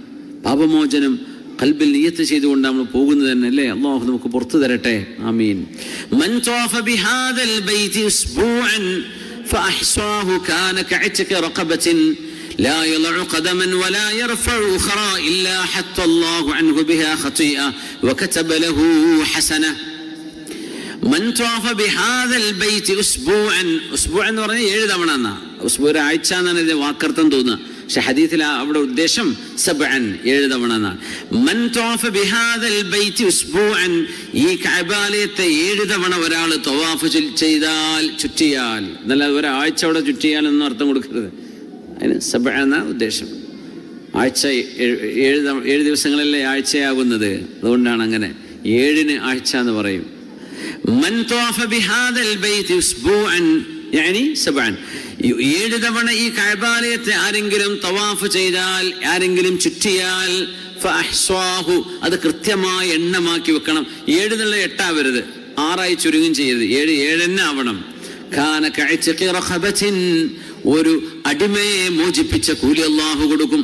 പാപമോചനം ഖൽബിൽ നിയ്യത്ത് ചെയ്തുകൊണ്ട് നമ്മൾ പോകുന്നത് തന്നെ അല്ലേ. അള്ളാഹു നമുക്ക് പുറത്തു തരട്ടെ, ആമീൻ. മൻ തവാഫ ബിഹാദൽ ബൈതി ഉസ്ബൂഅൻ ഫഅഹ്സാഹു കാന കഅത്ക റഖബത്തിൻ ലാ യളഉ ഖദമൻ വലാ യർഫഉ ഉഖറാ ഇല്ലാ ഹത്ത അല്ലാഹു അൻഹു ബിഹാ ഖതീഅ വകതബ ലഹു ഹസന. മൻ തവാഫ ബിഹാദൽ ബൈതി ഉസ്ബൂഅൻ, ഉസ്ബൂ എന്ന് പറഞ്ഞാൽ 7 തവണ എന്നാ. ഉസ്ബൂ ഒരാഴ്ച എന്നാണ് ഇതിന്റെ വാക്കർത്ഥം തോന്നുക. പക്ഷെ ഹദീസിൽ അവിടെ ഉദ്ദേശം സബ്അൻ, 7 തവണ എന്നാണ്. മൻ തവാഫ ബിഹാദൽ ബൈതി ഉസ്ബൂഅൻ, ഈ കഅബാലയത്തെ 7 തവണ ഒരാൾ തവാഫ് ചെയ്താൽ, ചുറ്റിയാൽ, എന്നല്ല ഒരാഴ്ച അവിടെ ചുറ്റിയാൽ എന്നൊന്നും അർത്ഥം കൊടുക്കരുത്. അതിന് സബ്അ എന്ന ഉദ്ദേശം. ആഴ്ച 7 ദിവസങ്ങളല്ലേ ആഴ്ചയാകുന്നത്, അതുകൊണ്ടാണ് അങ്ങനെ 7-ന് ആഴ്ച എന്ന് പറയും. മൻ തവാഫ ബിഹാദൽ ബൈതി ഉസ്ബൂഅൻ യാനി സബ്അൻ, 7 തവണ ഈ കഅബാലയത്തെ ആരെങ്കിലും തവാഫ് ചെയ്താൽ, ആരെങ്കിലും ചുറ്റിയാൽ, ഫഅഹ്സാഹു, അത് കൃത്യമായ എണ്ണമാക്കി വെക്കണം. 7 എന്നുള്ള 8 ആവരുത്, 6 ചുരുങ്ങും ചെയ്യരുത്, 7 തന്നെ ആവണം. കാന കഅത്ക റഖബത്തിൻ, ഒരു അടിമയെ മോചിപ്പിച്ച കൂലി അല്ലാഹു കൊടുക്കും.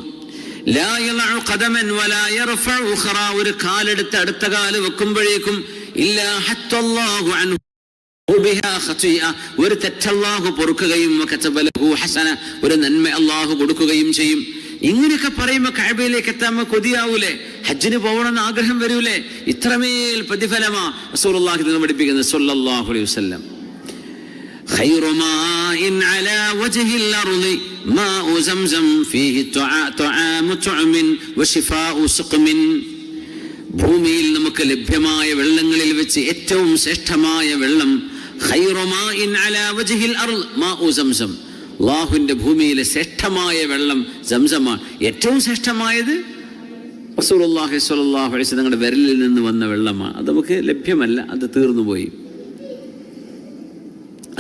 ലാ യളഉ ഖദമൻ വലാ യർഫഉ ഉഖറാ, ഒരു കാലെടുത്ത് അടുത്ത കാല് വെക്കുമ്പോഴേക്കും ഇല്ലാ ഹത്ത അല്ലാഹു അൻഹു ബിഹാ ഖതീഅ, ഒരു തെറ്റ് അല്ലാഹു പൊറുക്കുകയും വകതബ ലഹു ഹസന, ഒരു നന്മ അല്ലാഹു കൊടുക്കുകയും ചെയ്യും. ഇങ്ങനെയൊക്കെ പറയുമ്പോൾ കഅബയിലേക്ക് എത്താൻ കൊതിയാവൂലേ? ഹജ്ജിന് പോകണമെന്ന് ആഗ്രഹം വരൂലേ? ഇത്രമേൽ പ്രതിഫലമാ റസൂലുള്ളാഹി തങ്ങൾ പഠിപ്പിക്കുന്നത് സ്വല്ലല്ലാഹു അലൈഹി വസല്ലം. ഖൈറു മാഇൻ അലാ വജ്ഹിൽ അർളി മാഉ സംസം ഫീഹി തുആമു തുഅമിൻ വശിഫാഉ സുഖ്മിൻ. ഭൂമിയിൽ നമുക്ക് ലഭ്യമായ വെള്ളങ്ങളിൽ വെച്ച് ഏറ്റവും ശ്രേഷ്ഠമായ വെള്ളം, ഖൈറു മാഇൻ അലാ വജ്ഹിൽ അർള് മാഉ സംസം, അല്ലാഹുവിന്റെ ഭൂമിയിലെ ശ്രേഷ്ഠമായ വെള്ളം സംസമാണ്. ഏറ്റവും ശ്രേഷ്ഠമായത് റസൂലുള്ളാഹി സ്വല്ലല്ലാഹു അലൈഹി വസല്ലം തങ്ങളുടെ വിരലിൽ നിന്ന് വന്ന വെള്ളമാണ്. അത് നമുക്ക് ലഭ്യമല്ല, അത് തീർന്നുപോയി.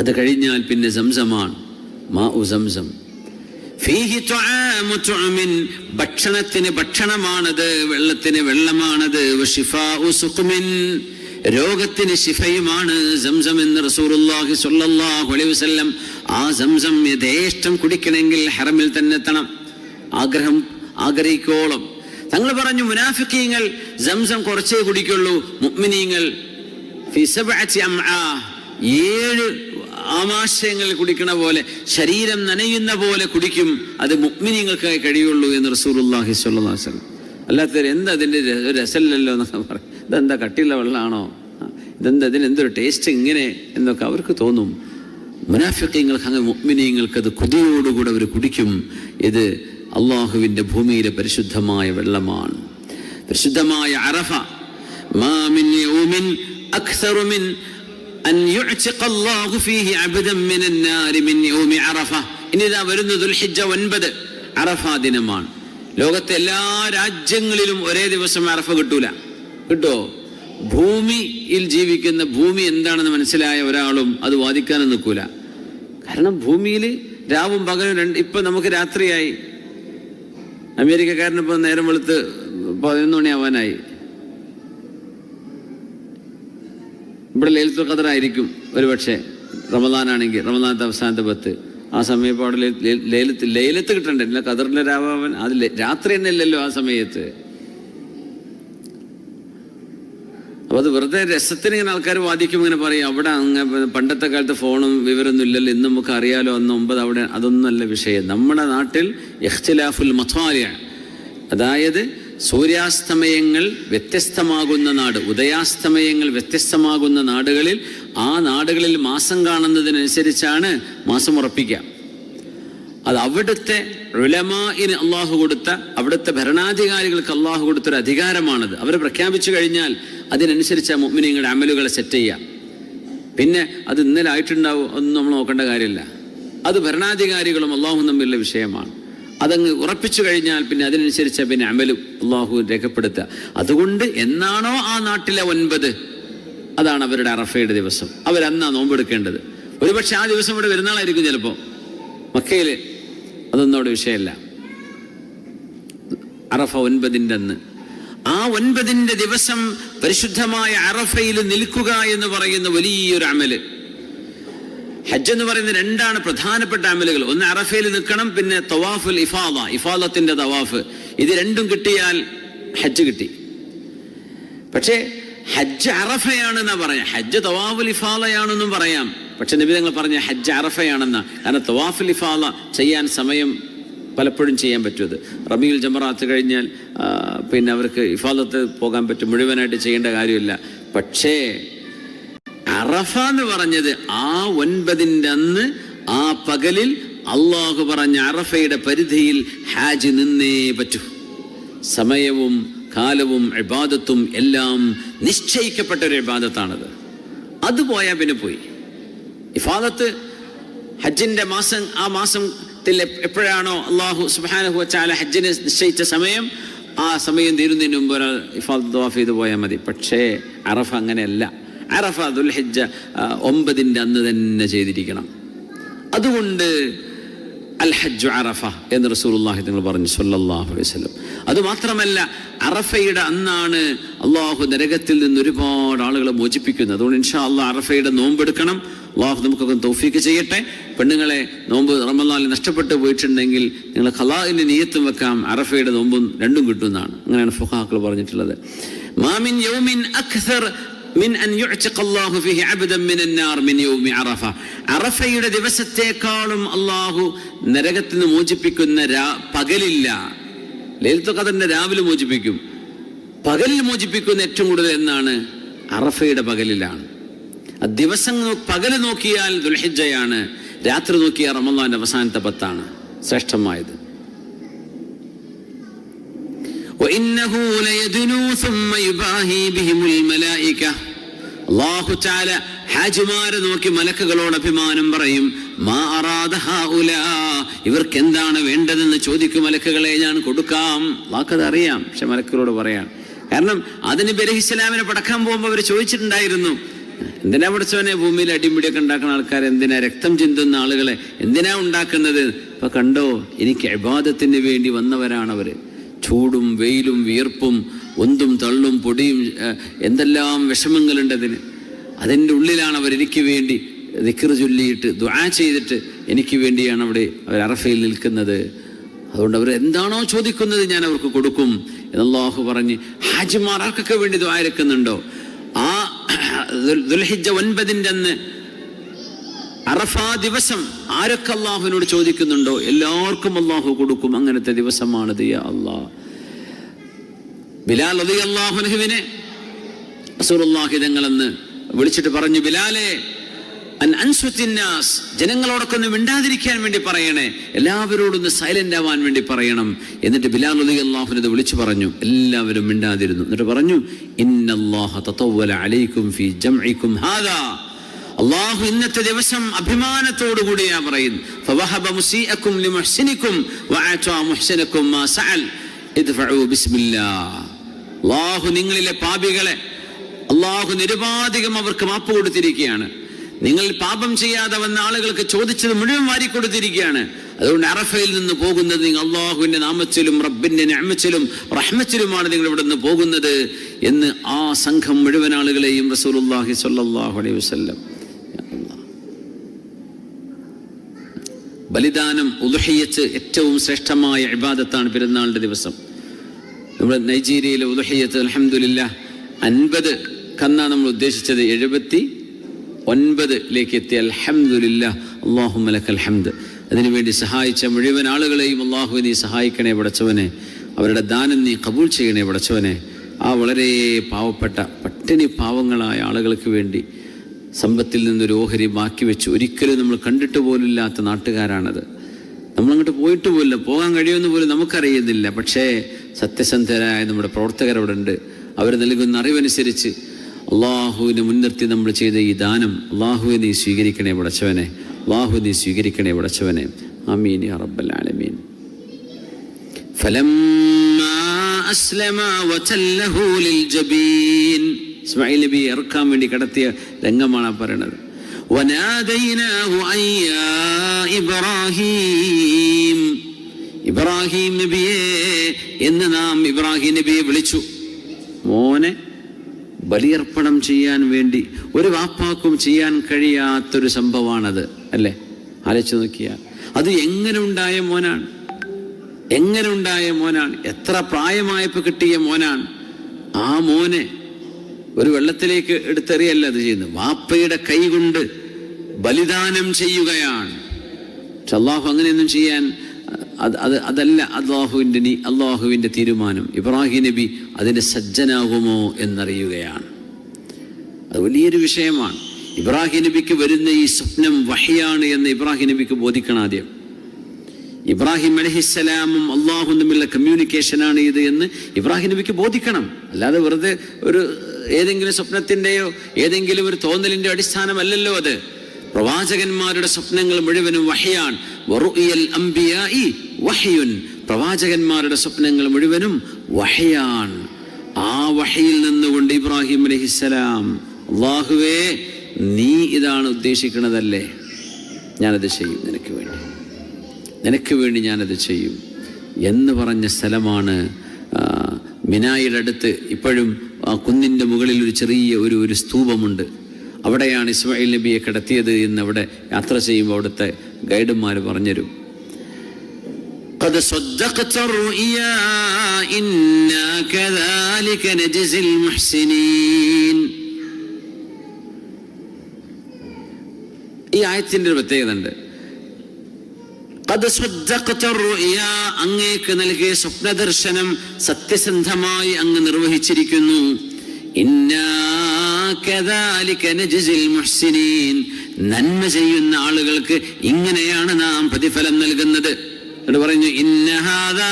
അത് കഴിഞ്ഞാൽ പിന്നെ സംസമാണ്, മാഉ സംസം. ഫീഹി തുആമു തുഅമിൻ, ഭക്ഷണത്തിന് ഭക്ഷണമാണത്, വെള്ളത്തിന് വെള്ളമാണത്. വശിഫാഉ സുഖ്മിൻ, രോഗത്തിന് ശിഫയുമാണ് സംസം എന്ന് റസൂലുള്ളാഹി സ്വല്ലല്ലാഹു അലൈഹി വസല്ലം. ആ സംസം യഥേഷ്ടം കുടിക്കണമെങ്കിൽ ഹറമിൽ തന്നെ എത്തണം, ആഗ്രഹിക്കോളം. തങ്ങൾ പറഞ്ഞു, മുനാഫിഖീങ്ങൾ സംസം കുറച്ചേ കുടിക്കുള്ളൂ, മുഅ്മിനീങ്ങൾ ഫി സബ്അതി അംആ, 7 ആമാശയങ്ങൾ കുടിക്കണ പോലെ, ശരീരം നനയുന്ന പോലെ കുടിക്കും, അത് മുഅ്മിനീങ്ങൾക്കായി കഴിയുള്ളൂ എന്ന് റസൂലുള്ളാഹി സ്വല്ലല്ലാഹു അലൈഹി വസല്ലം. അല്ലാത്തവർ എന്താ അതിൻ്റെ ഒരു രസമല്ലല്ലോ എന്നൊക്കെ പറയും. ഇതെന്താ കട്ടിയുള്ള വെള്ളമാണോ, ഇതെന്താ ഇതിനെന്തൊരു ടേസ്റ്റ് ഇങ്ങനെ എന്നൊക്കെ അവർക്ക് തോന്നും. മുനാഫിഖീങ്ങൾക്ക് അങ്ങനെ, മുഅ്മിനീങ്ങൾക്ക് അത് കൊതിയോടുകൂടെ അവർ കുടിക്കും. ഇത് അള്ളാഹുവിൻ്റെ ഭൂമിയിലെ പരിശുദ്ധമായ വെള്ളമാണ്. പരിശുദ്ധമായ അറഫ, മാ മിൻ യൗമിൻ അക്സറു മിൻ അൻ യുഅ്തിഖ അല്ലാഹു ഫീഹി അബ്ദൻ മിനൻ നാരി മിൻ യൗമി അറഫ. ഇനി ഇതാ വരുന്നു ദുൽഹിജ്ജ 9 അറഫ ദിനമാണ്. ലോകത്തെ എല്ലാ രാജ്യങ്ങളിലും ഒരേ ദിവസം അറഫ കിട്ടൂല. കിട്ടുമോ? ഭൂമിയിൽ ജീവിക്കുന്ന, ഭൂമി എന്താണെന്ന് മനസ്സിലായ ഒരാളും അത് വാദിക്കാനും നിൽക്കൂല. കാരണം ഭൂമിയിൽ രാവും പകലും ഇപ്പൊ നമുക്ക് രാത്രിയായി. അമേരിക്കക്കാരനിപ്പോ നേരം വെളുത്ത് 11 മണിയാവാനായി. ഇവിടെ ലൈലത്തുൽ ഖദർ ആയിരിക്കും ഒരുപക്ഷെ, റമദാനാണെങ്കിൽ റമദാനത്തെ അവസാനത്തെ 10. ആ സമയം ഇപ്പോൾ അവിടെ ലൈലത്ത് കിട്ടണ്ടേ? ഖദറിന്റെ രാവാൻ അത് രാത്രി തന്നെ ഇല്ലല്ലോ ആ സമയത്ത്. അപ്പൊ അത് വെറുതെ രസത്തിന് ഇങ്ങനെ ആൾക്കാർ വാദിക്കും, ഇങ്ങനെ പറയും അവിടെ പണ്ടത്തെ കാലത്ത് ഫോണും വിവരമൊന്നും ഇല്ലല്ലോ, ഇന്ന് നമുക്ക് അറിയാലോ, അന്ന് 9 അവിടെ. അതൊന്നുമല്ല വിഷയം. നമ്മുടെ നാട്ടിൽ ഇഖ്തിലാഫുൽ മത്വാലിയ, അതായത് സൂര്യാസ്തമയങ്ങൾ വ്യത്യസ്തമാകുന്ന നാട്, ഉദയാസ്തമയങ്ങൾ വ്യത്യസ്തമാകുന്ന നാടുകളിൽ ആ നാടുകളിൽ മാസം കാണുന്നതിനനുസരിച്ചാണ് മാസം ഉറപ്പിക്കുക. അത് അവിടുത്തെ ഉലമാഇന് അള്ളാഹു കൊടുത്ത, അവിടുത്തെ ഭരണാധികാരികൾക്ക് അള്ളാഹു കൊടുത്തൊരു അധികാരമാണത്. അവർ പ്രഖ്യാപിച്ചു കഴിഞ്ഞാൽ അതിനനുസരിച്ച് മുഅ്മിനീങ്ങളുടെ അമലുകളെ സെറ്റ് ചെയ്യുക. പിന്നെ അത് ഇന്നലെ ആയിട്ടുണ്ടാവും ഒന്നും നമ്മൾ നോക്കേണ്ട കാര്യമില്ല. അത് ഭരണാധികാരികളും അള്ളാഹും തമ്മിലുള്ള വിഷയമാണ്. അതങ്ങ് ഉറപ്പിച്ചു കഴിഞ്ഞാൽ പിന്നെ അതിനനുസരിച്ച് പിന്നെ അമലും അള്ളാഹു രേഖപ്പെടുത്തുക. അതുകൊണ്ട് എന്നാണോ ആ നാട്ടിലെ 9, അതാണ് അവരുടെ അറഫയുടെ ദിവസം. അവരന്നാ നോമ്പെടുക്കേണ്ടത്. ഒരുപക്ഷെ ആ ദിവസം ഇവിടെ വരുന്നാളായിരിക്കും ചിലപ്പോൾ മക്കയിൽ. അതൊന്നും അവിടെ വിഷയമല്ല. അറഫ 9-ന്റെ അന്ന്, ആ 9-ന്റെ ദിവസം പരിശുദ്ധമായ അറഫയിൽ നിൽക്കുക എന്ന് പറയുന്ന വലിയൊരു അമല്. ഹജ്ജ് എന്ന് പറയുന്ന 2 പ്രധാനപ്പെട്ട അമലുകൾ. ഒന്ന് അറഫയിൽ നിൽക്കണം, പിന്നെ തവാഫുൽ ഇഫാദ, ഇഫാദത്തിന്റെ തവാഫ്. ഇത് 2 കിട്ടിയാൽ ഹജ്ജ് കിട്ടി. പക്ഷേ ഹജ്ജ് അറഫയാണെന്നാ പറയാം. ഹജ്ജ് തവാഫുൽ ഇഫാദയാണെന്നും പറയാം. പക്ഷെ നബി തങ്ങൾ പറഞ്ഞ ഹജ്ജ് അറഫയാണെന്ന. കാരണം തവാഫുൽ ഇഫാദ ചെയ്യാൻ സമയം പലപ്പോഴും ചെയ്യാൻ പറ്റും. റബീഉൽ ജമറാത്ത് കഴിഞ്ഞാൽ പിന്നെ അവർക്ക് ഇഫാദത്ത് പോകാൻ പറ്റും, മുഴുവനായിട്ട് ചെയ്യേണ്ട കാര്യമില്ല. പക്ഷേ അറഫ എന്ന് പറഞ്ഞത് ആ 9-ന്റെ അന്ന്, ആ പകലിൽ അള്ളാഹു പറഞ്ഞ അറഫയുടെ പരിധിയിൽ ഹാജ് നിന്നേ പറ്റൂ. സമയവും കാലവും ഇബാദത്തും എല്ലാം നിശ്ചയിക്കപ്പെട്ട ഒരു ഇബാദത്താണത്. അത് പോയാൽ പിന്നെ പോയി. ഇഫാദത്ത് ഹജ്ജിന്റെ മാസം, ആ മാസത്തിൽ എപ്പോഴാണോ അള്ളാഹു സുബ്ഹാനഹു വ തആല ഹജ്ജിന് നിശ്ചയിച്ച സമയം, ആ സമയം തീരുന്നതിന് മുമ്പ് ഒരാൾ ഇഫാദത്ത് തവാഫ് ചെയ്ത് പോയാൽ മതി. പക്ഷേ അറഫ അങ്ങനെയല്ല. അറഫ ദുൽഹിജ്ജ 9-ന്റെ അന്ന് തന്നെ ചെയ്തിരിക്കണം. അതുകൊണ്ട് അൽ ഹജ്ജു അറഫ എന്ന് റസൂലുള്ളാഹി തങ്ങൾ പറഞ്ഞു സ്വല്ലല്ലാഹു അലൈഹി വസല്ലം. അതുമാത്രമല്ല, അറഫയുടെ അന്നാണ് അള്ളാഹു നരകത്തിൽ നിന്ന് ഒരുപാട് ആളുകളെ മോചിപ്പിക്കുന്നത്. അതുകൊണ്ട് ഇൻഷാ അല്ലാഹ് അറഫയുടെ നോമ്പെടുക്കണം. അള്ളാഹു നമുക്കൊക്കെ തൗഫീക്ക് ചെയ്യട്ടെ. പെണ്ണുങ്ങളെ നോമ്പ് റമളാനിൽ നഷ്ടപ്പെട്ടു പോയിട്ടുണ്ടെങ്കിൽ നിങ്ങൾ ഖളാഇന് നിയ്യത്തും വെക്കാം, അറഫയുടെ നോമ്പും 2 കിട്ടുന്നതാണ്. അങ്ങനെയാണ് ഫുഖഹാക്കൾ പറഞ്ഞിട്ടുള്ളത്. മാമിൻ യൗമിൻ അക്സർ മിൻ അൻ യുഅ്തിഖ അല്ലാഹു ഫീഹി അബ്ദൻ മിനൻ നാർ മിൻ യൗമി അറഫ. അറഫയുടെ ദിവസത്തെക്കാളും അള്ളാഹു നരകത്തിൽ നിന്ന് മോചിപ്പിക്കുന്ന പകലില്ല. ലൈലത്തുൽ ഖദറിന്റെ രാവിലെ മോചിപ്പിക്കും, പകലിൽ മോചിപ്പിക്കുന്ന ഏറ്റവും കൂടുതൽ എന്നാണ്? അറഫയുടെ പകലിലാണ്. ദിവസം പകല് നോക്കിയാൽ ദുൽഹിജ്ജയാണ്, രാത്രി നോക്കിയാൽ റമളാന്റെ അവസാനത്തെ 10 ശ്രേഷ്ഠമായത്. അല്ലാഹു തആല ഹാജിമാരെ നോക്കി മലക്കുകളോട് അഭിമാനം പറയും. മാ അറാദ ഹൗലാ, ഇവർക്ക് എന്താണ് വേണ്ടതെന്ന് ചോദിക്കും മലക്കുകളെ, ഞാൻ കൊടുക്കാം. അല്ലാഹുക്കത് അറിയാം, പക്ഷെ മലക്കുകളോട് പറയാം. കാരണം അതിന് നബി അലൈഹിസ്സലാമിനെ പടക്കാൻ പോകുമ്പോൾ അവർ ചോദിച്ചിട്ടുണ്ടായിരുന്നു, എന്തിനാ പഠിച്ചവനെ ഭൂമിയിൽ അടിമുടിയൊക്കെ ഉണ്ടാക്കുന്ന ആൾക്കാർ, എന്തിനാ രക്തം ചിന്തുന്ന ആളുകളെ എന്തിനാ ഉണ്ടാക്കുന്നത്? ഇപ്പൊ കണ്ടോ, എനിക്ക് ഇബാദത്തിന് വേണ്ടി വന്നവരാണവര്. ചൂടും വെയിലും വിയർപ്പും ഒന്തും തള്ളും പൊടിയും എന്തെല്ലാം വിഷമങ്ങളുണ്ട് അതിന്. അതിൻ്റെ ഉള്ളിലാണ് അവർ എനിക്ക് വേണ്ടി ദിക്ർ ചൊല്ലിയിട്ട് ദുആ ചെയ്തിട്ട് എനിക്ക് വേണ്ടിയാണ് അവർ അറഫയിൽ നിൽക്കുന്നത്. അതുകൊണ്ട് അവർ എന്താണോ ചോദിക്കുന്നത് ഞാൻ അവർക്ക് കൊടുക്കും എന്ന് അല്ലാഹു പറഞ്ഞ്. ഹാജിമാർ ആർക്കൊക്കെ വേണ്ടി ദുആ ഇരക്കുന്നുണ്ടോ, ആ ദുൽഹിജ്ജ 9-ന്റെ അന്ന് അറഫ ദിവസം ആരൊക്കെ അള്ളാഹുവിനോട് ചോദിക്കുന്നുണ്ടോ എല്ലാവർക്കും അള്ളാഹു കൊടുക്കും. അങ്ങനത്തെ ദിവസമാണത്. യാ അല്ലാഹ്. ബിലാൽ റളിയല്ലാഹു അൻഹുവിനെ റസൂലുള്ളാഹി തങ്ങളെന്ന് വിളിച്ചിട്ട് പറഞ്ഞു, ബിലാലെ അൻസുത്തിന്നാസ്, ജനങ്ങളോടൊക്കെ ഒന്ന് മിണ്ടാതിരിക്കാൻ വേണ്ടി പറയണേ, എല്ലാവരോടും ഒന്ന് സൈലന്റ് ആവാൻ വേണ്ടി പറയണം. എന്നിട്ട് ബിലാൽ റളിയല്ലാഹു അൻഹു വിളിച്ചു പറഞ്ഞു. എല്ലാവരും മിണ്ടാതിരുന്നു. എന്നിട്ട് പറഞ്ഞു, ഇന്നല്ലാഹ തതവ്വല അലൈക്കും ഫീ ജംഇക്കും ഹാദാ, അള്ളാഹു ഇന്നത്തെ ദിവസം അഭിമാനത്തോടുകൂടിയാ പറയുന്നു, ഫവഹബ മുസീഅക്കും ലിമുഹ്സിനിക്കും വഅതാ മുഹ്സിനക്കും മാ സഅൽ ഇദ്ഫഉ ബിസ്മില്ലാഹ്. അള്ളാഹു നിങ്ങളിലെ പാപികളെ അള്ളാഹു നിരുപാധികം അവർക്ക് മാപ്പ് കൊടുത്തിരിക്കുകയാണ്. നിങ്ങൾ പാപം ചെയ്യാതെ വന്ന ആളുകൾക്ക് ചോദിച്ചത് മുഴുവൻ വാരിക്കൊടുത്തിരിക്കുകയാണ്. അതുകൊണ്ട് അറഫയിൽ നിന്ന് പോകുന്നത് നിങ്ങൾ അള്ളാഹുവിന്റെ നാമത്തിലും റബ്ബിന്റെ നിഅമത്തിലും റഹ്മത്തിലുമാണ് നിങ്ങൾ ഇവിടെ നിന്ന് പോകുന്നത് എന്ന് ആ സംഘം മുഴുവൻ ആളുകളെയും റസൂലുള്ളാഹി സ്വല്ലല്ലാഹു അലൈഹി വസല്ലം. ബലിദാനം, ഉദ്ഹിയ്യത്ത് ഏറ്റവും ശ്രേഷ്ഠമായ ഇബാദത്താണ് പെരുന്നാളിന്റെ ദിവസം. നമ്മുടെ നൈജീരിയയിലെ ഉദ്ഹിയ്യത്ത് അൽഹംദുലില്ലാഹ് 50 കന്നാണ് നമ്മൾ ഉദ്ദേശിച്ചത്, 79 എത്തി. അൽഹംദുലില്ലാഹ്, അല്ലാഹുമ്മ ലക്കൽ ഹംദ്. അതിനുവേണ്ടി സഹായിച്ച മുഴുവൻ ആളുകളെയും അള്ളാഹു നീ സഹായിക്കണേ പടച്ചവനെ. അവരുടെ ദാനം നീ കബൂൽ ചെയ്യണേ പടച്ചവനെ. ആ വളരെ പാവപ്പെട്ട പട്ടിണി പാവങ്ങളായ ആളുകൾക്ക് വേണ്ടി സമ്പത്തിൽ നിന്നൊരു ഓഹരി ബാക്കി വെച്ച് ഒരിക്കലും നമ്മൾ കണ്ടിട്ട് പോലില്ലാത്ത നാട്ടുകാരാണത്. നമ്മളങ്ങോട്ട് പോയിട്ട് പോലില്ല, പോകാൻ കഴിയുമെന്ന് പോലും നമുക്കറിയുന്നില്ല. പക്ഷേ സത്യസന്ധരായ നമ്മുടെ പ്രവർത്തകരവിടെ ഉണ്ട്. അവർ നൽകുന്ന അറിവനുസരിച്ച് അള്ളാഹുവിനെ മുൻനിർത്തി നമ്മൾ ചെയ്ത ഈ ദാനം അള്ളാഹുവെ നീ സ്വീകരിക്കണേ പടച്ചവനെ. അള്ളാഹു നീ സ്വീകരിക്കണേ പടച്ചവനെ. ആമീൻ യാ റബ്ബൽ ആലമീൻ. ഫലമ്മാ അസ്ലമ വതല്ലഹു ലിൽജബീൻ. ഇസ്മായിൽ നബി ഇറക്കാൻ വേണ്ടി കടത്തിയ രംഗമാണ് പറയുന്നത്. വനാദൈനാഹു അയ്യാ ഇബ്രാഹീം. ഇബ്രാഹിം നബിയെ എന്ന് നാം ഇബ്രാഹിം നബിയെ വിളിച്ചു. മോനെ ബലിയർപ്പണം ചെയ്യാൻ വേണ്ടി ഒരു വാപ്പാക്കും ചെയ്യാൻ കഴിയാത്തൊരു സംഭവമാണത്, അല്ലേ? ആലോചിച്ച് നോക്കിയാൽ അത് എങ്ങനെ ഉണ്ടായ മോനാണ്, എത്ര പ്രായമായപ്പോൾ കിട്ടിയ മോനാണ്. ആ മോനെ ഒരു വെള്ളത്തിലേക്ക് എടുത്തെറിയല്ല അത് ചെയ്യുന്നത്, വാപ്പയുടെ കൈ കൊണ്ട് ബലിദാനം ചെയ്യുകയാണ്. അല്ലാഹു അങ്ങനെയൊന്നും ചെയ്യാൻ അതല്ല അള്ളാഹുവിന്റെ തീരുമാനം. ഇബ്രാഹിം നബി അതിന്റെ സജ്ജനാകുമോ എന്നറിയുകയാണ്. അത് വലിയൊരു വിഷയമാണ്. ഇബ്രാഹിം നബിക്ക് വരുന്ന ഈ സ്വപ്നം വഹ്യാണ് എന്ന് ഇബ്രാഹിം നബിക്ക് ബോധിക്കണം. ആദ്യം ഇബ്രാഹിം അലൈഹിസ്സലാമും അള്ളാഹും തമ്മിലുള്ള കമ്മ്യൂണിക്കേഷനാണ് ഇത് എന്ന് ഇബ്രാഹിം നബിക്ക് ബോധിക്കണം. അല്ലാതെ വെറുതെ ഒരു ഏതെങ്കിലും സ്വപ്നത്തിന്റെയോ ഏതെങ്കിലും ഒരു തോന്നലിന്റെ അടിസ്ഥാനമല്ലല്ലോ അത്. പ്രവാചകന്മാരുടെ സ്വപ്നങ്ങൾ മുഴുവനും വഹ്യാണ്. വറുഇയൽ അംബിയാഇ വഹ്യുൻ. പ്രവാചകന്മാരുടെ സ്വപ്നങ്ങൾ മുഴുവനും വഹ്യാണ്. ആ വഹയിൽ നിന്നുകൊണ്ട് ഇബ്രാഹിം അലൈഹിസ്സലാം, അല്ലാഹുവേ നീ ഇതാണ് ഉദ്ദേശിക്കുന്നതല്ലേ, ഞാനത് ചെയ്യും, നിനക്ക് വേണ്ടി ഞാനത് ചെയ്യും എന്ന് പറഞ്ഞ സ്ഥലമാണ് മിനായുടെ അടുത്ത്. ഇപ്പോഴും ആ കുന്നിൻ്റെ മുകളിൽ ഒരു ചെറിയ ഒരു സ്തൂപമുണ്ട്. അവിടെയാണ് ഇസ്മായിൽ നബിയെ കിടത്തിയത് എന്ന് അവിടെ യാത്ര ചെയ്യുമ്പോൾ അവിടുത്തെ ഗൈഡന്മാർ പറഞ്ഞുതരും. ഖദ് സദ്ദഖത റുഇയാ ഇന്നാ കദാലിക നജ്സിൽ മുഹ്സിനീൻ. ഈ ആയത്തിന്റെ ഒരു പ്രത്യേകത ഉണ്ട്. ഖദ് സദ്ദഖത റുഇയാ, അങ്ങേക്ക് നൽകിയ സ്വപ്നദർശനം സത്യസന്ധമായി അങ്ങ് നിർവഹിച്ചിരിക്കുന്നു. ഇന്നാ കദാലിക നജ്സിൽ മുഹ്സിനീൻ, നന്മ ചെയ്യുന്ന ആളുകൾക്ക് ഇങ്ങനെയാണ് നാം പ്രതിഫലം നൽകുന്നത്. എന്ന് പറഞ്ഞു, ഇന്ന ഹാദാ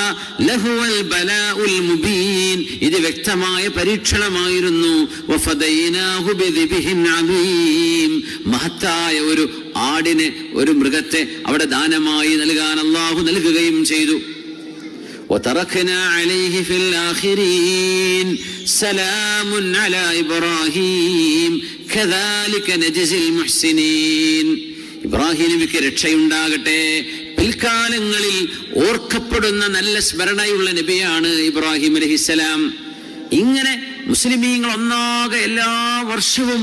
ലഹുവൽ ബലാഉൽ മുബീൻ, ഇത് വ്യക്തമായ പരീക്ഷണമായിരുന്നു. വഫദൈനാഹു ബിദിബ്ഹിൻ അദീം, മഹത്തായ ഒരു ആടിനെ, ഒരു മൃഗത്തെ അവിടെ ദാനമായി നൽകാൻ അല്ലാഹു നൽകുകയും ചെയ്തു. وتركنا عليه في الآخرين سلام على إبراهيم كذلك نجزي المحسنين. ഇബ്രാഹിം നബിക്ക് രക്ഷയുണ്ടാകട്ടെ. പിൽക്കാലങ്ങളിൽ ഓർക്കപ്പെടുന്ന നല്ല സ്മരണയുള്ള നബിയാണ് ഇബ്രാഹിം അലൈഹിസ്സലാം. ഇങ്ങനെ മുസ്ലിമീങ്ങൾ ഒന്നാകെ എല്ലാ വർഷവും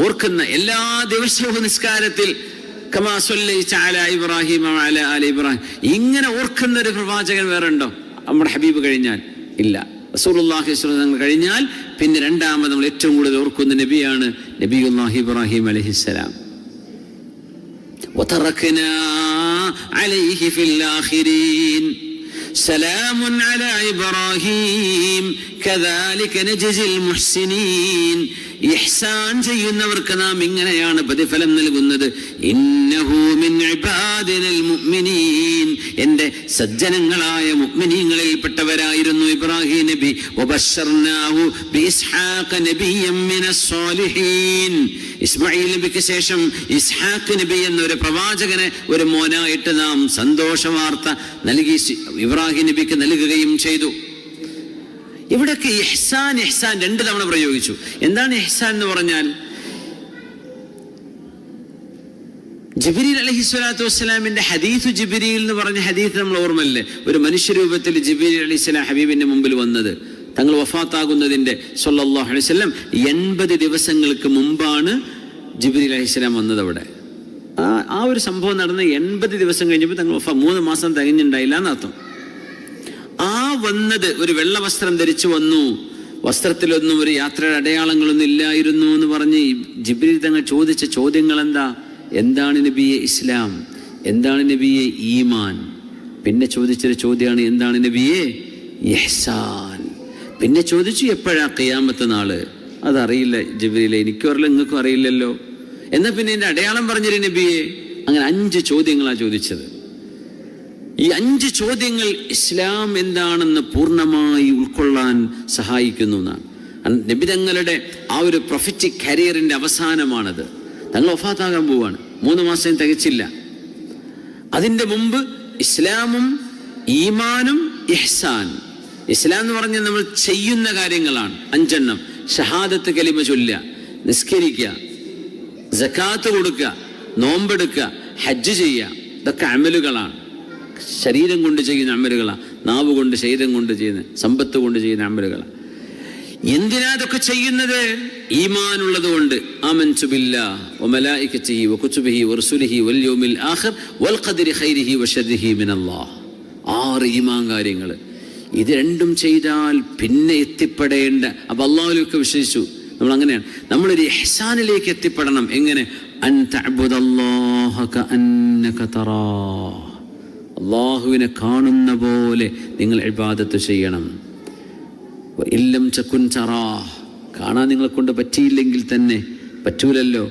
ഓർക്കുന്ന, എല്ലാ ദിവസവും നിസ്കാരത്തിൽ കമാ സ്വല്ലൈത അലാ ഇബ്രാഹിം വഅലാ ആലി ഇബ്രാഹിം, ഇങ്ങനെ ഓർക്കുന്ന ഒരു പ്രവാചകൻ വേറെ ഉണ്ടോ? നമ്മുടെ ഹബീബ് കഴിഞ്ഞാൽ ഇല്ല. റസൂലുള്ളാഹി സ്വല്ലല്ലാഹു അലൈഹി വസല്ലം കഴിഞ്ഞാൽ പിന്നെ രണ്ടാമത് നമ്മൾ ഏറ്റവും കൂടുതൽ ഓർക്കുന്ന നബിയാണ് നബിയുല്ലാഹി ഇബ്രാഹിം അലൈഹിസ്സലാം. വതറക്നാ അലൈഹി ഫിൽ ആഖിരീൻ സലാമുൻ അലാ ഇബ്രാഹിം കദാലിക നജ്സിൽ മുഹ്സിനീൻ. ഇഹ്സാൻ ചെയ്യുന്നവർക്ക് നാം ഇങ്ങനെയാണ് പ്രതിഫലം നൽകുന്നത്. ഇന്നഹു മിൻ ഇബാദിനൽ മുഅ്മിനീൻ, എൻ്റെ സജ്ജനങ്ങളായ മുഅ്മിനീങ്ങളിൽപ്പെട്ടവരായിരുന്നു ഇബ്രാഹിം നബി. വബശർനാഹു ബിഇസ്ഹാഖ നബിയ്യൻ മിനസ് സ്വാലിഹീൻ, ഇസ്മായിൽ നബിക്ക് ശേഷം ഇസ്ഹാഖ് നബി എന്നൊരു പ്രവാചകനെ ഒരു മോനായിട്ട് നാം സന്തോഷ വാർത്ത നൽകി ഇബ്രാഹിം നബിക്ക് നൽകുകയും ചെയ്തു. ഇവിടൊക്കെ ഇഹ്സാൻ ഇഹ്സാൻ 2 തവണ പ്രയോഗിച്ചു. എന്താണ് ഇഹ്സാൻ എന്ന് പറഞ്ഞാൽ? ജിബ്രീൽ അലൈഹിസ്സലാത്തു വസ്സലാമിന്റെ ഹദീസ് ജിബ്രീൽ എന്ന് പറഞ്ഞ ഹദീസ് നമ്മൾ ഓർമ്മല്ലേ? ഒരു മനുഷ്യരൂപത്തിൽ ജിബ്രീൽ അലൈഹിസ്സലാം ഹബീബിന്റെ മുമ്പിൽ വന്നത് തങ്ങൾ വഫാത്താകുന്നതിന്റെ സ്വല്ലല്ലാഹു അലൈഹി വസല്ലം 80 ദിവസങ്ങൾക്ക് മുമ്പാണ് ജിബ്രീൽ അലൈഹിസ്സലാം വന്നത്. അവിടെ ആ ഒരു സംഭവം നടന്ന് 80 ദിവസം കഴിഞ്ഞപ്പോൾ തങ്ങൾ 3 മാസം തികഞ്ഞുണ്ടായില്ല എന്നർത്ഥം. ആ വന്നത് ഒരു വെള്ള വസ്ത്രം ധരിച്ചു വന്നു, വസ്ത്രത്തിലൊന്നും ഒരു യാത്രയുടെ അടയാളങ്ങളൊന്നും ഇല്ലായിരുന്നു എന്ന് പറഞ്ഞ് ജിബ്രീൽ തങ്ങൾ ചോദിച്ച ചോദ്യങ്ങൾ എന്താണ് നബിയെ ഇസ്ലാം, എന്താണ് നബിയെ ഈമാൻ? പിന്നെ ചോദിച്ചൊരു ചോദ്യമാണ് എന്താണ് നബിയെ ഇഹ്സാൻ. പിന്നെ ചോദിച്ചു എപ്പോഴാ ഖിയാമത്ത് നാള്? അതറിയില്ല ജിബ്രീലെ, എനിക്കും അറിയില്ല നിങ്ങൾക്കും അറിയില്ലല്ലോ. എന്നാൽ പിന്നെ എൻ്റെ അടയാളം പറഞ്ഞൊരു നബിയെ. അങ്ങനെ 5 ചോദ്യങ്ങളാണ് ചോദിച്ചത്. ഈ 5 ചോദ്യങ്ങൾ ഇസ്ലാം എന്താണെന്ന് പൂർണ്ണമായി ഉൾക്കൊള്ളാൻ സഹായിക്കുന്നു എന്നാണ്. നബി തങ്ങളുടെ ആ ഒരു പ്രൊഫറ്റിക് കരിയറിന്റെ അവസാനമാണത്. തങ്ങൾ വഫാത്താകാൻ പോവാണ്, 3 മാസം തികച്ചില്ല. അതിൻ്റെ മുമ്പ് ഇസ്ലാമും ഈമാനും ഇഹ്സാൻ. ഇസ്ലാം എന്ന് പറഞ്ഞാൽ നമ്മൾ ചെയ്യുന്ന കാര്യങ്ങളാണ് 5 ഷഹാദത്ത് കലിമ ചൊല്ലുക, നിസ്കരിക്കുക, സക്കാത്ത് കൊടുക്കുക, നോമ്പെടുക്കുക, ഹജ്ജ് ചെയ്യുക. ഇതൊക്കെ അമലുകളാണ്, ശരീരം കൊണ്ട് ചെയ്യുന്ന അമലുകളാണ്, നാവ് കൊണ്ട് ശരീരം കൊണ്ട് ചെയ്യുന്ന, സമ്പത്ത് കൊണ്ട് ചെയ്യുന്ന അമലുകളാണ്. എന്തിനാ ഇതൊക്കെ ചെയ്യുന്നത്? ഈമാനുള്ളത് കൊണ്ട്. ആമൻതു ബില്ലാഹി വമലായികതിഹി വകുതുബിഹി വറസുലിഹി വൽ യൗമിൽ ആഖിർ വൽ ഖദരി ഖൈരിഹി വശർരിഹി മിനല്ലാഹ്. 6 ഈമാൻ കാര്യങ്ങൾ. ഇത് 2 ചെയ്താൽ പിന്നെ എത്തിപ്പെടേണ്ട, അപ്പൊ അല്ലാഹുവിലേക്ക് വിശ്വസിച്ചു നമ്മൾ അങ്ങനെയാണ്. നമ്മളൊരു ഇഹ്സാനിലേക്ക് എത്തിപ്പെടണം. എങ്ങനെ? അൻ തഅബുദല്ലാഹ കഅന്നക തറാഹ്, അല്ലാഹുവിനെ കാണുന്ന പോലെ നിങ്ങൾ ഇബാദത്ത് ചെയ്യണം. ഇല്ലം തകുൻ തറാഹ്, കാണാൻ നിങ്ങളെ കൊണ്ട് പറ്റിയില്ലെങ്കിൽ തന്നെ, പറ്റൂലല്ലോ,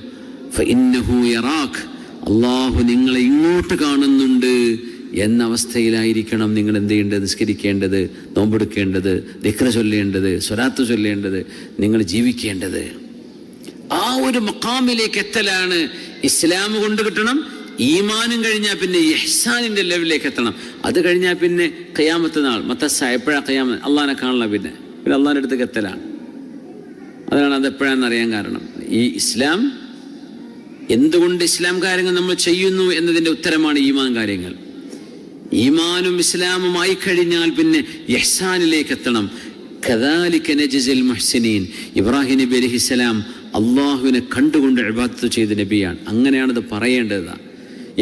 ഫഇന്നഹു യറാഖ്, അല്ലാഹു നിങ്ങളെ ഇങ്ങോട്ട് കാണുന്നുണ്ട് എന്ന അവസ്ഥയിലായിരിക്കണം നിങ്ങൾ എന്ത് ചെയ്യേണ്ടത്? നിസ്കരിക്കേണ്ടത്, നോമ്പെടുക്കേണ്ടത്, ദിക്ർ ചൊല്ലേണ്ടത്, സ്വലാത്ത് ചൊല്ലേണ്ടത്, നിങ്ങൾ ജീവിക്കേണ്ടത്. ആ ഒരു മഖാമിലേക്ക് എത്തലാണ് ഇസ്ലാം കൊണ്ട് കിട്ടണം. ഈമാനും കഴിഞ്ഞാൽ പിന്നെ ഇഹ്സാനിന്റെ ലെവലിലേക്ക് എത്തണം. അത് കഴിഞ്ഞാൽ പിന്നെ ഖിയാമത്ത് നാൾ മത്തസ്സ, എപ്പോഴാ ഖിയാമത്ത്? അള്ളാഹിനെ കാണണം. പിന്നെ അള്ളാഹിന്റെ അടുത്തേക്ക് എത്തലാണ്. അതാണ് അതെപ്പോഴാണെന്ന് അറിയാൻ കാരണം. ഈ ഇസ്ലാം, എന്തുകൊണ്ട് ഇസ്ലാം കാര്യങ്ങൾ നമ്മൾ ചെയ്യുന്നു എന്നതിൻ്റെ ഉത്തരമാണ് ഈമാൻ കാര്യങ്ങൾ. ഈമാനും ഇസ്ലാമുമായി കഴിഞ്ഞാൽ പിന്നെ ഇഹ്സാനിലേക്ക് എത്തണം. കദാലിക നജ്സിൽ മുഹ്സിനീൻ. ഇബ്രാഹിം നബി അലൈഹിസ്സലാം അള്ളാഹുവിനെ കണ്ടുകൊണ്ട് ഇബാദത്ത് ചെയ്ത നബിയാണ്. അങ്ങനെയാണത് പറയേണ്ടത്.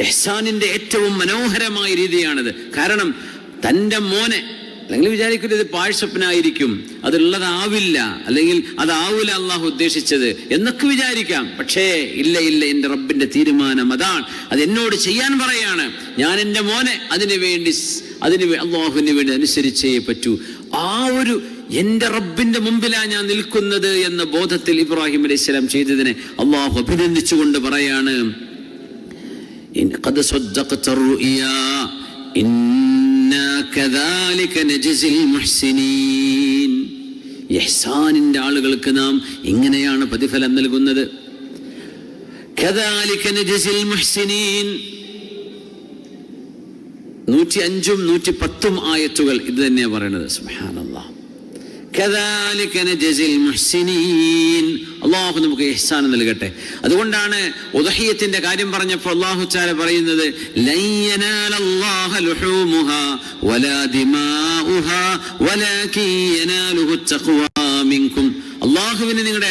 ഇഹ്സാനിന്റെ ഏറ്റവും മനോഹരമായ രീതിയാണിത്. കാരണം തൻ്റെ മോനെ, അല്ലെങ്കിൽ വിചാരിക്കുന്നത് ഇത് പാഴ്സ്വപ്നായിരിക്കും, അതുള്ളതാവില്ല, അല്ലെങ്കിൽ അതാവൂല അള്ളാഹു ഉദ്ദേശിച്ചത് എന്നൊക്കെ വിചാരിക്കാം. പക്ഷേ ഇല്ല, എൻ്റെ റബ്ബിന്റെ തീരുമാനം അതാണ്. അത് എന്നോട് ചെയ്യാൻ പറയാണ്. ഞാൻ എൻ്റെ മോനെ അതിനു അള്ളാഹുവിന് വേണ്ടി അനുസരിച്ചേ പറ്റൂ. ആ ഒരു എൻ്റെ റബ്ബിന്റെ മുമ്പിലാണ് ഞാൻ നിൽക്കുന്നത് എന്ന ബോധത്തിൽ ഇബ്രാഹിം അലൈഹിസ്സലാം ചെയ്തതിനെ അള്ളാഹു അഭിനന്ദിച്ചുകൊണ്ട് പറയാണ്, ഖദ് സദ്ദഖത റുഇയാ ഇന്നാ കദാലിക നജ്സിൽ മുഹ്സിനീൻ. ഇഹ്സാനിന്റെ ആളുകൾക്ക് നാം ഇങ്ങനെയാണ് പ്രതിഫലം നൽകുന്നത്. കദാലിക നജ്സിൽ മുഹ്സിനീൻ. 105ഉം 110ഉം ആയത്തുകൾ ഇത് തന്നെയാണ് പറയുന്നത്. സുബ്ഹാനല്ലാഹ്. കദാലിക നജ്സിൽ മുഹ്സിനീൻ. അല്ലാഹു നമുക്ക് ഇഹ്സാൻ നൽകട്ടെ. അതുകൊണ്ടാണ് ഉദ്ഹിയത്തിന്റെ കാര്യം പറഞ്ഞപ്പോൾ അല്ലാഹു തആല പറയുന്നത്, ലൻ യനാലല്ലാഹ ലുഹൂമുഹാ വലാ ദിമാഉഹാ വലാകിൻ യനാലുഹു തഖ്വാ മിൻകും. അല്ലാഹുവിനെ നിങ്ങളുടെ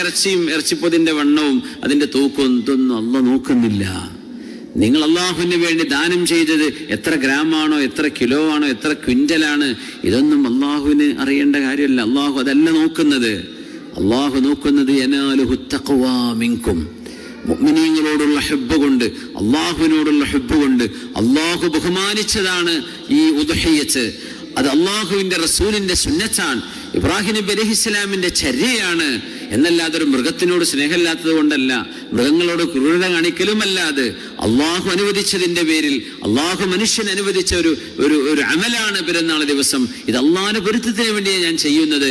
ഇറച്ചിപ്പൊതിന്റെ വണ്ണവും അതിന്റെ തൂക്കവും ഇതൊന്നും അല്ലാഹു നോക്കുന്നില്ല. നിങ്ങൾ അള്ളാഹുവിന് വേണ്ടി ദാനം ചെയ്തത് എത്ര ഗ്രാമാണോ, എത്ര കിലോ ആണോ, എത്ര ക്വിൻ്റലാണ്, ഇതൊന്നും അള്ളാഹുവിന് അറിയേണ്ട കാര്യമല്ല. അള്ളാഹു അതല്ല നോക്കുന്നത്. അള്ളാഹു നോക്കുന്നത് യനാലുഹു തഖ്വാ മിൻകും. മുഅ്മിനീങ്ങളോടുള്ള ഹബ്ബ് കൊണ്ട്, അള്ളാഹുവിനോടുള്ള ഹബ്ബ് കൊണ്ട് അള്ളാഹു ബഹുമാനിച്ചതാണ് ഈ ഉദ്ഹിയ്യത്ത്. അത് അള്ളാഹുവിന്റെ റസൂലിന്റെ സുന്നത്താണ്. ഇബ്രാഹിം നബി അലൈഹിസ്സലാമിന്റെ ചര്യയാണ്. എന്നല്ലാതെ ഒരു മൃഗത്തിനോട് സ്നേഹമില്ലാത്തത് കൊണ്ടല്ല, മൃഗങ്ങളോട് ക്രൂരത കാണിക്കലുമല്ല. അത് അള്ളാഹു അനുവദിച്ചതിന്റെ പേരിൽ, അള്ളാഹു മനുഷ്യൻ അനുവദിച്ച ഒരു അമലാണ് പെരുന്നാൾ ദിവസം. ഇത് അള്ളാഹുവിന്റെ പൊരുത്തത്തിന് വേണ്ടിയാണ് ഞാൻ ചെയ്യുന്നത്.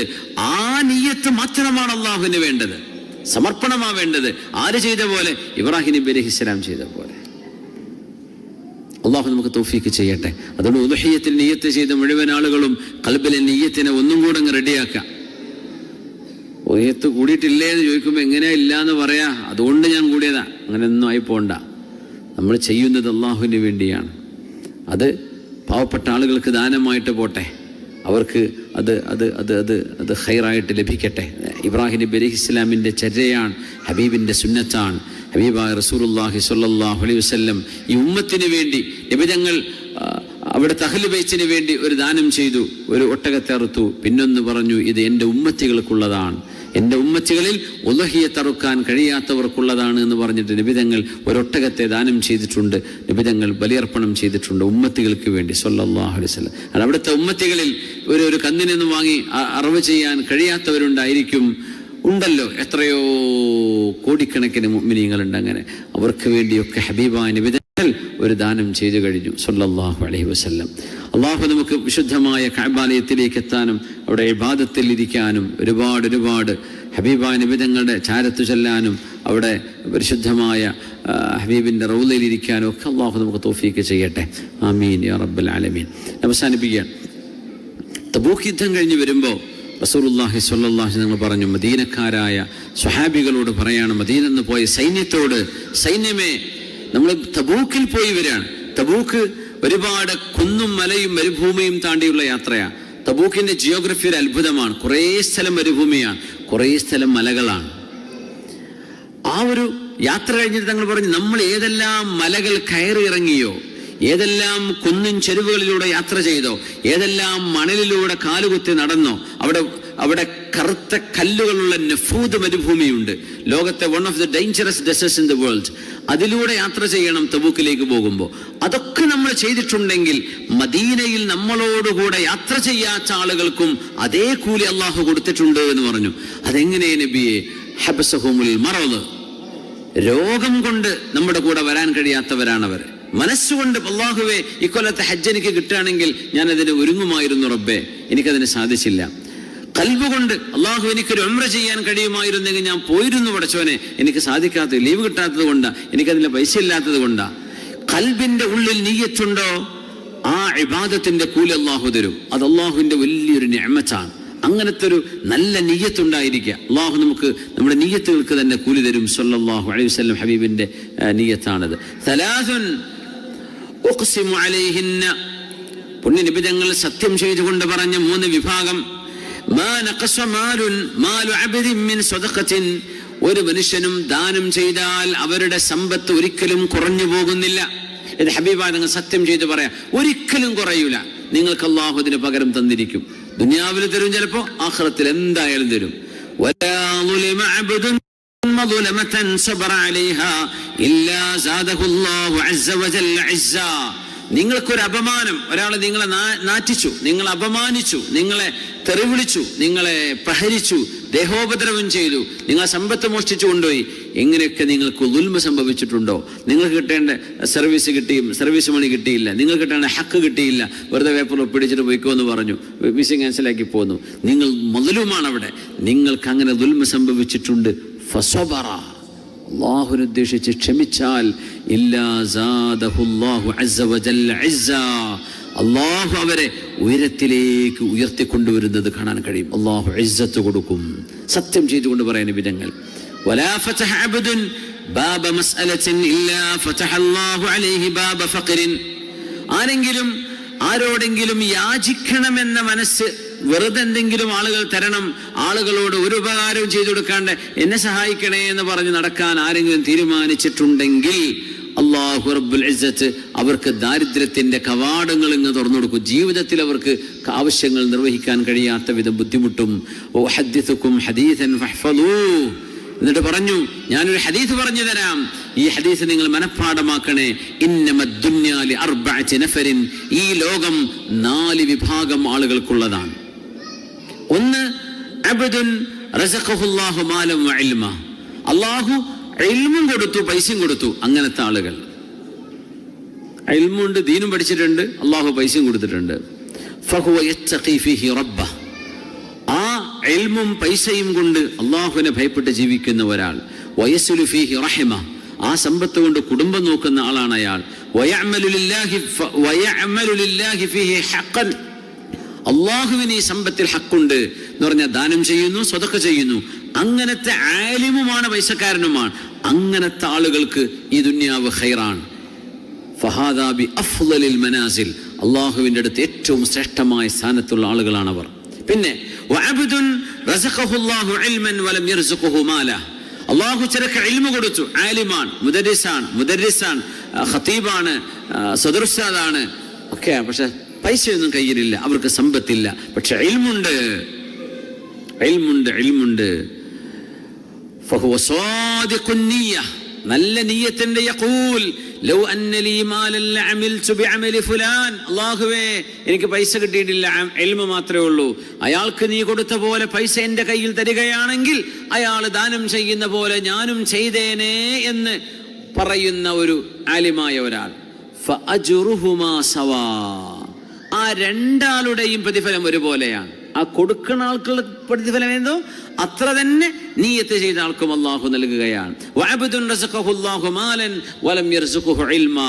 ആ നിയ്യത്ത് മാത്രമാണ് അള്ളാഹുവിന് വേണ്ടത്, സമർപ്പണമാ വേണ്ടത്. ആര് ചെയ്ത പോലെ? ഇബ്രാഹിം നബി അലൈഹിസ്സലാം ചെയ്ത പോലെ. അള്ളാഹു നമുക്ക് തൗഫീക്ക് ചെയ്യട്ടെ. അതുകൊണ്ട് ഉദ്ഹിയ്യത്തിൽ നിയ്യത്ത് ചെയ്ത മുഴുവൻ ആളുകളും ഖൽബിലെ നിയ്യത്തിനെ ഒന്നും കൂടെ അങ്ങ് റെഡിയാക്കാം. ഉദ്ഹിയ്യത്ത് കൂടിയിട്ടില്ലേ എന്ന് ചോദിക്കുമ്പോൾ എങ്ങനെയാ ഇല്ല എന്ന് പറയാ, അതുകൊണ്ട് ഞാൻ കൂടിയതാ, അങ്ങനെയൊന്നും ആയി പോണ്ട. നമ്മൾ ചെയ്യുന്നത് അള്ളാഹുവിന് വേണ്ടിയാണ്. അത് പാവപ്പെട്ട ആളുകൾക്ക് ദാനമായിട്ട് പോട്ടെ, അവർക്ക് അത് അത് അത് അത് അത് ഖൈറായിട്ട് ലഭിക്കട്ടെ. ഇബ്രാഹിം നബി അലൈഹിസ്സലാമിൻ്റെ ചര്യയാണ്, ഹബീബിൻ്റെ സുന്നത്താണ്. ഹബീബായ റസൂലുള്ളാഹി സ്വല്ലല്ലാഹു അലൈഹി വസല്ലം ഈ ഉമ്മത്തിന് വേണ്ടി, നബിതങ്ങൾ അവിടെ അഹ്ലു ബൈത്തിന് വേണ്ടി ഒരു ദാനം ചെയ്തു, ഒരു ഒട്ടകത്തെ അറുത്തു. പിന്നൊന്ന് പറഞ്ഞു, ഇത് എൻ്റെ ഉമ്മത്തികൾക്കുള്ളതാണ്, എൻ്റെ ഉമ്മത്തികളിൽ ഉദ്ഹിയ്യത്ത് അറുക്കാൻ കഴിയാത്തവർക്കുള്ളതാണ് എന്ന് പറഞ്ഞിട്ട് നബിതങ്ങൾ ഒരൊട്ടകത്തെ ദാനം ചെയ്തിട്ടുണ്ട്, നബിതങ്ങൾ ബലിയർപ്പണം ചെയ്തിട്ടുണ്ട് ഉമ്മത്തികൾക്ക് വേണ്ടി സ്വല്ലല്ലാഹു അലൈഹി വസല്ലം. അവിടുത്തെ ഉമ്മത്തികളിൽ ഒരു കന്നിനൊന്നും വാങ്ങി അറവ് ചെയ്യാൻ കഴിയാത്തവരുണ്ടായിരിക്കും, ഉണ്ടല്ലോ, എത്രയോ കോടിക്കണക്കിന് മുഅ്മിനീങ്ങളുണ്ട്. അങ്ങനെ അവർക്ക് വേണ്ടിയൊക്കെ ഹബീബായ നബിതങ്ങൾ ഒരു ദാനം ചെയ്തു കഴിഞ്ഞു സ്വല്ലല്ലാഹു അലൈഹി വസല്ലം. അള്ളാഹു നമുക്ക് വിശുദ്ധമായ കഅബാലയത്തിലേക്ക് എത്താനും അവിടെ ഇബാദത്തിൽ ഇരിക്കാനും ഒരുപാട് ഹബീബായ നബിതങ്ങളുടെ ചാരത്തു ചെല്ലാനും അവിടെ പരിശുദ്ധമായ ഹബീബിൻ്റെ റൗളയിൽ ഇരിക്കാനും ഒക്കെ അള്ളാഹു നമുക്ക് തൗഫീക്ക് ചെയ്യട്ടെ. ആമീൻ യാ റബ്ബൽ ആലമീൻ. അവസാനിപ്പിക്കാൻ, തബൂക്ക് യുദ്ധം കഴിഞ്ഞ് വരുമ്പോൾ റസൂലുള്ളാഹി സ്വല്ലല്ലാഹു അലൈഹി വസല്ലം പറഞ്ഞു, മദീനക്കാരായ സ്വഹാബികളോട് പറയാണ്, മദീന എന്ന് പോയ സൈന്യത്തോട്, സൈന്യമേ, നമ്മൾ തബൂക്കിൽ പോയി വരികയാണ്. തബൂക്ക് ഒരുപാട് കുന്നും മലയും മരുഭൂമിയും താണ്ടിയുള്ള യാത്രയാണ്. തബൂക്കിന്റെ ജിയോഗ്രഫി ഒരു അത്ഭുതമാണ്. കുറേ സ്ഥലം മരുഭൂമിയാണ്, കുറേ സ്ഥലം മലകളാണ്. ആ ഒരു യാത്ര കഴിഞ്ഞിട്ട് തങ്ങൾ പറഞ്ഞു, നമ്മൾ ഏതെല്ലാം മലകൾ കയറി ഇറങ്ങിയോ, ഏതെല്ലാം കുന്നിൻ ചെരുവുകളിലൂടെ യാത്ര ചെയ്തോ, ഏതെല്ലാം മണലിലൂടെ കാലുകുത്തി നടന്നോ, അവിടെ കറുത്ത കല്ലുകളുള്ള നഫൂദ് മരുഭൂമിയുണ്ട്, ലോകത്തെ one of the dangerous deserts in the world. അതിലൂടെ യാത്ര ചെയ്യണം തബൂക്കിലേക്ക് പോകുമ്പോൾ. അതൊക്കെ നമ്മൾ ചെയ്തിട്ടുണ്ടെങ്കിൽ മദീനയിൽ നമ്മളോടുകൂടെ യാത്ര ചെയ്യാത്ത ആളുകൾക്കും അതേ കൂലി അള്ളാഹു കൊടുത്തിട്ടുണ്ട് എന്ന് പറഞ്ഞു. അതെങ്ങനെ നബിയെ? ഹബസഹുമുൽ മറദ്, രോഗം കൊണ്ട് നമ്മുടെ കൂടെ വരാൻ കഴിയാത്തവരാണവർ. മനസ്സുകൊണ്ട് അല്ലാഹുവേ, ഇക്കൊല്ലത്തെ ഹജ്ജ് എനിക്ക് കിട്ടുകയാണെങ്കിൽ ഞാൻ അതിന് ഒരുങ്ങുമായിരുന്നു റബ്ബേ, എനിക്കതിന് സാധിച്ചില്ല. ഖൽബ് കൊണ്ട് അല്ലാഹു എനിക്കൊരു ഉംറ ചെയ്യാൻ കഴിയുമായിരുന്നെങ്കിൽ ഞാൻ പോയിരുന്നു പടച്ചോനെ, എനിക്ക് സാധിക്കാത്തത്, ലീവ് കിട്ടാത്തത് കൊണ്ടാ, എനിക്കതിന് പൈസ ഇല്ലാത്തത് കൊണ്ടാ. ഖൽബിന്റെ ഉള്ളിൽ നിയ്യത്തുണ്ടോ, ആ ഇബാദത്തിന്റെ കൂലി അല്ലാഹു തരും. അത് അല്ലാഹുവിന്റെ വലിയൊരു നിഅമത്താണ്. അങ്ങനത്തെ ഒരു നല്ല നിയ്യത്തുണ്ടായിരിക്കുക. അല്ലാഹു നമുക്ക് നമ്മുടെ നിയ്യത്തുകൾക്ക് തന്നെ കൂലി തരും. സ്വല്ലല്ലാഹു അലൈഹി വസല്ലം ഹബീബിന്റെ നിയ്യത്താണത്. സലാസുൻ ഉഖ്സിമു അലൈഹിന്ന, പുണ്യ നിബിതങ്ങൾ സത്യം ചെയ്തുകൊണ്ട് പറഞ്ഞ 3 വിഭാഗം. മാ നഖസ മാലു അബ്ദിൻ മിൻ സദഖത്തിൻ, ഒരു മനുഷ്യനും ദാനം ചെയ്താൽ അവരുടെ സമ്പത്ത് ഒരിക്കലും കുറഞ്ഞു പോകുന്നില്ല. ഇത് ഹബീബായ തങ്ങൾ സത്യം ചെയ്ത് പറയാം, ഒരിക്കലും കുറയൂല. നിങ്ങൾക്ക് അല്ലാഹു ഇതിന് പകരം തന്നിരിക്കും. ദുനിയാവിൽ തരും, ചിലപ്പോ ആഖിറത്തിൽ എന്തായാലും തരും. വലാ ളുലിമ അബ്ദുൻ മദ്ലമതൻ സബറ അലൈഹാ ഇല്ലാ സാദഹു അല്ലാഹു അസ്സ വജല്ല ഇസ്സ. നിങ്ങൾക്കൊരു അപമാനം, ഒരാൾ നിങ്ങളെ നാറ്റിച്ചു, നിങ്ങളെ അപമാനിച്ചു, നിങ്ങളെ തെറിവിളിച്ചു, നിങ്ങളെ പ്രഹരിച്ചു, ദേഹോപദ്രവം ചെയ്തു, നിങ്ങളെ സമ്പത്ത് മോഷ്ടിച്ചു കൊണ്ടുപോയി, എങ്ങനെയൊക്കെ നിങ്ങൾക്ക് ദുൽമ സംഭവിച്ചിട്ടുണ്ടോ, നിങ്ങൾക്ക് കിട്ടേണ്ട സർവീസ് മണി കിട്ടിയില്ല, നിങ്ങൾക്ക് കിട്ടേണ്ട ഹക്ക് കിട്ടിയില്ല, വെറുതെ പേപ്പർ പിടിച്ചിട്ട് പോയിക്കോ എന്ന് പറഞ്ഞു, വിസ ക്യാൻസലാക്കി പോന്നു, നിങ്ങൾ മദ്ലൂമാണ് അവിടെ, നിങ്ങൾക്ക് അങ്ങനെ ദുൽമ സംഭവിച്ചിട്ടുണ്ട്. ഫസബറ, അല്ലാഹുവിനുദ്ദേശിച്ച് ക്ഷമിച്ചാൽ ഇല്ലാ സാദഹുല്ലാഹു അസ്സ വജല്ല ഇസ്സ, അല്ലാഹു അവരെ ഉയരത്തിലേക്ക് ഉയർത്തിക്കൊണ്ടുവരുന്നത് കാണാൻ കഴിയും. അല്ലാഹു ഇസ്സത്ത് കൊടുക്കും. സത്യം ചെയ്തുകൊണ്ട് പറയാൻ വിധങ്ങൾ. വലാ ഫതഹ അബ്ദുൻ ബാബ മസ്അലത്തിൻ ഇല്ലാ ഫതഹ അല്ലാഹു അലൈഹി ബാബ ഫഖറിൻ. ആരോടെങ്കിലും യാചിക്കണമെന്ന മനസ്സ്, വെറുതെ എന്തെങ്കിലും ആളുകൾ തരണം, ആളുകളോട് ഒരു ഉപകാരവും ചെയ്തു കൊടുക്കാണ്ട് എന്നെ സഹായിക്കണേ എന്ന് പറഞ്ഞ് നടക്കാൻ ആരെങ്കിലും തീരുമാനിച്ചിട്ടുണ്ടെങ്കിൽ അല്ലാഹു റബ്ബുൽ ഇസ്സത്ത് അവർക്ക് ദാരിദ്ര്യത്തിന്റെ കവാടങ്ങൾ ഇങ്ങ് തുറന്നു കൊടുക്കും. ജീവിതത്തിൽ അവർക്ക് ആവശ്യങ്ങൾ നിർവഹിക്കാൻ കഴിയാത്ത വിധം ബുദ്ധിമുട്ടും. ഉഹദ്ദിസുകും ഹദീസൻ ഫഹ്ഫളൂ, എന്നിട്ട് പറഞ്ഞു, ഞാനൊരു ഹദീസ് പറഞ്ഞു തരാം, ഈ ഹദീസ് നിങ്ങൾ മനഃപ്പാഠമാക്കണേ. ഇന്നമദ് ദുനിയാ ലി അർബഅതി നഫരിൻ, ഈ ലോകം 4 വിഭാഗം ആളുകൾക്കുള്ളതാണ്. ഒന്ന് അബ്ദുൻ റസഖഹുല്ലാഹു മാലൻ വ ഇൽമ, അള്ളാഹു ഇൽമും കൊടുത്തു പൈസയും കൊടുത്തു. അങ്ങനത്തെ ആളുകൾ ഇൽമുണ്ട്, ദീനും പഠിച്ചിട്ടുണ്ട്, അള്ളാഹു പൈസയും കൊടുത്തിട്ടുണ്ട്. ഫഹുവ യത്തഖി ഫീഹി റബ്ബഹ, ആ ഇൽമും പൈസയും കൊണ്ട് അള്ളാഹുവിനെ ഭയപ്പെട്ട് ജീവിക്കുന്ന ഒരാൾ. വയസ്സുലു ഫീഹി റഹിമ, ആ സമ്പത്ത് കൊണ്ട് കുടുംബം നോക്കുന്ന ആളാണ് അയാൾ. വയഅമലു ലില്ലാഹി ഫീഹി ഹഖൻ, അള്ളാഹുവിന് ഈ സമ്പത്തിൽ ഹക്കുണ്ട് എന്ന് പറഞ്ഞാൽ ദാനം ചെയ്യുന്നു, സ്വതക്ക ചെയ്യുന്നു. അങ്ങനത്തെ ആലിമുമാണ്, പൈസക്കാരനുമാണ്. അങ്ങനത്തെ ആളുകൾക്ക് ഈ ദുനിയാവ് ഖൈറാണ്. ഫഹാദാ ബി അഫ്ളലിൽ മനാസിൽ, അള്ളാഹുവിൻ്റെ അടുത്ത് ഏറ്റവും ശ്രേഷ്ഠമായ സ്ഥാനത്തുള്ള ആളുകളാണ് അവർ. പിന്നെ വഅബ്ദുൻ റസഖഹുല്ലാഹു ഇൽമൻ വലം യർസുഖഹു മാല, അള്ളാഹു ചിലക്ക് ഇൽമു കൊടുത്തു, ആലിമാണ്, മുദർരിസാണ്, ഖതീബാണ്, സദറുസ്താദാണ് ഒക്കെ, പക്ഷെ പൈസയൊന്നും കയ്യിലില്ല, അവർക്ക് സമ്പത്തില്ല, പക്ഷെ ഇൽമുണ്ട്. ഫഹുവ സാദിഖുൻ നിയ്യ, നല്ല നിയ്യത്തിന്റെ യഖൂൽ ലൗ അന്ന ലീ മാലൻ ലഅമിൽതു ബിഅമലി ഫുലാൻ, അല്ലാഹുവേ എനിക്ക് പൈസ കിട്ടിയിട്ടില്ല, ഇൽമു മാത്രമേ ഉള്ളൂ, അയാൾക്ക് നീ കൊടുത്ത പോലെ പൈസ എൻ്റെ കയ്യിൽ തരികയാണെങ്കിൽ അയാൾ ദാനം ചെയ്യുന്ന പോലെ ഞാനും ചെയ്തേനെ എന്ന് പറയുന്ന ഒരു ആലിമായ ഒരാൾ. ഫഅജ്റുഹുമാ സവാ, ആ രണ്ടാളുടെയും പ്രതിഫലം ഒരുപോലെയാണ്. ആ കൊടുക്കുന്ന ആൾക്കുള്ള പ്രതിഫലം എന്തോ അത്ര തന്നെ നിയ്യത്ത് ചെയ്ത ആൾക്കും അള്ളാഹു നൽകുകയാണ്. വഅബ്ദുൻ റസഖഹുല്ലാഹു മാലൻ വലം യർസുഖഹു ഇൽമാ,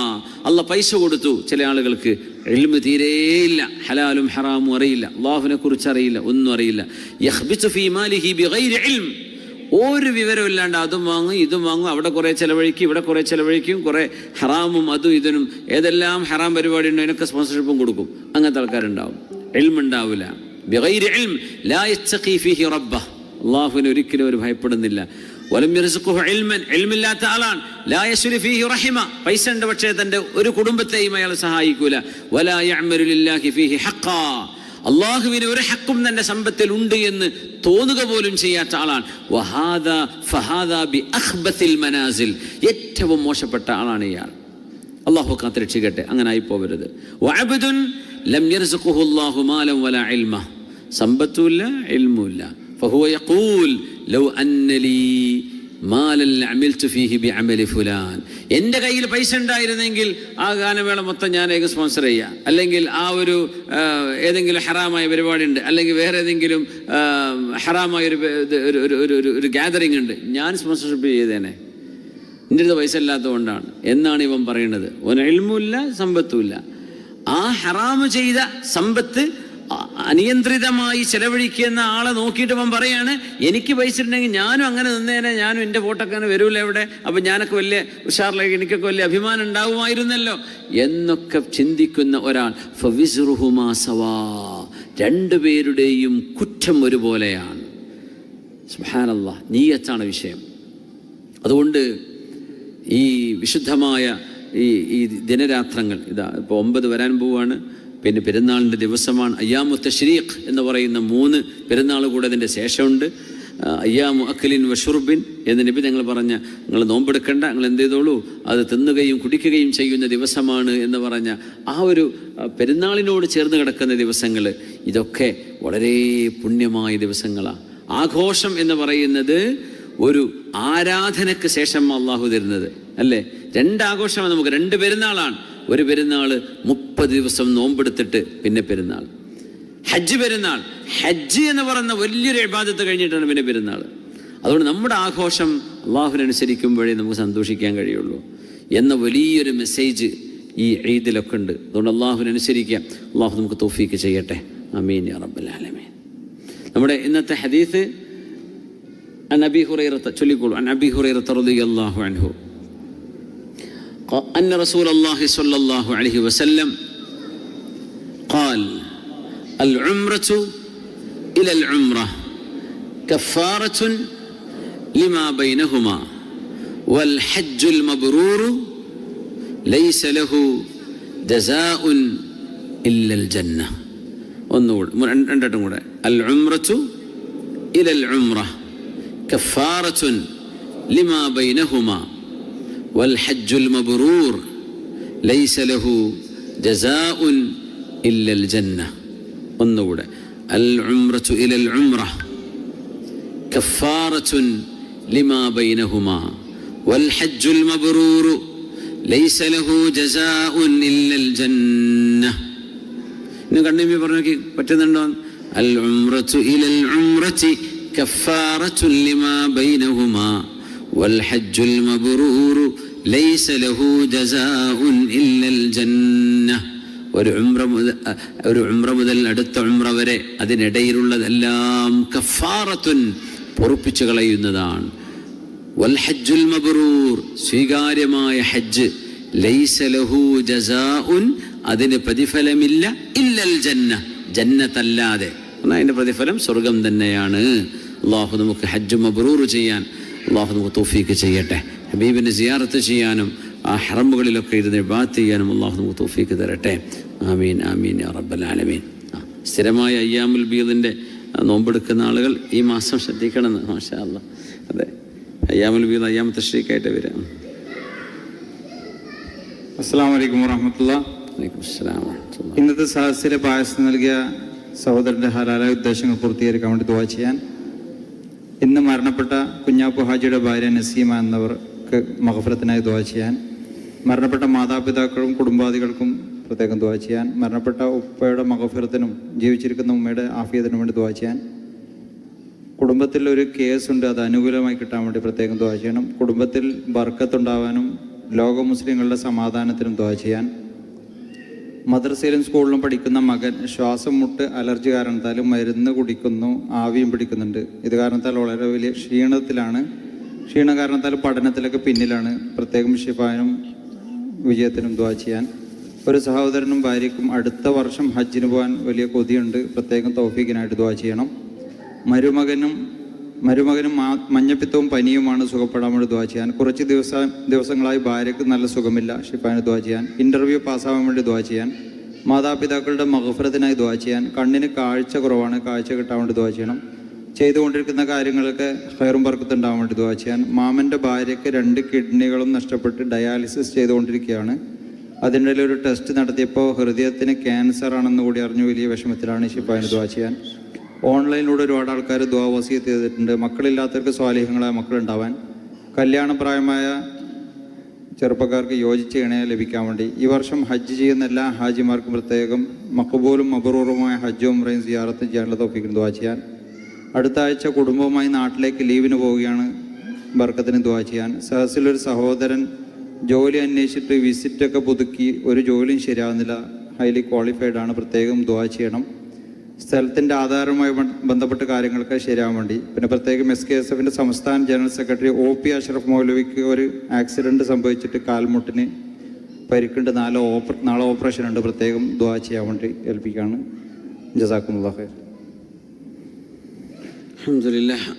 അല്ലാഹ് പൈസ കൊടുത്തു, ചില ആളുകൾക്ക് ഇൽമു തീരെയില്ല, ഹലാലും ഹറാമും അറിയില്ല, അള്ളാഹുവിനെ കുറിച്ച് അറിയില്ല, ഒന്നും അറിയില്ല. യഖ്ബിതു ഫീ മാലിഹി ബിഗൈരി ഇൽം, ഒരു വിവരം ഇല്ലാണ്ട് അതും വാങ്ങും ഇതും വാങ്ങും, അവിടെ കുറെ ചെലവഴിക്കും ഇവിടെ കുറെ ചെലവഴിക്കും, കുറെ ഹറാമും അതും ഇതിനും, ഏതെല്ലാം ഹറാം പരിപാടി ഉണ്ടോ അതിനൊക്കെ സ്പോൺസർഷിപ്പും കൊടുക്കും. അങ്ങനത്തെ ആൾക്കാരുണ്ടാവും. ഇൽമുണ്ടാവില്ല. ബിഗൈരി ഇൽം ലാ യത്തഖി ഫീഹി റബ്ബഹ്, അള്ളാഹുവിനെ ഒരിക്കലും ഒരു ഭയപ്പെടുന്നില്ല. വലം യർസുഖഹു ഇൽമൻ, ഇൽമില്ലാത്ത ആളാണ്. ലാ യസ്ലു ഫീഹി റഹിമ, പൈസ ഉണ്ട് പക്ഷേ തന്റെ ഒരു കുടുംബത്തെയും അയാൾ സഹായിക്കൂല. വലാ യഅമലു ലില്ലാഹി ഫീഹി ഹഖ്ഖാ, അള്ളാഹുവിന് ഒരു ഹക്കും തന്റെ സമ്പത്തിൽ ഉണ്ട് എന്ന് തോന്നുക പോലും ചെയ്യാത്ത ആളാണ്. വഹാദാ ഫഹാദാ ബി അഖ്ബസിൽ മനാസിൽ, ഏറ്റവും മോശപ്പെട്ട ആളാണ് ഇയാൾ. അള്ളാഹു കാത്തുരക്ഷിക്കട്ടെ, അങ്ങനെ ആയി പോകരുത്. വഅബ്ദുൻ ലം യർസുഖഹു അല്ലാഹു മാലൻ വലാ ഇൽമ, സമ്പത്തുമില്ല ഇൽമുമില്ല. ഫഹുവ യഖൂൽ ലൗ അന്ന ലീ മാലൻ ലഅമിൽതു ഫീഹി ബിഅമലി ഫുലാൻ, എൻ്റെ കയ്യിൽ പൈസ ഉണ്ടായിരുന്നെങ്കിൽ ആ ഗാനമേള മൊത്തം ഞാൻ സ്പോൺസർ ചെയ്യാം, അല്ലെങ്കിൽ ആ ഒരു ഏതെങ്കിലും ഹറാമായ പരിപാടി ഉണ്ട്, അല്ലെങ്കിൽ വേറെ ഏതെങ്കിലും ഹറാമായ ഒരു ഗാദറിംഗ് ഉണ്ട്, ഞാൻ സ്പോൺസർഷിപ്പ് ചെയ്തേനെ, എൻ്റെ അടുത്ത് പൈസ ഇല്ലാത്തതുകൊണ്ടാണ് എന്നാണ് ഇവൻ പറയുന്നത്. ഒരു ഇൽമുമില്ല സമ്പത്തുമില്ല. ആ ഹറാമ് ചെയ്ത സമ്പത്ത് അനിയന്ത്രിതമായി ചെലവഴിക്കുന്ന ആളെ നോക്കിയിട്ട് അവൻ പറയാണ്, എനിക്ക് പൈസ ഉണ്ടെങ്കിൽ ഞാനും അങ്ങനെ നിന്നേനെ, ഞാനും എൻ്റെ ഫോട്ടോക്കാനെ വരൂല എവിടെ, അപ്പം ഞാനൊക്കെ വലിയ ഉഷാറിലേക്ക് എനിക്കൊക്കെ വലിയ അഭിമാനം ഉണ്ടാവുമായിരുന്നല്ലോ എന്നൊക്കെ ചിന്തിക്കുന്ന ഒരാൾ. ഫവിസ്റുഹുമാ സവാ, രണ്ടുപേരുടെയും കുറ്റം ഒരുപോലെയാണ്. സുബ്ഹാനല്ലാഹ്, നിയ്യത്താണ് വിഷയം. അതുകൊണ്ട് ഈ വിശുദ്ധമായ ഈ ദിനരാത്രങ്ങൾ, ഇതാ ഇപ്പോൾ 9 വരാൻ പോവുകയാണ്, പിന്നെ പെരുന്നാളിൻ്റെ ദിവസമാണ്. അയ്യാമു തശ്രീഖ് എന്ന് പറയുന്ന 3 പെരുന്നാൾ കൂടെ അതിൻ്റെ ശേഷമുണ്ട്. അയ്യാമു അക്ലിൻ വഷുർബിൻ എന്ന് നബി ഞങ്ങൾ പറഞ്ഞ, നിങ്ങൾ നോമ്പെടുക്കണ്ട, നിങ്ങൾ എന്ത് ചെയ്തോളൂ, അത് തിന്നുകയും കുടിക്കുകയും ചെയ്യുന്ന ദിവസമാണ് എന്ന് പറഞ്ഞ ആ ഒരു പെരുന്നാളിനോട് ചേർന്ന് കിടക്കുന്ന ദിവസങ്ങൾ, ഇതൊക്കെ വളരെ പുണ്യമായ ദിവസങ്ങളാണ്. ആഘോഷം എന്ന് പറയുന്നത് ഒരു ആരാധനയ്ക്ക് ശേഷം അള്ളാഹു തരുന്നത് അല്ലേ. 2 ആഘോഷമാണ് നമുക്ക്, 2 പെരുന്നാളാണ്. ഒരു പെരുന്നാൾ 30 ദിവസം നോമ്പെടുത്തിട്ട് പിന്നെ പെരുന്നാൾ. ഹജ്ജ് പെരുന്നാൾ, ഹജ്ജ് എന്ന് പറയുന്ന വലിയൊരു ഇബാദത്ത് കഴിഞ്ഞിട്ടാണ് പിന്നെ പെരുന്നാൾ. അതുകൊണ്ട് നമ്മുടെ ആഘോഷം അള്ളാഹുവിനനുസരിക്കുമ്പോഴേ നമുക്ക് സന്തോഷിക്കാൻ കഴിയുള്ളൂ എന്ന വലിയൊരു മെസ്സേജ് ഈ ഈദിലൊക്കെ ഉണ്ട്. അതുകൊണ്ട് അള്ളാഹുവിനനുസരിക്കുക. അള്ളാഹു നമുക്ക് തൗഫീക്ക് ചെയ്യട്ടെ. ആമീൻ യാ റബ്ബൽ ആലമീൻ. നമ്മുടെ ഇന്നത്തെ ഹദീസ് عن أبي هريرة تقول عن أبي هريرة رضي الله عنه أن رسول الله صلى الله عليه وسلم قال العمرة إلى العمرة كفارة لما بينهما والحج المبرور ليس له جزاء إلا الجنة. العمرة إلى العمرة كفارة لما بينهما والحج المبرور ليس له جزاء إلا الجنة. العمرة إلى العمرة കഫാറത്തുൻ ലിമാ ബൈനഹുമാ വൽ ഹജ്ജുൽ മബ്റൂർ ലൈസ ലഹു ജസാഉൻ ഇല്ലൽ ജന്ന. ഇന്ന് കണ്ണീമി പറഞ്ഞു പറ്റുന്നുണ്ടോ? അൽ ഉംറതു ഇലൽ ഉംറതി കഫാറത്തുൻ ലിമാ ബൈനഹുമാ വൽ ഹജ്ജുൽ മബ്റൂർ ലൈസ ലഹു ജസാഉൻ ഇല്ലൽ ജന്ന. ഒരു ഉംറ മുതൽ അടുത്ത ഉംറ വരെ അതിനിടയിലുള്ളതെല്ലാം കഫാറത്തുൻ പൊറുപ്പിച്ചു കളയുന്നതാണ്. വൽ ഹജ്ജുൽ മബ്റൂർ സ്വീകാര്യമായ ഹജ്ജ് ലൈസ ലഹു ജസാഉൻ അതിന് പ്രതിഫലമില്ല ഇല്ലൽ ജന്ന ജന്നത്തല്ലാതെ. അതിന്റെ പ്രതിഫലം സ്വർഗം തന്നെയാണ്. അള്ളാഹു നമുക്ക് ഹജ്ജ് മബ്റൂർ ചെയ്യാൻ അള്ളാഹു നമുക്ക് തൗഫീക്ക് ചെയ്യട്ടെ. ഹബീബിനെ സിയാറത്ത് ചെയ്യാനും ആ ഹറമുകളിലൊക്കെ ഇരുന്ന് ഇബാദത്ത് ചെയ്യാനും അള്ളാഹു നമുക്ക് തൗഫീക്ക് തരട്ടെ. ആമീൻ ആമീൻ യാ റബ്ബൽ ആലമീൻ. സ്ഥിരമായ അയ്യാമുൽ ബീദിന്റെ നോമ്പെടുക്കുന്ന ആളുകൾ ഈ മാസം ശ്രദ്ധിക്കണം. മാഷാ അല്ലാഹ്. അതെ, അയ്യാമുൽ ബീദ് അയ്യാമു തശ്രീഖായിട്ട് വരാം. അസ്സലാമു അലൈക്കും വറഹ്മത്തുള്ളാഹി. ഇന്നത്തെ സഹസിലെ പായസം നൽകിയ സഹോദരന്റെ ഹലാലായ ഉദ്ദേശങ്ങൾ പൂർത്തീകരിക്കാൻ വേണ്ടി ദുആ ചെയ്യാൻ, ഇന്ന് മരണപ്പെട്ട കുഞ്ഞാപ്പു ഹാജിയുടെ ഭാര്യ നസീമ എന്നവർക്ക് മഗ്ഫിറത്തിനായി ദുആ ചെയ്യാൻ, മരണപ്പെട്ട മാതാപിതാക്കളും കുടുംബാദികൾക്കും പ്രത്യേകം ദുആ ചെയ്യാൻ, മരണപ്പെട്ട ഉപ്പയുടെ മഗ്ഫിറത്തിനും ജീവിച്ചിരിക്കുന്ന ഉമ്മയുടെ ആഫിയത്തിനും വേണ്ടി ദുആ ചെയ്യാൻ, കുടുംബത്തിൽ ഒരു കേസുണ്ട് അത് അനുകൂലമായി കിട്ടാൻ വേണ്ടി പ്രത്യേകം ദുആ ചെയ്യണം, കുടുംബത്തിൽ ബർക്കത്തുണ്ടാവാനും ലോക മുസ്ലിങ്ങളുടെ സമാധാനത്തിനും ദുആ ചെയ്യാൻ, മദ്രസയിലും സ്കൂളിലും പഠിക്കുന്ന മകൻ ശ്വാസം മുട്ട് അലർജി കാരണത്താലും മരുന്ന് കുടിക്കുന്നു, ആവിയും പിടിക്കുന്നുണ്ട്. ഇത് കാരണത്താൽ വളരെ വലിയ ക്ഷീണം കാരണത്താൽ പഠനത്തിലൊക്കെ പിന്നിലാണ്. പ്രത്യേകം ഷിഫാനും വിജയത്തിനും ദുആ ചെയ്യാൻ, ഒരു സഹോദരനും ഭാര്യയ്ക്കും അടുത്ത വർഷം ഹജ്ജിന് പോകാൻ വലിയ കൊതിയുണ്ട്, പ്രത്യേകം തൗഫീഖിനായിട്ട് ദുആ ചെയ്യണം. മരുമകനും മഞ്ഞപ്പിത്തവും പനിയുമാണ്, സുഖപ്പെടാൻ വേണ്ടി ദുആ ചെയ്യാൻ. കുറച്ച് ദിവസങ്ങളായി ഭാര്യയ്ക്ക് നല്ല സുഖമില്ല, ഷിഫാന് ദുആ ചെയ്യാൻ. ഇൻ്റർവ്യൂ പാസ്സാവാൻ വേണ്ടി ദുആ ചെയ്യാൻ. മാതാപിതാക്കളുടെ മഗ്ഫിറത്തിനായി ദുആ ചെയ്യാൻ. കണ്ണിന് കാഴ്ച കുറവാണ്, കാഴ്ച കിട്ടാൻ വേണ്ടി ദുആ ചെയ്യണം. ചെയ്തുകൊണ്ടിരിക്കുന്ന കാര്യങ്ങൾക്ക് ഖൈറും ബർക്കത്തും ഉണ്ടാവാൻ വേണ്ടി ദുആ ചെയ്യാൻ. മാമൻ്റെ ഭാര്യയ്ക്ക് 2 കിഡ്നികളും നഷ്ടപ്പെട്ട് ഡയാലിസിസ് ചെയ്തുകൊണ്ടിരിക്കുകയാണ്. അതിനിടയിൽ ഒരു ടെസ്റ്റ് നടത്തിയപ്പോൾ ഹൃദയത്തിന് ക്യാൻസർ ആണെന്ന് കൂടി അറിഞ്ഞു. വലിയ വിഷമത്തിലാണ്, ഷിഫാന് ദുആ ചെയ്യാൻ. ഓൺലൈനിലൂടെ ഒരുപാട് ആൾക്കാർ ദുആ വസിയത്ത് ചെയ്തിട്ടുണ്ട്. മക്കളില്ലാത്തവർക്ക് സ്വാലിഹങ്ങളായ മക്കളുണ്ടാവാൻ, കല്യാണപ്രായമായ ചെറുപ്പക്കാർക്ക് യോജിച്ച ഇണയെ ലഭിക്കാൻ വേണ്ടി, ഈ വർഷം ഹജ്ജ് ചെയ്യുന്ന എല്ലാ ഹാജിമാർക്കും പ്രത്യേകം മഖബൂലും മബ്റൂറുമായ ഹജ്ജും ഉംറയും സിയാറത്തും ചെയ്യാനുള്ള തൗഫീഖിന് ദുആ ചെയ്യാൻ. അടുത്ത ആഴ്ച കുടുംബവുമായി നാട്ടിലേക്ക് ലീവിന് പോവുകയാണ്, ബർക്കത്തിന് ദുആ ചെയ്യാൻ. സഹസിലൊരു സഹോദരൻ ജോലി അന്വേഷിച്ചിട്ട് വിസിറ്റൊക്കെ പുതുക്കി, ഒരു ജോലിയും ശരിയാവുന്നില്ല, ഹൈലി ക്വാളിഫൈഡ് ആണ്, പ്രത്യേകം ദുആ ചെയ്യണം. സ്ഥലത്തിൻ്റെ ആധാരവുമായി ബന്ധപ്പെട്ട കാര്യങ്ങൾക്ക് ശരിയാവാൻ വേണ്ടി. പിന്നെ പ്രത്യേകം SKSF സംസ്ഥാന ജനറൽ സെക്രട്ടറി OP അഷ്റഫ് മൗലവിക്ക് ഒരു ആക്സിഡൻറ്റ് സംഭവിച്ചിട്ട് കാൽമുട്ടിന് പരിക്കുണ്ട്, നാളെ ഓപ്പറേഷൻ ഉണ്ട്, പ്രത്യേകം ദുആ ചെയ്യാൻ വേണ്ടി ഏൽപ്പിക്കുകയാണ്. ജസാക്കുമുല്ലാഹ് ഖൈർ. അൽഹംദുലില്ലാഹ്.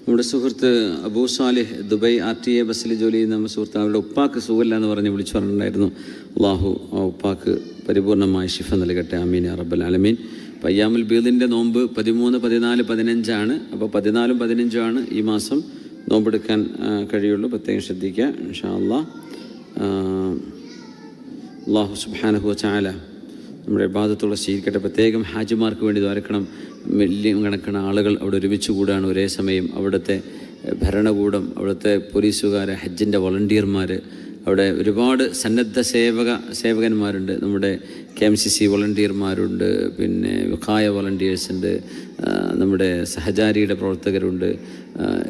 നമ്മുടെ സുഹൃത്ത് അബൂ സാലിഹ് ദുബൈ RTA ബസ്സിൽ ജോലി ചെയ്യുന്ന നമ്മുടെ സുഹൃത്ത്, അവരുടെ ഉപ്പാക്ക് സുഖമില്ല എന്ന് പറഞ്ഞ് വിളിച്ചു പറഞ്ഞിട്ടുണ്ടായിരുന്നു. അള്ളാഹു ആ ഉപ്പാക്ക് പരിപൂർണമായ ശിഫ നൽകട്ടെ. ആമീൻ യാ റബ്ബൽ ആലമീൻ. അപ്പോൾ അയ്യാമുൽ ബീദിൻ്റെ നോമ്പ് 13, 14, 15 അപ്പോൾ 14ഉം 15ഉമാണ് ഈ മാസം നോമ്പെടുക്കാൻ കഴിയുള്ളൂ. പ്രത്യേകം ശ്രദ്ധിക്കുക ഇൻഷാ അല്ലാഹ്. അള്ളാഹു സുബ്ഹാനഹു വ തആല നമ്മുടെ ഇബാദത്തുള്ള സ്വീകരിക്കട്ടെ. പ്രത്യേകം ഹാജിമാർക്ക് വേണ്ടി ദ്വാരക്കണം. മില്യൺ കണക്കിന് ആളുകൾ അവിടെ ഒരുമിച്ച് കൂടാണ് ഒരേ സമയം. അവിടുത്തെ ഭരണകൂടം, അവിടുത്തെ പോലീസുകാർ, ഹജ്ജിൻ്റെ വോളണ്ടിയർമാർ, അവിടെ ഒരുപാട് സന്നദ്ധ സേവകന്മാരുണ്ട്. നമ്മുടെ KMCC വോളണ്ടിയർമാരുണ്ട്, പിന്നെ വിഖായ വോളണ്ടിയേഴ്സ് ഉണ്ട്, നമ്മുടെ സഹചാരിയുടെ പ്രവർത്തകരുണ്ട്.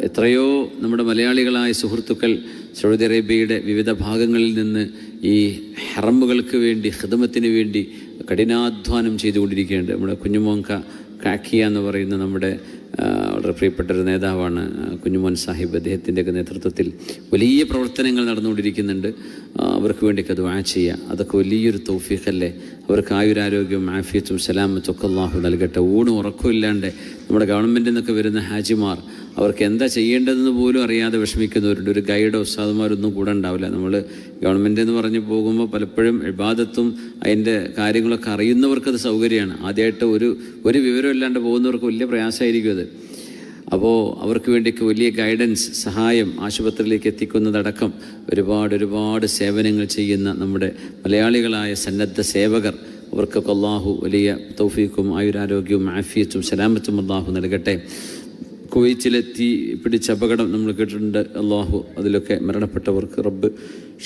എത്രയോ നമ്മുടെ മലയാളികളായ സുഹൃത്തുക്കൾ സൗദി അറേബ്യയുടെ വിവിധ ഭാഗങ്ങളിൽ നിന്ന് ഈ ഹറമുകൾക്ക് വേണ്ടി, ഖിദ്മത്തിന് വേണ്ടി കഠിനാധ്വാനം ചെയ്തുകൊണ്ടിരിക്കുകയുണ്ട്. നമ്മുടെ കുഞ്ഞുമോൻ കാക്കിയ എന്ന് പറയുന്ന നമ്മുടെ വളരെ പ്രിയപ്പെട്ട ഒരു നേതാവാണ് കുഞ്ഞുമോൻ സാഹിബ്. അദ്ദേഹത്തിൻ്റെയൊക്കെ നേതൃത്വത്തിൽ വലിയ പ്രവർത്തനങ്ങൾ നടന്നുകൊണ്ടിരിക്കുന്നുണ്ട്. അവർക്ക് വേണ്ടിയൊക്കെ ദുആ ചെയ്യുക. അതൊക്കെ വലിയൊരു തൗഫീഖല്ലേ. അവർക്ക് ആയുരാരോഗ്യവും ആഫിയത്തും സലാമത്തും ഒക്കെ അല്ലാഹു നൽകട്ടെ. ഊണും ഉറക്കവും ഇല്ലാണ്ട് നമ്മുടെ ഗവൺമെൻറ്റിൽ നിന്നൊക്കെ വരുന്ന ഹാജിമാർ, അവർക്ക് എന്താ ചെയ്യേണ്ടതെന്ന് പോലും അറിയാതെ വിഷമിക്കുന്നവരുണ്ട്. ഒരു ഗൈഡോ ഉസ്താദുമാരൊന്നും കൂടെ ഉണ്ടാവില്ല. നമ്മൾ ഗവൺമെൻറ് എന്ന് പറഞ്ഞ് പോകുമ്പോൾ പലപ്പോഴും ഇബാദത്തും അതിൻ്റെ കാര്യങ്ങളൊക്കെ അറിയുന്നവർക്കത് സൗകര്യമാണ്. ആദ്യമായിട്ട് ഒരു വിവരം ഇല്ലാണ്ട് പോകുന്നവർക്ക് വലിയ പ്രയാസമായിരിക്കും അത്. അപ്പോൾ അവർക്ക് വേണ്ടിയൊക്കെ വലിയ ഗൈഡൻസ്, സഹായം, ആശുപത്രിയിലേക്ക് ഒരുപാട് സേവനങ്ങൾ ചെയ്യുന്ന നമ്മുടെ മലയാളികളായ സന്നദ്ധ സേവകർ അവർക്കൊക്കെ അള്ളാഹു വലിയ തൗഫീഖും ആയുരാരോഗ്യവും ആഫിയത്തും സലാമത്തും അള്ളാഹു നൽകട്ടെ. കുവൈറ്റിലെ തീ പിടിച്ച അപകടം നമ്മൾ കേട്ടിട്ടുണ്ട്. അള്ളാഹു അതിലൊക്കെ മരണപ്പെട്ടവർക്ക് റബ്ബ്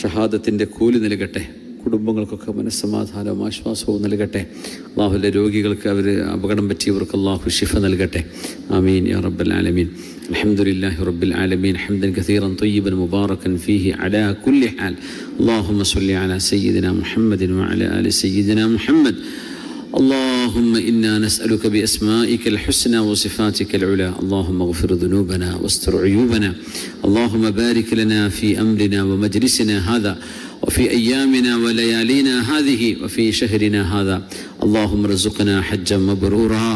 ഷഹാദത്തിൻ്റെ കൂലി നൽകട്ടെ. കുടുംബങ്ങൾക്കൊക്കെ മനസ്സമാധാനവും ആശ്വാസവും നൽകട്ടെ. അള്ളാഹുവിൻ്റെ രോഗികൾക്ക് അവർ അപകടം പറ്റിയവർക്ക് അള്ളാഹു ശിഫ നൽകട്ടെ. ആമീൻ യാ റബ്ബൽ ആലമീൻ. അൽഹംദുലില്ലാഹി റബ്ബിൽ ആലമീൻ ഹംദൻ കസീറൻ ത്വയ്യിബൻ മുബാറകൻ ഫീഹി അലാ കുല്ലി ഹാൽ. അല്ലാഹുമ്മ സ്വല്ലി അലാ സയ്യിദിനാ മുഹമ്മദിൻ വഅലാ ആലി സയ്യിദിനാ മുഹമ്മദ്. اللهم إنا نسألك بأسمائك الحسنى وصفاتك العلى اللهم اغفر ذنوبنا واستر عيوبنا اللهم بارك لنا في أمرنا ومجلسنا هذا وفي أيامنا وليالينا هذه وفي شهرنا هذا اللهم ارزقنا حجا مبرورا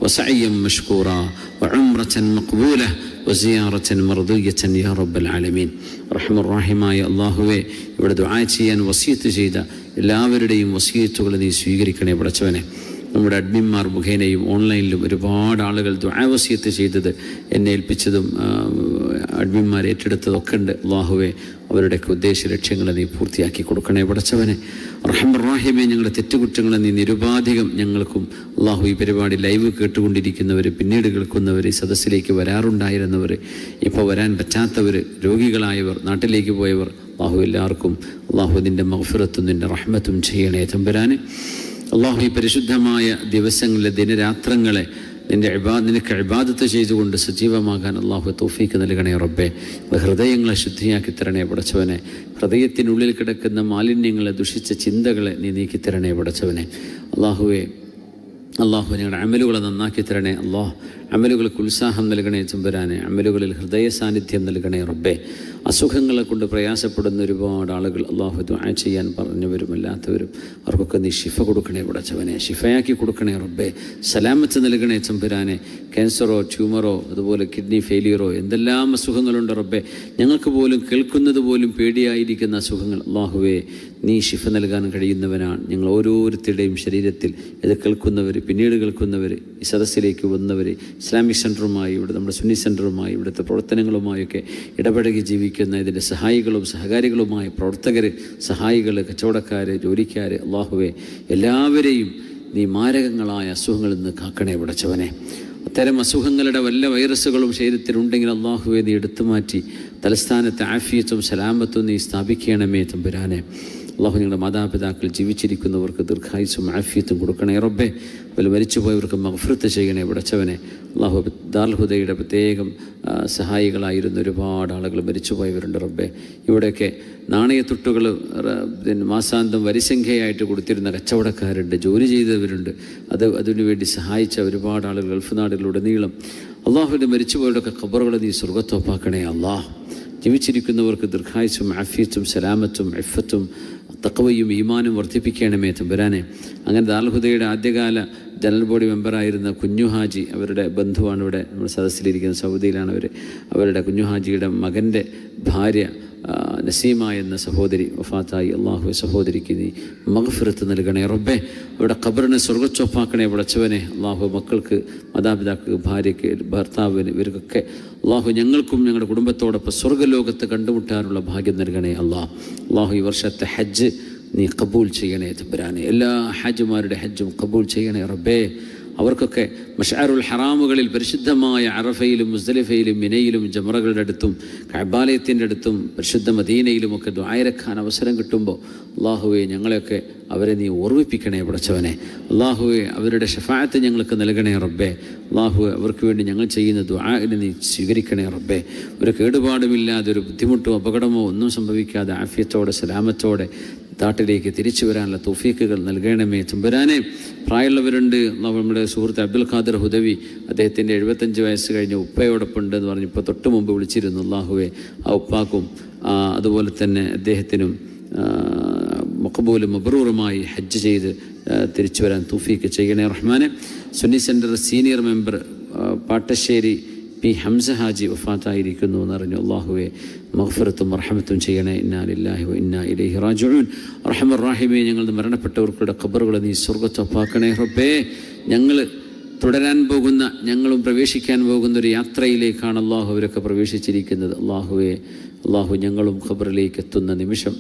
وسعيا مشكورا وعمرة مقبولة وزيارة مرضية يا رب العالمين. رحم الراحماയ അല്ലാഹുവേ, ഇവിടെ ദുആ ചെയ്യാൻ വസിയത്ത് ചെയ്ത എല്ലാവരുടെയും വസിയത്തുകൾ നീ സ്വീകരിക്കണേ പടച്ചവനെ. നമ്മുടെ അഡ്മിന്മാർ മുഖേനയും ഓൺലൈനിലും ഒരുപാട് ആളുകൾ ദുആ വസിയത്ത് ചെയ്തത് എന്നെ ഏൽപ്പിച്ചതും അഡ്മിന്മാർ ഏറ്റെടുത്തതൊക്കെ ഉണ്ട്. അല്ലാഹുവേ, അവരുടെയൊക്കെ ഉദ്ദേശ ലക്ഷ്യങ്ങളെ നീ പൂർത്തിയാക്കി കൊടുക്കണേ പടച്ചവനെ. റഹ്മാൻ റഹീമേ, ഞങ്ങളുടെ തെറ്റുകുറ്റങ്ങളെ നീ നിരുപാധികം ഞങ്ങൾക്കും അല്ലാഹു ഈ പരിപാടി ലൈവ് കേട്ടുകൊണ്ടിരിക്കുന്നവർ, പിന്നീട് കേൾക്കുന്നവർ, സദസ്സിലേക്ക് വരാറുണ്ടായിരുന്നവർ, ഇപ്പോൾ വരാൻ പറ്റാത്തവർ, രോഗികളായവർ, നാട്ടിലേക്ക് പോയവർ, അല്ലാഹു എല്ലാവർക്കും അല്ലാഹു നിൻ്റെ മഗ്ഫിറത്തും നിൻ്റെ റഹ്മത്തും ചെയ്യണേ തമ്പുരാനെ. അല്ലാഹു ഈ പരിശുദ്ധമായ ദിവസങ്ങളിലെ ദിനരാത്രങ്ങളെ നിനക്ക് ഇബാദത്ത് ചെയ്തുകൊണ്ട് സജീവമാകാൻ അല്ലാഹു തൗഫീക്ക് നൽകണേ റബ്ബേ. ഹൃദയങ്ങളെ ശുദ്ധിയാക്കി തരണേ പടച്ചവനെ. ഹൃദയത്തിനുള്ളിൽ കിടക്കുന്ന മാലിന്യങ്ങളെ, ദുഷിച്ച ചിന്തകളെ നീ നീക്കിത്തരണേ പടച്ചവനെ. അല്ലാഹുവേ, ഞങ്ങളുടെ അമലുകളെ നന്നാക്കി തരണേ. അമലുകൾക്ക് ഉത്സാഹം നൽകണേ തമ്പുരാനെ. അമലുകളിൽ ഹൃദയ സാന്നിധ്യം നൽകണേ റബ്ബേ. അസുഖങ്ങളെ കൊണ്ട് പ്രയാസപ്പെടുന്ന ഒരുപാട് ആളുകൾ അല്ലാഹു ദുആ ചെയ്യാൻ പറഞ്ഞവരും അല്ലാത്തവരും അവർക്കൊക്കെ നീ ശിഫ കൊടുക്കണേ പടച്ചവനെ. ശിഫയാക്കി കൊടുക്കണേ റബ്ബേ. സലാമത്ത് നൽകണേ തമ്പുരാനെ. ക്യാൻസറോ ട്യൂമറോ അതുപോലെ കിഡ്നി ഫെയിലിയറോ എന്തെല്ലാം അസുഖങ്ങളുണ്ട് റബ്ബേ. ഞങ്ങൾക്ക് പോലും കേൾക്കുന്നത് പോലും പേടിയായിരിക്കുന്ന അസുഖങ്ങൾ അല്ലാഹുവേ, നീ ശിഫ നൽകാൻ കഴിയുന്നവനാണ്. ഞങ്ങൾ ഓരോരുത്തരുടെയും ശരീരത്തിൽ ഇത് കേൾക്കുന്നവർ, പിന്നീട് കേൾക്കുന്നവർ, ഈ സദസ്സിലേക്ക് വന്നവർ, ഇസ്ലാമിക് സെൻറ്ററുമായി, ഇവിടെ നമ്മുടെ സുന്നി സെൻറ്ററുമായി, ഇവിടുത്തെ പ്രവർത്തനങ്ങളുമായൊക്കെ ഇടപഴകി ജീവിക്കുന്ന ഇതിൻ്റെ സഹായികളും സഹകാരികളുമായ പ്രവർത്തകർ, സഹായികൾ, കച്ചവടക്കാർ, ജോലിക്കാർ, അല്ലാഹുവേ, എല്ലാവരെയും നീ മാരകങ്ങളായ അസുഖങ്ങളിൽ നിന്ന് കാക്കണേ പടച്ചവനെ. അത്തരം അസുഖങ്ങളുടെ വല്ല വൈറസുകളും ശരീരത്തിലുണ്ടെങ്കിൽ അല്ലാഹുവേ നീ എടുത്തു മാറ്റി തലസ്ഥാനത്ത് ആഫിയത്തും സലാമത്തും നീ സ്ഥാപിക്കണമേ തമ്പുരാനെ. അല്ലാഹു ഞങ്ങളുടെ മാതാപിതാക്കൾ ജീവിച്ചിരിക്കുന്നവർക്ക് ദീർഘായുസ്സും ആഫിയത്തും കൊടുക്കണേ റബ്ബേ. അതിൽ മരിച്ചുപോയവർക്ക് മഗ്ഫിറത്ത് ചെയ്യണേ പടച്ചവനെ. അല്ലാഹു ദാറുൽ ഹുദയുടെ പ്രത്യേകം സഹായികളായിരുന്ന ഒരുപാട് ആളുകൾ മരിച്ചുപോയവരുണ്ട് റബ്ബേ. ഇവിടെയൊക്കെ നാണയത്തുട്ടുകൾ മാസാന്തം വരിസംഖ്യയായിട്ട് കൊടുത്തിരുന്ന കച്ചവടക്കാരുണ്ട്, ജോലി ചെയ്തവരുണ്ട്, അതിനുവേണ്ടി സഹായിച്ച ഒരുപാട് ആളുകൾ ഗൾഫ് നാടുകളിലുടനീളം. അല്ലാഹുവിൻ്റെ മരിച്ചുപോയവരുടെയൊക്കെ ഖബറുകളെ നീ സ്വർഗ്ഗത്തോപ്പാക്കണേ അല്ലാഹ്. ജീവിച്ചിരിക്കുന്നവർക്ക് ദീർഘായുസ്സും ആഫിയത്തും സലാമത്തും ഇഫ്ഫത്തും തഖ്വയും ഈമാനും വർദ്ധിപ്പിക്കണമേ തമ്പുരാനെ. അങ്ങനെ ദാറുൽ ഹുദയുടെ ആദ്യകാല ജനറൽ ബോഡി മെമ്പറായിരുന്ന കുഞ്ഞു ഹാജി, അവരുടെ ബന്ധുവാണ് ഇവിടെ നമ്മൾ സദസ്സിലിരിക്കുന്ന, സൗദിയിലാണ് അവർ. അവരുടെ കുഞ്ഞു ഹാജിയുടെ മകൻ്റെ ഭാര്യ നസീമ എന്ന സഹോദരി വഫാത്തായി. അല്ലാഹു സഹോദരിക്ക് നീ മഗ്ഫിറത്ത് നൽകണേ റബ്ബേ. അവരുടെ ഖബറിനെ സ്വർഗ്ഗച്ചോപ്പാക്കണേ പടച്ചവനെ. അല്ലാഹു മക്കൾക്ക്, മാതാപിതാക്കൾക്ക്, ഭാര്യയ്ക്ക്, ഭർത്താവിന്, ഇവർക്കൊക്കെ അല്ലാഹു ഞങ്ങൾക്കും ഞങ്ങളുടെ കുടുംബത്തോടൊപ്പം സ്വർഗ്ഗലോകത്ത് കണ്ടുമുട്ടാനുള്ള ഭാഗ്യം നൽകണേ അല്ലാഹു ഈ വർഷത്തെ ഹജ്ജ് നീ കബൂൽ ചെയ്യണേ തമ്പുരാനെ. എല്ലാ ഹജ്ജുമാരുടെ ഹജ്ജും കബൂൽ ചെയ്യണേ റബ്ബേ. അവർക്കൊക്കെ മശ്അറുൽ ഹറാമുകളിൽ പരിശുദ്ധമായ അറഫയിലും മുസ്ദലിഫയിലും മിനയിലും ജമറകളുടെ അടുത്തും കഅബാലയത്തിൻ്റെ അടുത്തും പരിശുദ്ധ മദീനയിലുമൊക്കെ ദുആയിരക്കാൻ അവസരം കിട്ടുമ്പോൾ അല്ലാഹുവേ, ഞങ്ങളെയൊക്കെ അവരെ നീ ഓർമ്മിപ്പിക്കണേ പടച്ചവനെ. അല്ലാഹുവേ, അവരുടെ ഷഫാഅത്ത് ഞങ്ങൾക്ക് നൽകണേ റബ്ബേ. അല്ലാഹുവേ, അവർക്ക് വേണ്ടി ഞങ്ങൾ ചെയ്യുന്ന ദുആഇനെ നീ സ്വീകരിക്കണേ റബ്ബേ. ഒരു കേടുപാടുമില്ലാതെ, ഒരു ബുദ്ധിമുട്ടോ അപകടമോ ഒന്നും സംഭവിക്കാതെ ആഫിയത്തോടെ സലാമത്തോടെ നാട്ടിലേക്ക് തിരിച്ചു വരാനുള്ള തൗഫീക്കുകൾ നൽകണമേ തമ്പുരാനെ. പ്രായമുള്ളവരുണ്ട്. നമ്മുടെ സുഹൃത്ത് അബ്ദുൽ ഖാദർ ഹുദവി, അദ്ദേഹത്തിൻ്റെ 75 വയസ്സ് കഴിഞ്ഞ ഉപ്പയോടൊപ്പം ഉണ്ട് എന്ന് പറഞ്ഞ് ഇപ്പോൾ തൊട്ട് മുമ്പ് വിളിച്ചിരുന്നു. അല്ലാഹുവേ, ആ ഉപ്പാക്കും അതുപോലെ തന്നെ അദ്ദേഹത്തിനും മഖബൂലും മബ്റൂറുമായി ഹജ്ജ് ചെയ്ത് തിരിച്ചു വരാൻ തൗഫീക്ക് ചെയ്യണേ റഹ്മാനെ. Sunni centre senior member Pattasseri P Hamsa Haji വഫാത്തായിരിക്കുന്നു എന്നറിഞ്ഞു. അല്ലാഹുവേ, മഗ്ഫിറത്തും റഹ്മത്തും ചെയ്യണേ. ഇന്നാ ലില്ലാഹി വ ഇന്നാ ഇലൈഹി റാജിഊൻ. റഹ്മാൻ റഹീമേ, ഞങ്ങളുടെ മരണപ്പെട്ടവർക്കുടെ ഖബറുകളെ നീ സ്വർഗ്ഗത്തോപ്പാക്കണേ റബ്ബേ. ഞങ്ങൾ തുടരാൻ പോകുന്ന, ഞങ്ങളും പ്രവേശിക്കാൻ പോകുന്ന ഒരു യാത്രയിലേക്കാണ് അല്ലാഹു അവരൊക്കെ പ്രവേശിച്ചിരിക്കുന്നത്. അല്ലാഹു ഞങ്ങളും ഖബറിലേക്ക് എത്തുന്ന നിമിഷം,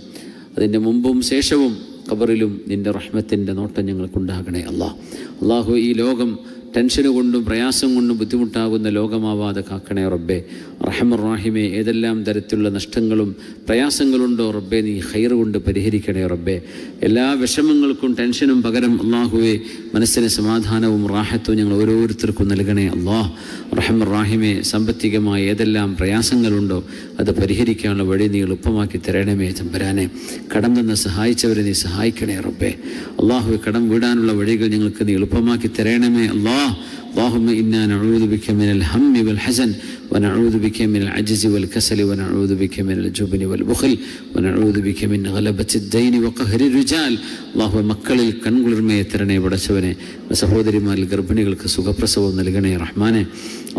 അതിൻ്റെ മുമ്പും ശേഷവും ഖബറിലും നിൻ്റെ റഹ്മത്തിൻ്റെ നോട്ടം ഞങ്ങൾക്കുണ്ടാകണേ അല്ലാഹു ഈ ലോകം ടെൻഷന് കൊണ്ടും പ്രയാസം കൊണ്ടും ബുദ്ധിമുട്ടാകുന്ന ലോകമാവാതെ കാക്കണേ റബ്ബേ. റഹ്മർ റാഹിമേ, ഏതെല്ലാം തരത്തിലുള്ള നഷ്ടങ്ങളും പ്രയാസങ്ങളുണ്ടോ റബ്ബേ നീ ഖൈർ കൊണ്ട് പരിഹരിക്കണേ റബ്ബേ. എല്ലാ വിഷമങ്ങൾക്കും ടെൻഷനും പകരം അള്ളാഹുവേ മനസ്സിന് സമാധാനവും റാഹത്തും ഞങ്ങൾ ഓരോരുത്തർക്കും നൽകണേ റഹ്മർ റാഹിമേ, സാമ്പത്തികമായ ഏതെല്ലാം പ്രയാസങ്ങളുണ്ടോ അത് പരിഹരിക്കാനുള്ള വഴി നീ എളുപ്പമാക്കി തരണമേ തമ്പുരാനെ. കടം തന്ന് സഹായിച്ചവരെ നീ സഹായിക്കണേ റബ്ബേ. അള്ളാഹുവെ, കടം വീടാനുള്ള വഴികൾ ഞങ്ങൾക്ക് നീ എളുപ്പമാക്കി തരണമേ اللهم إنا نعوذ بك من الهم والحزن ونعوذ بك من العجز والكسل ونعوذ بك من الجبن والبخل ونعوذ بك من غلبة الدين وقهر الرجال. അള്ളാഹുവെ, മക്കളിൽ കൺകുളിർമയെ തരണേ പടച്ചവനെ. സഹോദരിമാരിൽ ഗർഭിണികൾക്ക് സുഖപ്രസവം നൽകണേ റഹ്മാനെ.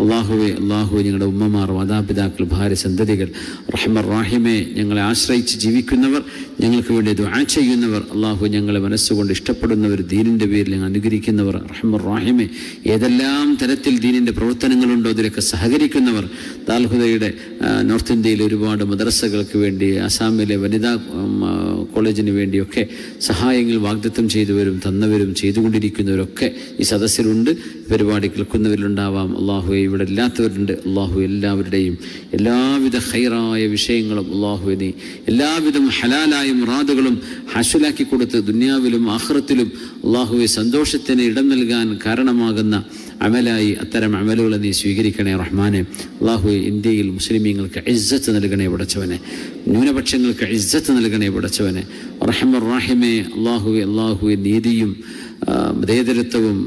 അള്ളാഹുവെ ഞങ്ങളുടെ ഉമ്മമാർ, മാതാപിതാക്കൾ, ഭാര്യ, സന്തതികൾ, റഹ്മർ റാഹിമെ, ഞങ്ങളെ ആശ്രയിച്ച് ജീവിക്കുന്നവർ, ഞങ്ങൾക്ക് വേണ്ടി ദുആ ചെയ്യുന്നവർ, അള്ളാഹു ഞങ്ങളെ മനസ്സുകൊണ്ട് ഇഷ്ടപ്പെടുന്നവർ, ദീനിൻ്റെ പേരിൽ ഞങ്ങൾ അനുകരിക്കുന്നവർ, റഹ്മർ റാഹിമെ, ഏതെല്ലാം തരത്തിൽ ദീനിൻ്റെ പ്രവർത്തനങ്ങളുണ്ടോ അതിലൊക്കെ സഹകരിക്കുന്നവർ, ദാൽഹുദയുടെ നോർത്ത് ഇന്ത്യയിൽ ഒരുപാട് മദ്രസകൾക്ക് വേണ്ടി, ആസാമിലെ വനിതാ കോളേജിന് വേണ്ടിയൊക്കെ സഹായങ്ങൾ വാഗ്ദത്തം ചെയ്തവരും തന്നവരും ചെയ്തുകൊണ്ടിരിക്കുന്നവരൊക്കെ ഈ സദസ്സിലുണ്ട്. പരിപാടി കേൾക്കുന്നവരിലുണ്ടാവാം. അള്ളാഹുവെ, ഇവിടെ ഇല്ലാത്തവരുണ്ട്. അള്ളാഹു എല്ലാവരുടെയും എല്ലാവിധ ഖൈറായ വിഷയങ്ങളും അള്ളാഹുവെ നീ എല്ലാവിധം ഹലാലായ മുറാദുകളും ഹാസുലാക്കി കൊടുത്ത് ദുനിയാവിലും ആഖിറത്തിലും അള്ളാഹുവെ സന്തോഷത്തിന് ഇടം നൽകാൻ കാരണമാകുന്ന അമലായി അത്തരം അമലുകളെ നീ സ്വീകരിക്കണേ റഹ്മാനെ. അള്ളാഹുവെ, ഇന്ത്യയിൽ മുസ്ലിമീങ്ങൾക്ക് ഇസ്സത്ത് നൽകണേ പടച്ചവനെ. ന്യൂനപക്ഷങ്ങൾക്ക് ഇസ്സത്ത് നൽകണേ പടച്ചവനെ. റഹ്മർ റാഹിമേ, അള്ളാഹുവെ നീതിയും മതേതരത്വവും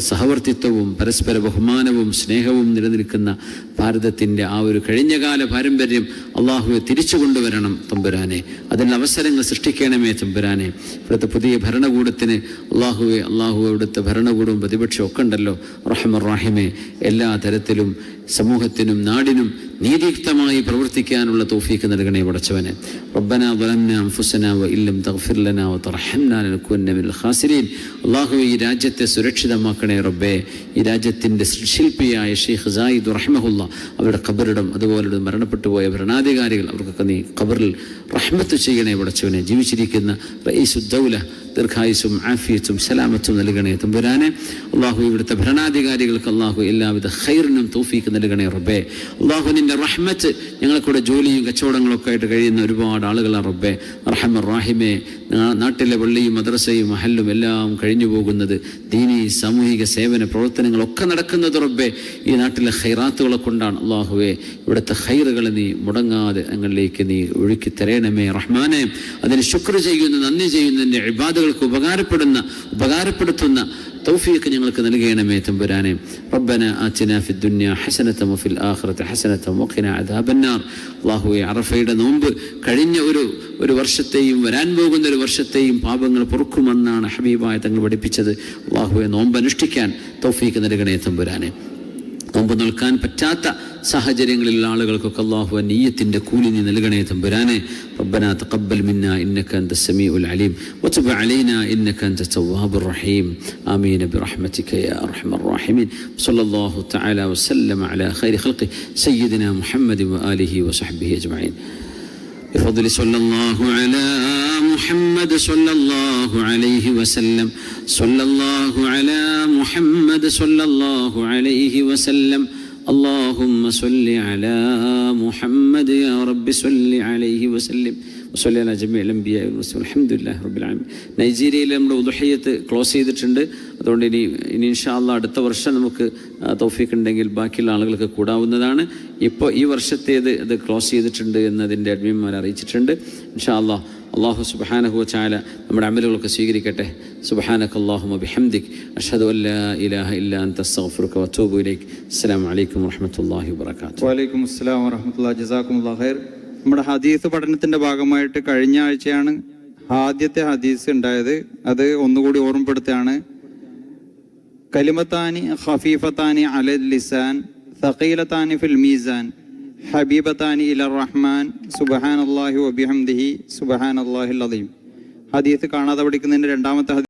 സഹവർത്തിത്വവും പരസ്പര ബഹുമാനവും സ്നേഹവും നിലനിൽക്കുന്ന ഭാരതത്തിൻ്റെ ആ ഒരു കഴിഞ്ഞകാല പാരമ്പര്യം അള്ളാഹുവെ തിരിച്ചു കൊണ്ടുവരണം തമ്പുരാനെ. അതിനുള്ള അവസരങ്ങൾ സൃഷ്ടിക്കണമേ തമ്പുരാനെ. ഇവിടുത്തെ പുതിയ ഭരണകൂടത്തിന് അള്ളാഹു ഇവിടുത്തെ ഭരണകൂടവും പ്രതിപക്ഷവും ഒക്കെ ഉണ്ടല്ലോ. റഹ്മർ റാഹിമേ, എല്ലാ തരത്തിലും സമൂഹത്തിനും നാടിനും നീതിയുക്തമായി പ്രവർത്തിക്കാനുള്ള തൗഫീഖ് നൽകണേ പടച്ചവനെ. റബ്ബനാ ളലംനാ അൻഫുസനാ വഇല്ലം തഗ്ഫിർ ലനാ വതർഹംനാ ലനകൂനന്ന മിനൽ ഖാസിരീൻ. അല്ലാഹുവേ, ഈ രാജ്യത്തെ സുരക്ഷിതമാക്കണേ റബ്ബേ. ഈ രാജ്യത്തിൻ്റെ ശില്പിയായ ഷെയ്ഖ് സായിദ് റഹ്മഹുല്ലാ, അവരുടെ ഖബറിടം, അതുപോലെ മരണപ്പെട്ടു പോയ ഭരണാധികാരികൾ, അവർക്കൊക്കെ നീ ഖബറിൽ റഹ്മത്ത് ചെയ്യണേ പടച്ചവനെ. ജീവിച്ചിരിക്കുന്ന റഈസുദ്ദൗല ദീർഘായുസും ആഫിയത്തും സലാമത്തും നൽകണേ തമ്പുരാനെ. അള്ളാഹു ഇവിടുത്തെ ഭരണാധികാരികൾക്ക് അള്ളാഹു എല്ലാവിധ ഖൈറിനും തൗഫീഖ് നൽകണേ റബ്ബേ. അള്ളാഹു നിന്റെ റഹ്മത്ത്, ഞങ്ങൾക്കൂടെ ജോലിയും കച്ചവടങ്ങളൊക്കെ ആയിട്ട് കഴിയുന്ന ഒരുപാട് ആളുകളാണ് റബ്ബേ. റഹ്മർ റാഹിമേ, നാട്ടിലെ പള്ളിയും മദ്രസയും മഹല്ലും എല്ലാം കഴിഞ്ഞു പോകുന്നത് ദീനി സാമൂഹിക സേവന പ്രവർത്തനങ്ങളൊക്കെ നടക്കുന്നത് റബ്ബേ ഈ നാട്ടിലെ ഖൈറാത്തുകളെ കൊണ്ടാണ്. അള്ളാഹുവേ, ഇവിടുത്തെ ഖൈറുകളെ നീ മുടങ്ങാതെ ഞങ്ങളിലേക്ക് നീ ഒഴുക്കി തരണമേ റഹ്മാനെ. അതിന് ശുക്ർ ചെയ്യുന്ന, നന്ദി ചെയ്യുന്നതിൻ്റെ ഇബാദകൾക്ക് ഉപകാരപ്പെടുത്തുന്ന തൗഫീഖ് ഞങ്ങൾക്ക് നൽകണമേ തമ്പുരാനെ. റബ്ബന ആതിനാ ഫിദ്ദുനിയ ഹസനതൻ വഫിൽ ആഖിറതി ഹസനതൻ വഖിനാ അദാബന്നാർ. അല്ലാഹുവേ, അറഫയുടെ നോമ്പ് കഴിഞ്ഞ ഒരു വർഷത്തെയും വരാൻ പോകുന്ന ഒരു വർഷത്തെയും പാപങ്ങൾ പൊറുക്കുമെന്നാണ് ഹബീബായ തങ്ങൾ പഠിപ്പിച്ചത്. അല്ലാഹുവേ, നോമ്പ് അനുഷ്ഠിക്കാൻ തൗഫീഖ് നൽകണേ തമ്പുരാനെ. നോമ്പ് നിൽക്കാൻ പറ്റാത്ത സാഹചര്യങ്ങളിലുള്ള ആളുകൾക്കൊക്കെ അല്ലാഹു നിയ്യത്തിൻ്റെ കൂലി നീ നൽകണേ തമ്പുരാനെ. റബ്ബനാ തഖബ്ബൽ മിന്നാ ഇന്നക അൻത സമീഉൽ അലീം വതുബ് അലൈനാ ഇന്നക അൻത തവ്വാബുർ റഹീം. ആമീൻ ബിറഹ്മതിക യാ അർഹമർ റഹീമീൻ. സ്വല്ലല്ലാഹു തആല വസല്ലമ അലാ ഖൈരി ഖൽഖി സയ്യിദിനാ മുഹമ്മദ് വആലിഹി വസഹ്ബിഹി അജ്മഈൻ. بفضل صلى الله على محمد صلى الله عليه وسلم. صلى الله على محمد صلى الله عليه وسلم. اللهم صل على محمد يا رب صل عليه وسلم. وصلي على جميع الأنبياء والمرسلين. الحمد لله رب العالمين. നൈജീരിയയിൽ നമ്മുടെ ഉദ്ഹിയ്യത്ത് ക്ലോസ് ചെയ്തിട്ടുണ്ട്. അതുകൊണ്ട് ഇനി ഇൻഷാ അല്ലാഹ് അടുത്ത വർഷം നമുക്ക് തൗഫീഖ് ഉണ്ടെങ്കിൽ ബാക്കിയുള്ള ആളുകൾക്ക് കൂടാവുന്നതാണ്. ഇപ്പോൾ ഈ വർഷത്തേത് അത് ക്ലോസ് ചെയ്തിട്ടുണ്ട് എന്നതിൻ്റെ അഡ്മിന്മാർ അറിയിച്ചിട്ടുണ്ട്. ഇൻഷാ അല്ലാഹ് അല്ലാഹു സുബ്ഹാനഹു വ തആല നമ്മുടെ അമലുകളൊക്കെ സ്വീകരിക്കട്ടെ. സുബ്ഹാനക അല്ലാഹുമ്മ ബിഹംദിക് അഷ്ഹദു അൻ ലാ ഇലാഹ ഇല്ലാ അൻത അസ്തഗ്ഫിറുക വഅതൂബു ഇലൈക്. അസ്സലാമു അലൈക്കും വറഹ്മത്തുള്ളാഹി വബറകാതുഹു. വഅലൈക്കും അസ്സലാം വറഹ്മത്തുള്ളാഹി. ജസാക്കുമുല്ലാഹു ഖൈർ. നമ്മുടെ ഹദീസ് പഠനത്തിന്റെ ഭാഗമായിട്ട് കഴിഞ്ഞ ആഴ്ചയാണ് ആദ്യത്തെ ഹദീസ് ഉണ്ടായത്. അത് ഒന്നുകൂടി ഓർമ്മപ്പെടുത്തുകയാണ്. കലിമത്താനി ഖഫീഫത്താനി അലൽ ലിസാൻ തഖീലത്താനി ഫിൽ മീസാൻ ഹബീബത്താനി ഇലർ റഹ്മാൻ സുബ്ഹാനല്ലാഹി വബിഹംദിഹി സുബ്ഹാനല്ലാഹിൽ അദീം. ഹദീസ് കാണാതെ പഠിക്കുന്നതിന്റെ രണ്ടാമത്തെ